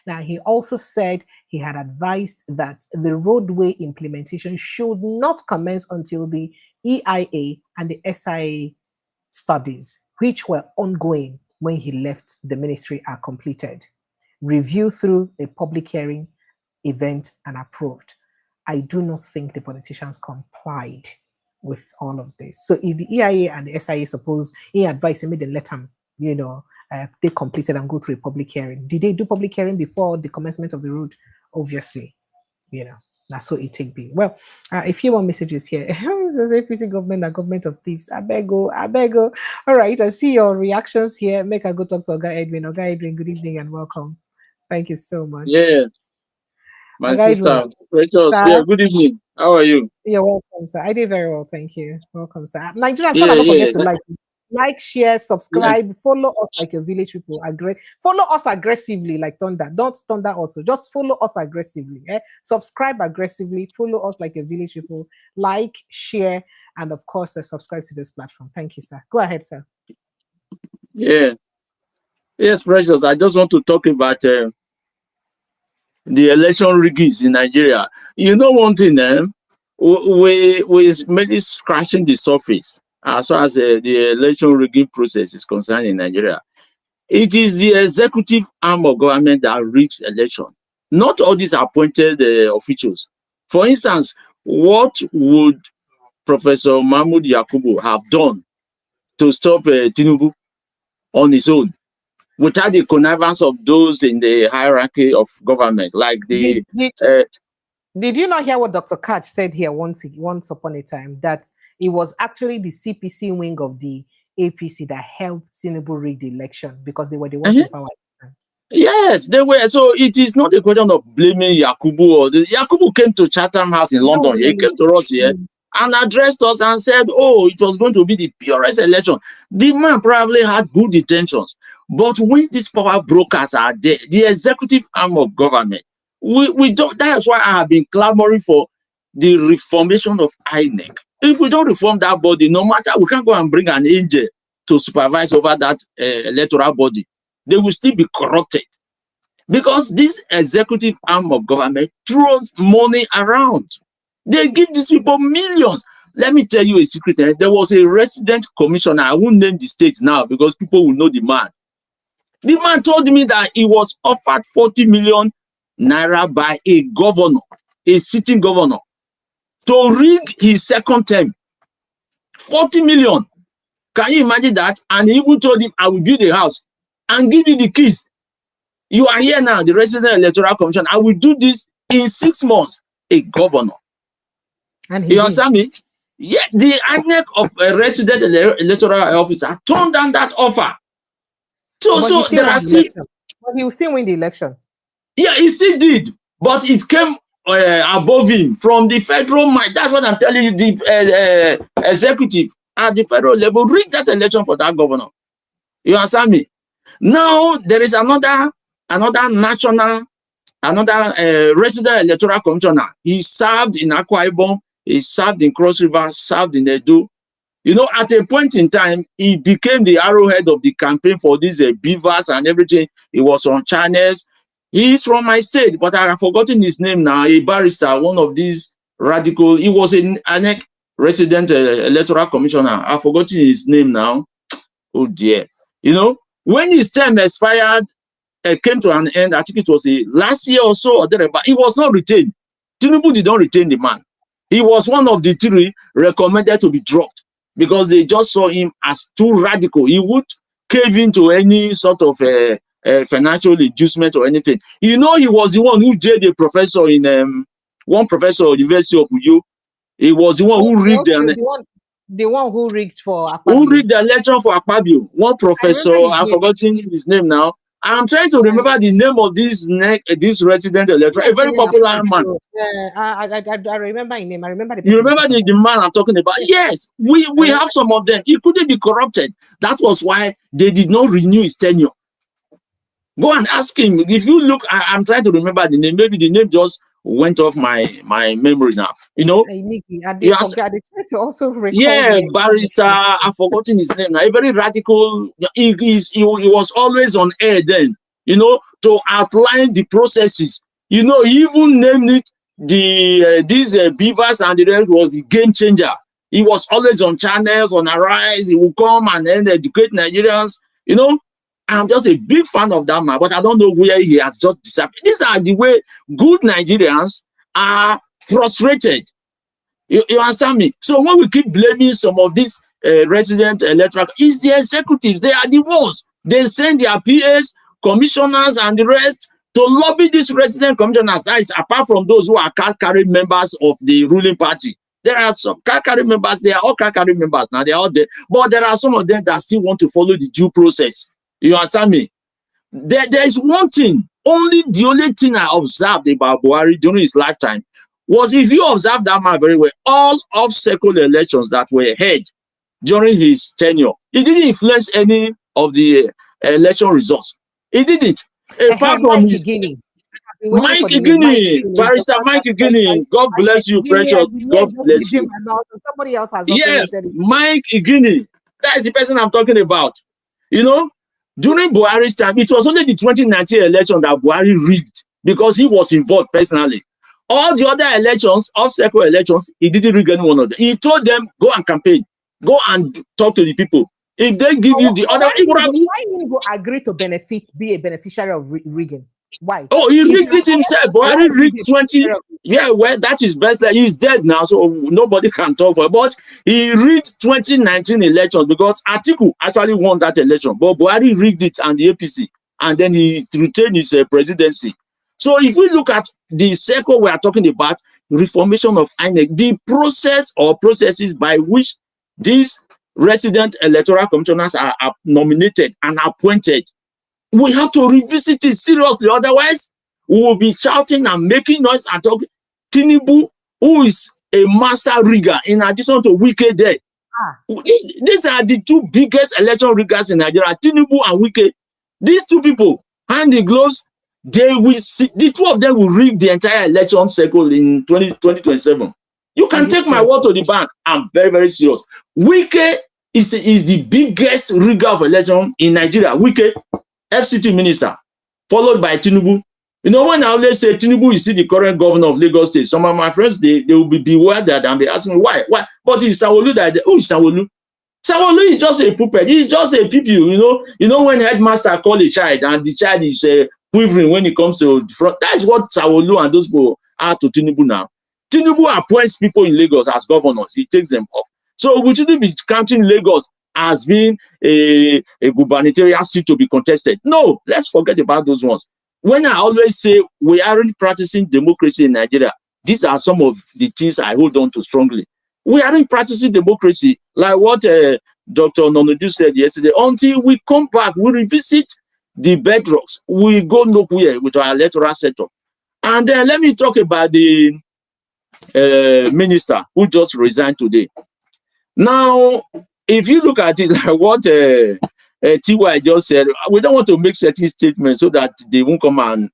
Now, he also said he had advised that the roadway implementation should not commence until the EIA and the SIA studies, which were ongoing when he left the ministry, are completed. Review through a public hearing event and approved. I do not think the politicians complied with all of this. So if the EIA and the SIA suppose he advised him, they let him, they completed and go through a public hearing. Did they do public hearing before the commencement of the road? Obviously, that's what it take be. Well, a few more messages here. It says APC government, a government of thieves. I beg you. All right, I see your reactions here. Make a go talk to Oga Edwin. Oga Edwin, good evening and welcome. Thank you so much. Yeah, my Oga sister, Edwin. Precious. Yeah, good evening. How are you? You're welcome, sir. I did very well, thank you. Welcome, sir. Nigerians, don't forget to like, share, subscribe, follow us like a village people. Follow us aggressively like thunder. Don't thunder also. Just follow us aggressively. Subscribe aggressively. Follow us like a village people. Like, share, and of course, subscribe to this platform. Thank you, sir. Go ahead, sir. Yeah. Yes, Precious. I just want to talk about the election riggings in Nigeria. You know one thing, we mainly scratching the surface as far as the election rigging process is concerned in Nigeria. It is the executive arm of government that rigs election, not all these appointed officials. For instance, what would Professor Mahmood Yakubu have done to stop Tinubu on his own, without the connivance of those in the hierarchy of government, like the... Did you not hear what Dr. Kach said here once upon a time, that it was actually the CPC wing of the APC that helped Tinubu rig the election because they were the ones in power? Yes, they were. So it is not a question of blaming Yakubu. Yakubu came to Chatham House in London. He came to us here and addressed us and said, oh, it was going to be the purest election. The man probably had good intentions. But when these power brokers are there, the executive arm of government, we don't. That's why I have been clamoring for the reformation of INEC. If we don't reform that body, no matter, we can't go and bring an angel to supervise over that electoral body. They will still be corrupted because this executive arm of government throws money around. They give these people millions. Let me tell you a secret. There was a resident commissioner. I won't name the state now because people will know the man. The man told me that he was offered 40 million naira by a governor, a sitting governor, to rig his second term. 40 million. Can you imagine that? And he even told him, I will build a house and give you the keys. You are here now, the resident electoral commission. I will do this in 6 months. A governor. And he you understand me? Yeah, the INEC of a resident electoral officer turned down that offer. So there are still. But he will still win the election. Yeah, he still did, but it came above him from the federal mind. That's what I'm telling you. The executive at the federal level rigged that election for that governor. You understand me? Now there is another national, resident electoral commissioner. He served in Akwa Ibom, he served in Cross River, served in Edo. You know, at a point in time, he became the arrowhead of the campaign for these beavers and everything. He was on channels. He is from my state, but I have forgotten his name now. A barrister, one of these radical. He was an INEC resident electoral commissioner. I've forgotten his name now. Oh dear. You know, when his term expired, came to an end, I think it was last year or so, but he was not retained. Tinubu did not retain the man. He was one of the 3 recommended to be dropped because they just saw him as too radical. He would cave into any sort of financial inducement or anything. You know, he was the one who jailed a professor in one professor at the University of Uyo. He was the one who rigged the one who rigged for Akpabio. Who rigged the election for Akpabio. One professor, I've forgotten his name now. I'm trying to remember the name of this resident electoral, a very popular man. I remember his name. I remember the. You remember the man I'm talking about? Yes, we have some of them. He couldn't be corrupted. That was why they did not renew his tenure. Go and ask him. If you look, I'm trying to remember the name. Maybe the name just went off my memory now. You know. Yeah, barrister. I've forgotten his name now. A very radical. He was always on air then. You know, to outline the processes. You know, he even named it these beavers and the rest was the game changer. He was always on channels, on Arise. He would come and then educate Nigerians. You know. I'm just a big fan of that man, but I don't know where he has just disappeared. These are the way good Nigerians are frustrated. You understand me? So when we keep blaming some of these resident electoral, it's the executives. They are the ones. They send their PAs, commissioners, and the rest to lobby these resident commissioners. That is apart from those who are card-carrying members of the ruling party. There are some card-carrying members. They are all card-carrying members now. They are all there. But there are some of them that still want to follow the due process. You understand me? There is one thing, the only thing I observed about Buhari during his lifetime was, if you observe that man very well, all off-cycle elections that were held during his tenure, it didn't influence any of the election results. It didn't. Apart from Mike Igini, Barrister Mike Igini, God bless you, precious. God bless you. Somebody else has also Mike Igini, that is the person I'm talking about. You know, during Buhari's time, it was only the 2019 election that Buhari rigged because he was involved personally. All the other elections, off-cycle elections, he didn't rig any one of them. He told them, go and campaign, go and talk to the people. If they give you the other, why didn't you agree to be a beneficiary of rigging? Why? Oh, he rigged it himself. Buhari rigged 20. Yeah, well, that is best. He's dead now, so nobody can talk for it. But he rigged 2019 elections because Atiku actually won that election. But Buhari rigged it and the APC, and then he retained his presidency. So if we look at the circle we are talking about, reformation of INEC, the process or processes by which these resident electoral commissioners are nominated and appointed, we have to revisit it seriously. Otherwise, we will be shouting and making noise and talking. Tinubu, who is a master rigger, in addition to Wike there. These are the 2 biggest election riggers in Nigeria, Tinubu and Wike. These 2 people, hand in gloves, they will see, the 2 of them will rig the entire election cycle in 2027. You can take my word to the bank. I'm very, very serious. Wike is the biggest rigger of election in Nigeria. Wike, FCT minister, followed by Tinubu. You know, when I always say Tinubu is the current governor of Lagos State, some of my friends, they will be bewildered and they ask me why. But it's Sanwo-Olu that, who is Sanwo-Olu? Sanwo-Olu is just a puppet. He's just a pupil, you know. You know when headmaster call a child and the child is quivering when it comes to the front. That's what Sawolu and those people are to Tinubu now. Tinubu appoints people in Lagos as governors. He takes them off. So we shouldn't be counting Lagos as being a gubernatorial seat to be contested. No, let's forget about those ones. When I always say we aren't practicing democracy in Nigeria, these are some of the things I hold on to strongly. We aren't practicing democracy like what Dr. Nonodu said yesterday. Until we come back, we revisit the bedrocks. We go nowhere with our electoral setup. And then let me talk about the minister who just resigned today. Now, if you look at it, like what TY just said, we don't want to make certain statements so that they won't come and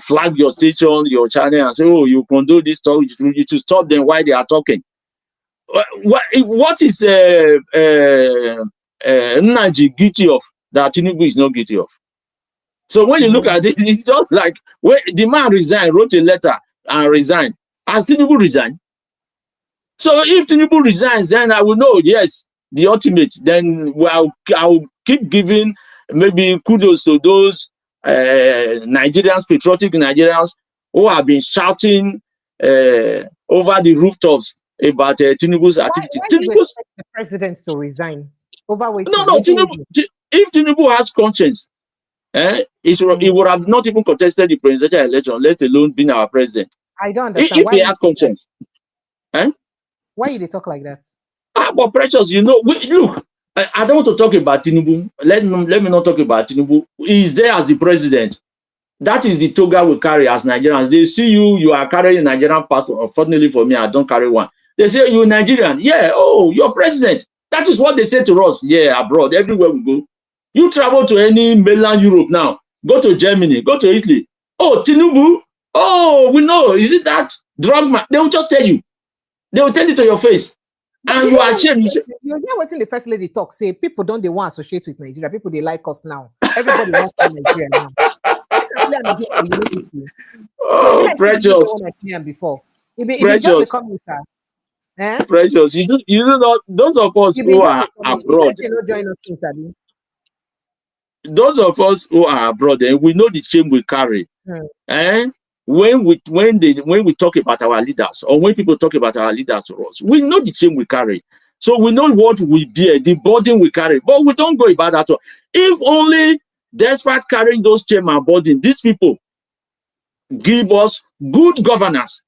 flag your station, your channel, and say, oh, you condone this talk. You should stop them while they are talking. What is Nnaji guilty of that Tinubu is not guilty of? So when you look at it, it's just like when the man resigned, wrote a letter and resigned. Has Tinubu resigned? So if Tinubu resigns, then I will know, yes, the ultimate. Then I'll keep giving maybe kudos to those Nigerians, patriotic Nigerians who have been shouting over the rooftops about Tinubu's activity. Why do you expect the president to resign? Overweight. No, Tinubu, if Tinubu has conscience, he would have not even contested the presidential election, let alone being our president. I don't understand. If he had conscience. Why do they talk like that? But Precious, look, I don't want to talk about Tinubu. Let me not talk about Tinubu. He's there as the president. That is the toga we carry as Nigerians. They see you are carrying a Nigerian passport. Unfortunately for me, I don't carry one. They say, you're Nigerian. Yeah, oh, you're president. That is what they say to us. Yeah, abroad, everywhere we go. You travel to any mainland Europe now. Go to Germany, go to Italy. Oh, Tinubu. Oh, we know. Is it that drug man? They will just tell you. They will tell it to your face. And you are ashamed. You hear what's in the first lady talk, say people don't they want to associate with Nigeria. People they like us now. Everybody wants Nigeria now. Oh, Precious. Before. It just a comment, Precious. You do not, those of us who are abroad. Those of us who are abroad, we know the shame we carry. When we talk about our leaders, or when people talk about our leaders to us, we know the shame we carry. So we know what we bear, the burden we carry, but we don't go about that. If only, despite carrying those shame and burden, these people give us good governance,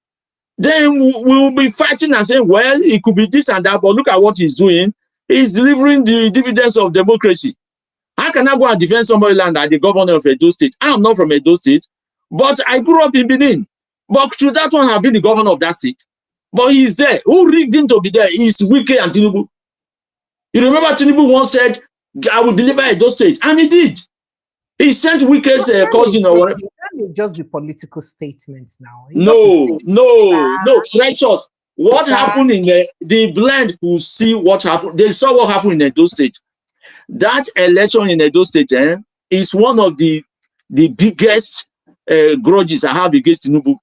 then we will be fighting and saying, well, it could be this and that, but look at what he's doing. He's delivering the dividends of democracy. How can I go and defend somebody like the governor of Edo State? I am not from Edo State, but I grew up in Benin. But should that one have been the governor of that state? But he's there. Who rigged him to be there? It's Iyeki and Tinubu. You remember Tinubu once said, I will deliver Edo State. And he did. He sent Ike's cousin or whatever. That may just be political statements now. No, Precious. What happened in the blend will see what happened. They saw what happened in Edo State. That election in Edo State is one of the biggest grudges I have against Tinubu.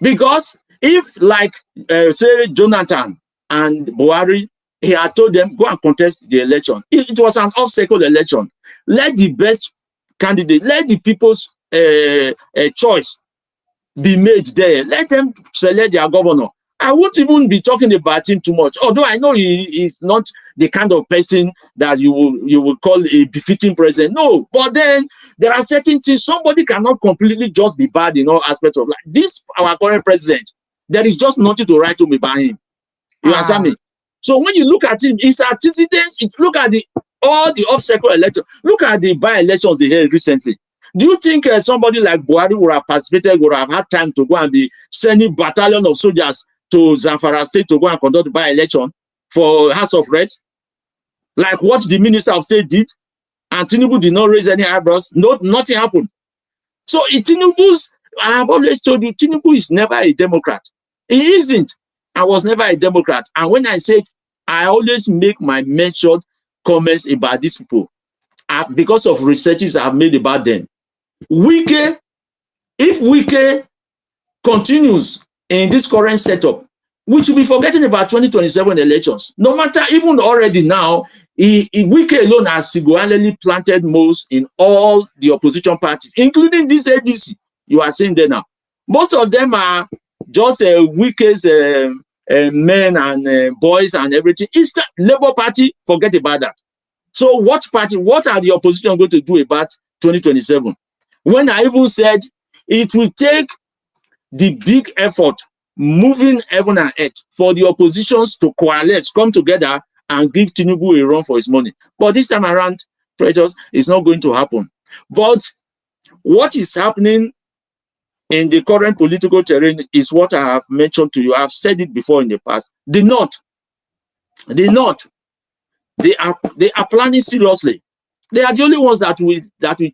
Because if, like, say, Jonathan and Buhari, he had told them, go and contest the election. It was an off-cycle election. Let the best candidate, let the people's choice be made there. Let them select their governor. I won't even be talking about him too much. Although I know he is not the kind of person that you will call a befitting president. No, but then there are certain things. Somebody cannot completely just be bad in all aspects of life. This, our current president, there is just nothing to write home about him. You understand me? So when you look at him, his antecedents, look at all the off-cycle elections. Look at the by-elections they held recently. Do you think somebody like Buhari would have participated, would have had time to go and be sending battalion of soldiers to Zamfara State to go and conduct by-election for House of Reps? Like what the Minister of State did, and Tinubu did not raise any eyebrows. No, nothing happened. So I have always told you, Tinubu is never a Democrat. He isn't. I was never a Democrat. And when I said, I always make my mentioned comments about these people because of researches I've made about them. If Iyeki continues in this current setup, we should be forgetting about 2027 elections. No matter, even already now, Wike alone has single-handedly planted most in all the opposition parties, including this ADC you are seeing there now. Most of them are just Wike's men and boys and everything. It's the Labour Party, forget about that. So what are the opposition going to do about 2027? When I even said it will take the big effort, moving heaven and earth, for the oppositions to coalesce, come together, and give Tinubu a run for his money. But this time around, pressures, it's not going to happen. But what is happening in the current political terrain is what I have mentioned to you. I've said it before in the past. The North, they are planning seriously. They are the only ones that will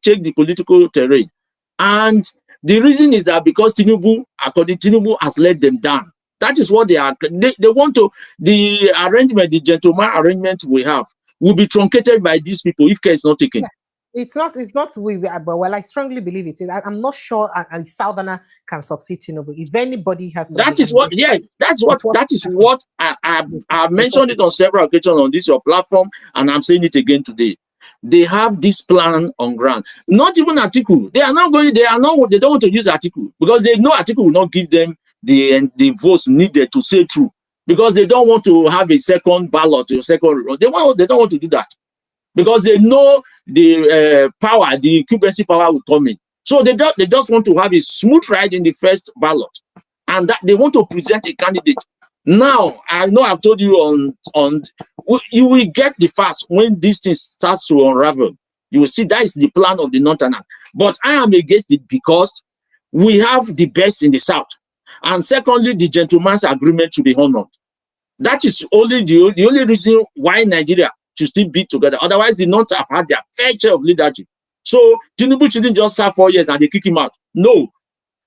take the political terrain. And the reason is that because Tinubu, according to Tinubu, has let them down. That is what they are. They want to, the arrangement, the gentleman arrangement we have will be truncated by these people if care is not taken. Yeah. It's not but well, I strongly believe it. I'm not sure a Southerner can succeed Tinubu. If anybody has to, that is what I mentioned it on several occasions on this your platform, and I'm saying it again today. They have this plan on ground. Not even Atiku. They don't want to use Atiku because they know Atiku will not give them the votes needed to say true, because they don't want to have a second ballot or second. They don't want to do that because they know the power, the incumbency power will come in. So they just want to have a smooth ride in the first ballot, and that they want to present a candidate. Now, I know I've told you you will get the fast when this thing starts to unravel. You will see that is the plan of the Northerners. But I am against it because we have the best in the South. And secondly, the gentleman's agreement to be honored. That is only the only reason why Nigeria should still be together. Otherwise, the North have had their fair share of leadership. So Tinubu shouldn't just serve 4 years and they kick him out. No.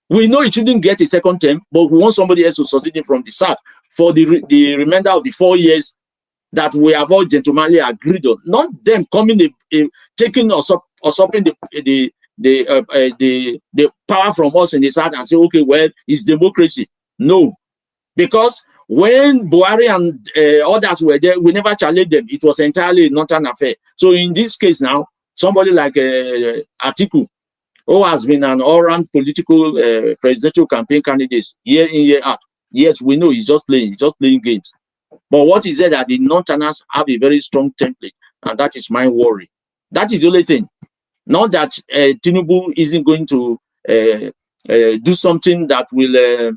We know he shouldn't get a second term, but we want somebody else to succeed him from the South for the remainder of the 4 years that we have all gentlemanly agreed on. Not them coming taking or usurping the power from us in the South and say, okay, well, it's democracy. No. Because when Buhari and others were there, we never challenged them. It was entirely a Northern affair. So in this case now, somebody like Atiku, who has been an all-round political presidential campaign candidate year in, year out. Yes, we know he's just playing games. But what is that the Northerners have a very strong template, and that is my worry. That is the only thing. Not that Tinubu isn't going to do something that will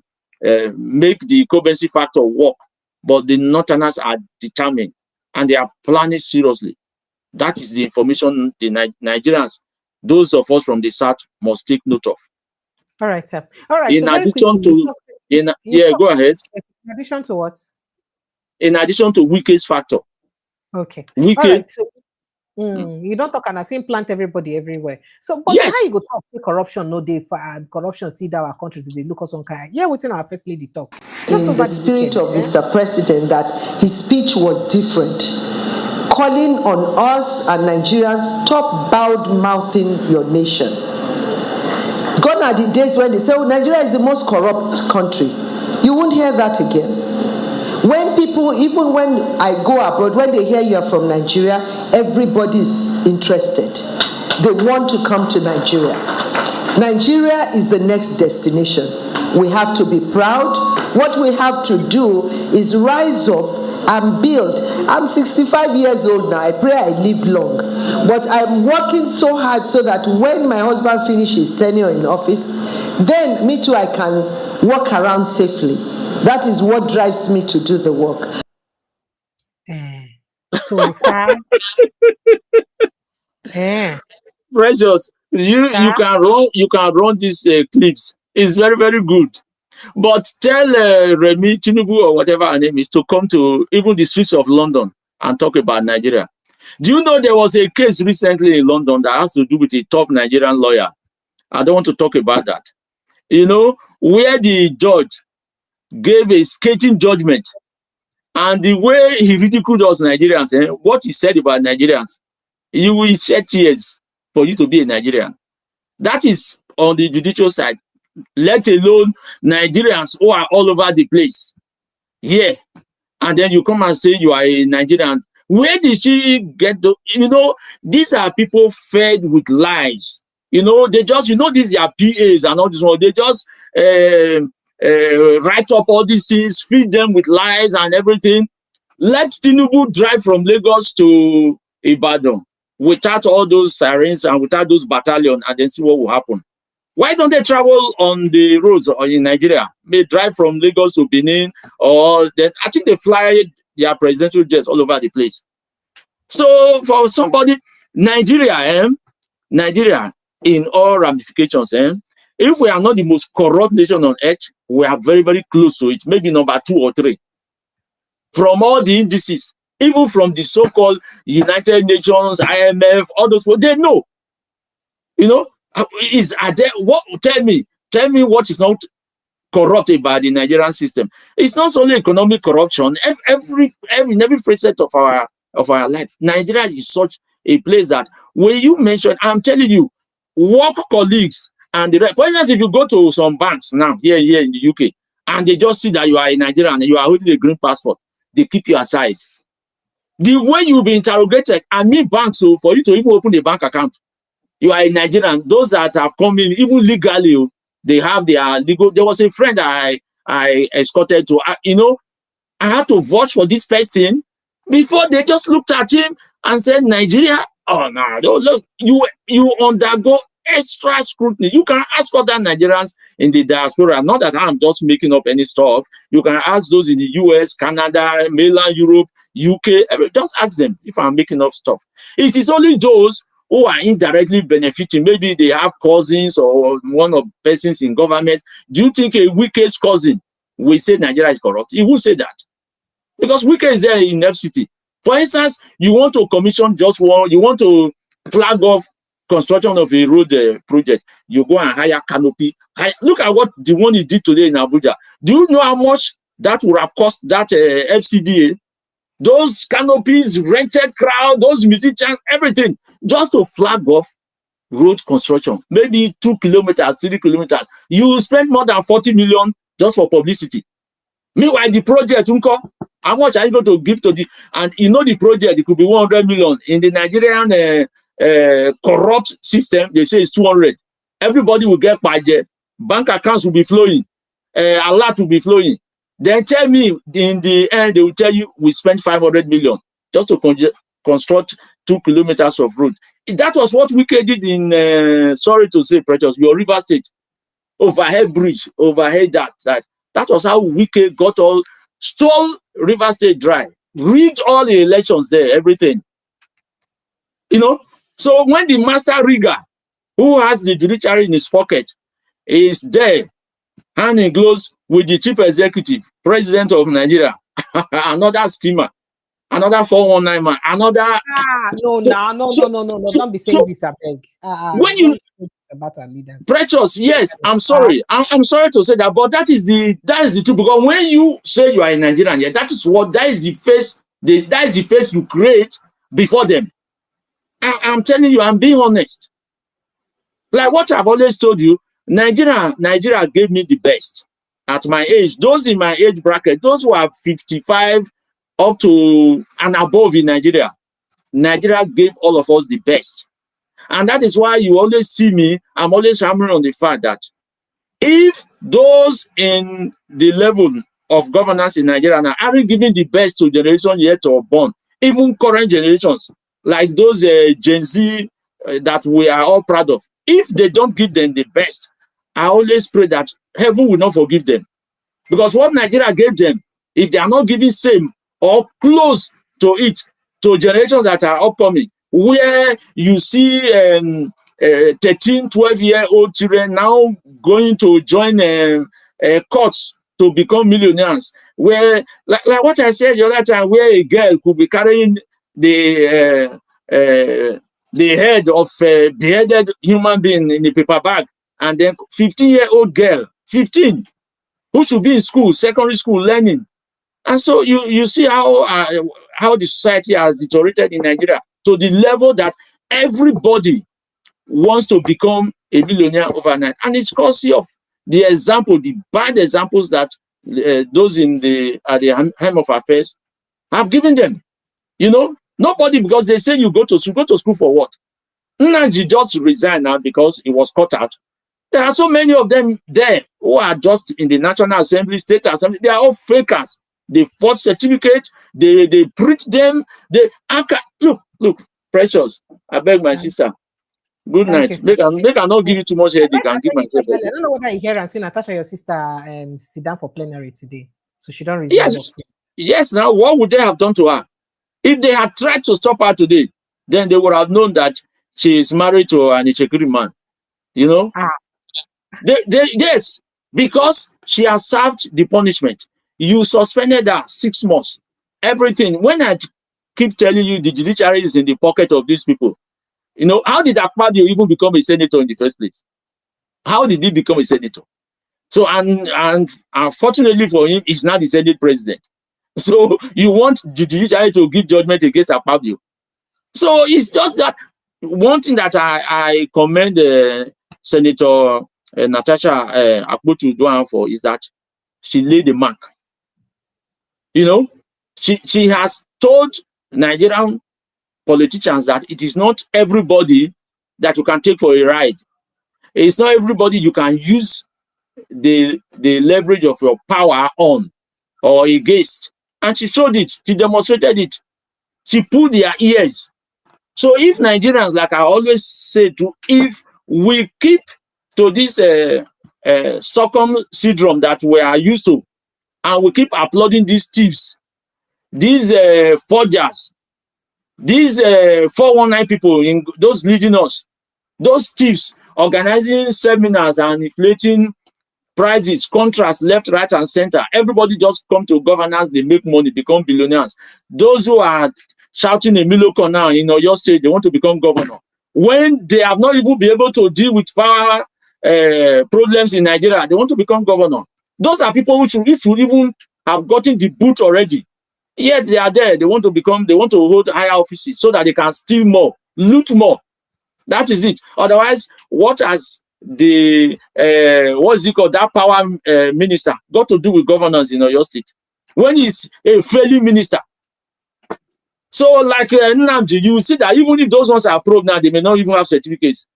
make the incumbency factor work, but the Northerners are determined, and they are planning seriously. That is the information the Nigerians, those of us from the South, must take note of. All right, sir. All right. In addition to, go ahead. In addition to what? In addition to Wike's factor. Okay. Wike, all right. So, you don't talk and I say plant everybody everywhere. So, but yes. How you go talk to corruption? No, they corruption still that our country they look us on kind. Yeah, within our first lady talk. Just in the spirit of Mr. President, that his speech was different, calling on us and Nigerians, stop bad-mouthing your nation. Gone are the days when they say, oh, Nigeria is the most corrupt country. You won't hear that again. When people, even when I go abroad, when they hear you're from Nigeria, everybody's interested. They want to come to Nigeria. Nigeria is the next destination. We have to be proud. What we have to do is rise up and build. I'm 65 years old now. I pray I live long. But I'm working so hard so that when my husband finishes tenure in office, then me too, I can walk around safely. That is what drives me to do the work. So sad. Precious, you can run these clips. It's very, very good. But tell Remi Tinubu or whatever her name is to come to even the streets of London and talk about Nigeria. Do you know there was a case recently in London that has to do with a top Nigerian lawyer? I don't want to talk about that. You know, where the judge gave a scathing judgment, and the way he ridiculed us Nigerians, what he said about Nigerians, you will shed tears for you to be a Nigerian. That is on the judicial side, let alone Nigerians who are all over the place. Yeah. And then you come and say you are a Nigerian. Where did she get the, these are people fed with lies. They just, these are PAs and all this one. They just write up all these things, feed them with lies and everything. Let Tinubu drive from Lagos to Ibadan without all those sirens and without those battalions, and then see what will happen. Why don't they travel on the roads or in Nigeria? They drive from Lagos to Benin, or then I think they fly their presidential jets all over the place. So for somebody, Nigeria in all ramifications, if we are not the most corrupt nation on earth, we are very, very close to it, maybe number 2 or 3. From all the indices, even from the so-called United Nations, IMF, all those people, they know. Tell me what is not corrupted by the Nigerian system. It's not only economic corruption. In every facet of our life, Nigeria is such a place that when you mention, I'm telling you, work colleagues and the rest. For instance, if you go to some banks now here in the UK, and they just see that you are a Nigerian and you are holding a green passport, they keep you aside. The way you will be interrogated, and me banks, so for you to even open a bank account, you are a Nigerian. Those that have come in, even legally, they have their legal. There was a friend I escorted to, I had to vouch for this person before they just looked at him and said, Nigeria? Oh, no, look, you undergo extra scrutiny. You can ask other Nigerians in the diaspora, not that I'm just making up any stuff. You can ask those in the US, Canada, mainland Europe, UK, just ask them if I'm making up stuff. It is only those who are indirectly benefiting. Maybe they have cousins or one of persons in government. Do you think a Wike's cousin will say Nigeria is corrupt? He will say that. Because Wike is there in FCT. For instance, you want to commission just one, you want to flag off construction of a road project, you go and hire canopy. Look at what the one he did today in Abuja. Do you know how much that would have cost that FCDA? Those canopies, rented crowd, those musicians, everything, just to flag off road construction. Maybe 2 kilometers, 3 kilometers. You spend more than 40 million just for publicity. Meanwhile, the project, how much are you going to give to the, and the project, it could be 100 million. In the Nigerian corrupt system, they say it's 200. Everybody will get budget. Bank accounts will be flowing. A lot will be flowing. Then tell me, in the end, they will tell you, we spent 500 million just to construct 2 kilometers of road. That was what we did in, sorry to say, Precious, your River State. Overhead bridge, overhead that was how Wike got stole River State dry, rigged all the elections there, everything. So when the master rigger, who has the judiciary in his pocket, is there, hand in gloves with the chief executive, president of Nigeria, another schemer, another 419 man, another. No, don't be saying this, I beg. When you about our leaders. Precious, yes, I'm sorry. I'm sorry to say that, but that is the truth. Because when you say you are a Nigerian, that is the face you create before them. I'm telling you, I'm being honest. Like what I've always told you, Nigeria gave me the best at my age. Those in my age bracket, those who are 55 up to and above in Nigeria gave all of us the best. And that is why you always see me, I'm always hammering on the fact that if those in the level of governance in Nigeria now aren't giving the best to generation yet or born, even current generations, like those Gen Z that we are all proud of, if they don't give them the best, I always pray that heaven will not forgive them. Because what Nigeria gave them, if they are not giving same or close to it, to generations that are upcoming, where you see 13, 12-year-old children now going to join courts to become millionaires, where, like what I said the other time, where a girl could be carrying the head of a beheaded human being in a paper bag, and then 15-year-old girl, 15, who should be in school, secondary school, learning. And so you see how the society has deteriorated in Nigeria to the level that everybody wants to become a millionaire overnight. And it's because of the bad examples that those at the helm of affairs have given them. You know, nobody, because they say you go to school for what? Nnaji just resigned now because he was cut out. There are so many of them there who are just in the National Assembly, State Assembly. They are all fakers. They forge certificate. They print them. Look, Precious. I beg my sister. Good Thank night. you, sir. Make I not give you too much headache and give myself I headache. don't know whether you hear and see Natasha, your sister, sit down for plenary today. So she don't resume Yes. work. Yes, now what would they have done to her? If they had tried to stop her today, then they would have known that she is married to an Ichekiri man. You know? Yes, because she has served the punishment. You suspended her 6 months. Everything. When I keep telling you the judiciary is in the pocket of these people, you know, how did Akpabio even become a senator in the first place? How did he become a senator? So, and unfortunately for him, he's not the Senate president. So you want the judiciary to give judgment against Akpabio. So it's just that one thing that I commend Senator Natasha Akpoti-Uduaghan for is that she laid the mark. You know, she has told Nigerian politicians that it is not everybody that you can take for a ride. It's not everybody you can use the leverage of your power on or against. And she showed it. She demonstrated it. She pulled their ears. So if Nigerians, like I always say, if we keep to this Stockholm syndrome that we are used to, and we keep applauding these thieves, these forgers, these 419 people, in those leading us, those thieves organizing seminars and inflating prices, contracts, left, right, and center. Everybody just come to governance, they make money, become billionaires. Those who are shouting a Miloko now in Oyo State, they want to become governor. When they have not even been able to deal with power problems in Nigeria, they want to become governor. Those are people who should even have gotten the boot already. Yet they are there. They want to hold higher offices so that they can steal more, loot more. That is it. Otherwise, what has the what's it called, that power minister got to do with governance in Oyo State when he's a failing minister? So, like Nnamdi, you see that even if those ones are approved now, they may not even have certificates.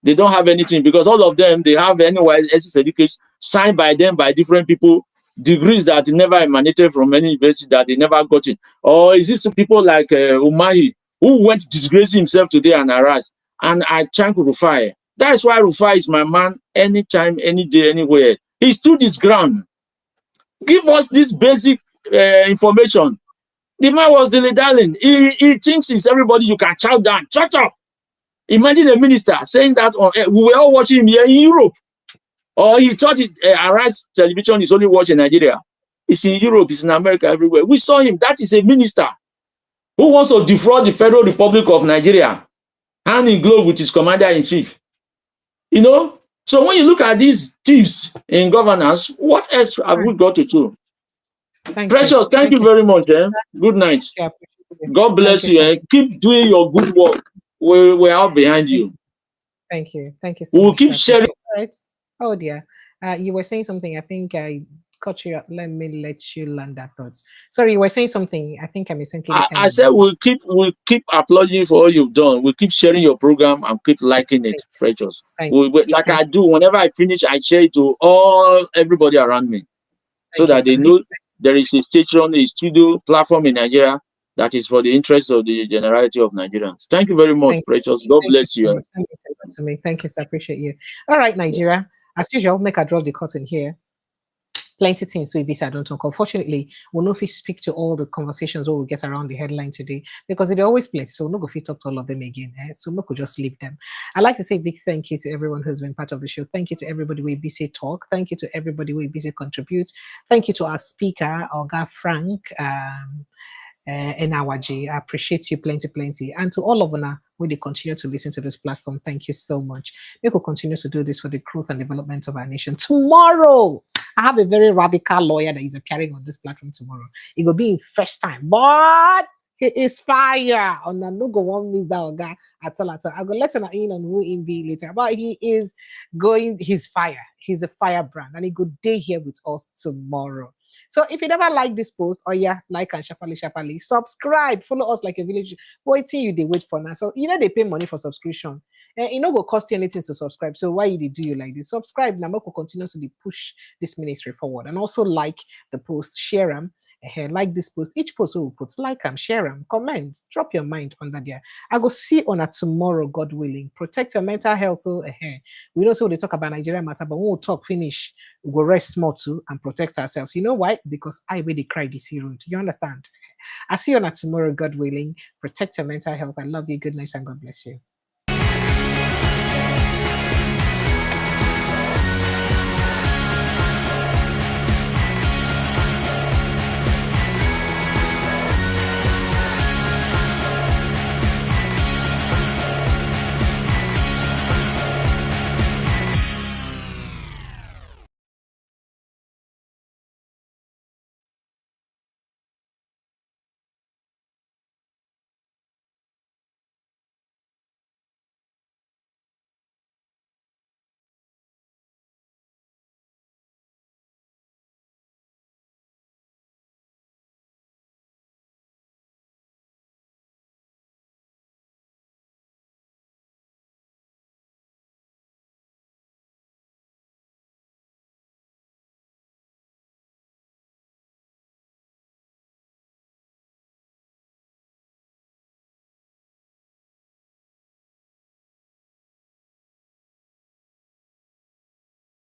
They don't have anything because all of them, they have NYSC certificates signed by them by different people, degrees that never emanated from any university that they never got in. Or is this people like Umahi, who went disgracing himself today and harassed? And I thank Rufai. That's why Rufai is my man anytime, any day, anywhere. He stood his ground. Give us this basic information. The man was dilly-dallying. He thinks it's everybody you can shout down. Shut up! Imagine a minister saying that on we were all watching him here in Europe. Or he thought Arise television is only watched in Nigeria. It's in Europe, it's in America, everywhere. We saw him. That is a minister who wants to defraud the Federal Republic of Nigeria, hand in glove with his commander-in-chief. You know? So when you look at these thieves in governance, what else have we got to do? Precious, thank you very much. Good night. God bless you. Keep doing your good work. We're out behind you. Thank you. Thank you so much. We'll keep sharing. Right. Oh dear. You were saying something. I think I cut you up. Let me let you land that thought. Sorry, you were saying something. I think I mistakenly. I said we'll keep applauding for all you've done. We'll keep sharing your program and keep liking it, Precious. Like I do. Whenever I finish, I share it to everybody around me, so that they know there is a station, a studio platform in Nigeria that is for the interest of the generality of Nigerians. Thank you very much, Precious. God bless you. Thank you so much to me. Thank you, sir. Appreciate you. All right, Nigeria. As usual, make a draw the curtain here. Plenty things we I don't talk. Unfortunately, we'll not speak to all the conversations we will get around the headline today because it always plenty. So we'll not go fit talk to all of them again. So we could just leave them. I'd like to say a big thank you to everyone who's been part of the show. Thank you to everybody we busy talk. Thank you to everybody we busy contribute. Thank you to our speaker, Oga Frank. Ewuare. I appreciate you plenty. And to all of you when they continue to listen to this platform, thank you so much. We will continue to do this for the growth and development of our nation. Tomorrow, I have a very radical lawyer that is appearing on this platform tomorrow. It will be in first time, but he is fire. On no go one miss that guy at all. I go let him in on who in be later. But he is going, he's fire. He's a firebrand, and he could day here with us tomorrow. So if you never like this post, or yeah, like and shapali, subscribe, follow us like a village. Waiting you they wait for now. So you know they pay money for subscription. And it no go cost you anything to subscribe. So why you do you like this? Subscribe. Now will continue to push this ministry forward. And also like the post, share them. Like this post. Each post we will put, like them, share them, comment, drop your mind under there. I go see on a tomorrow, God willing. Protect your mental health. We don't say they talk about Nigeria matter, but when we talk finish, we go rest more too and protect ourselves. You know why? Because I really cry this hero. Do you understand? I see you on a tomorrow, God willing. Protect your mental health. I love you. Good night and God bless you.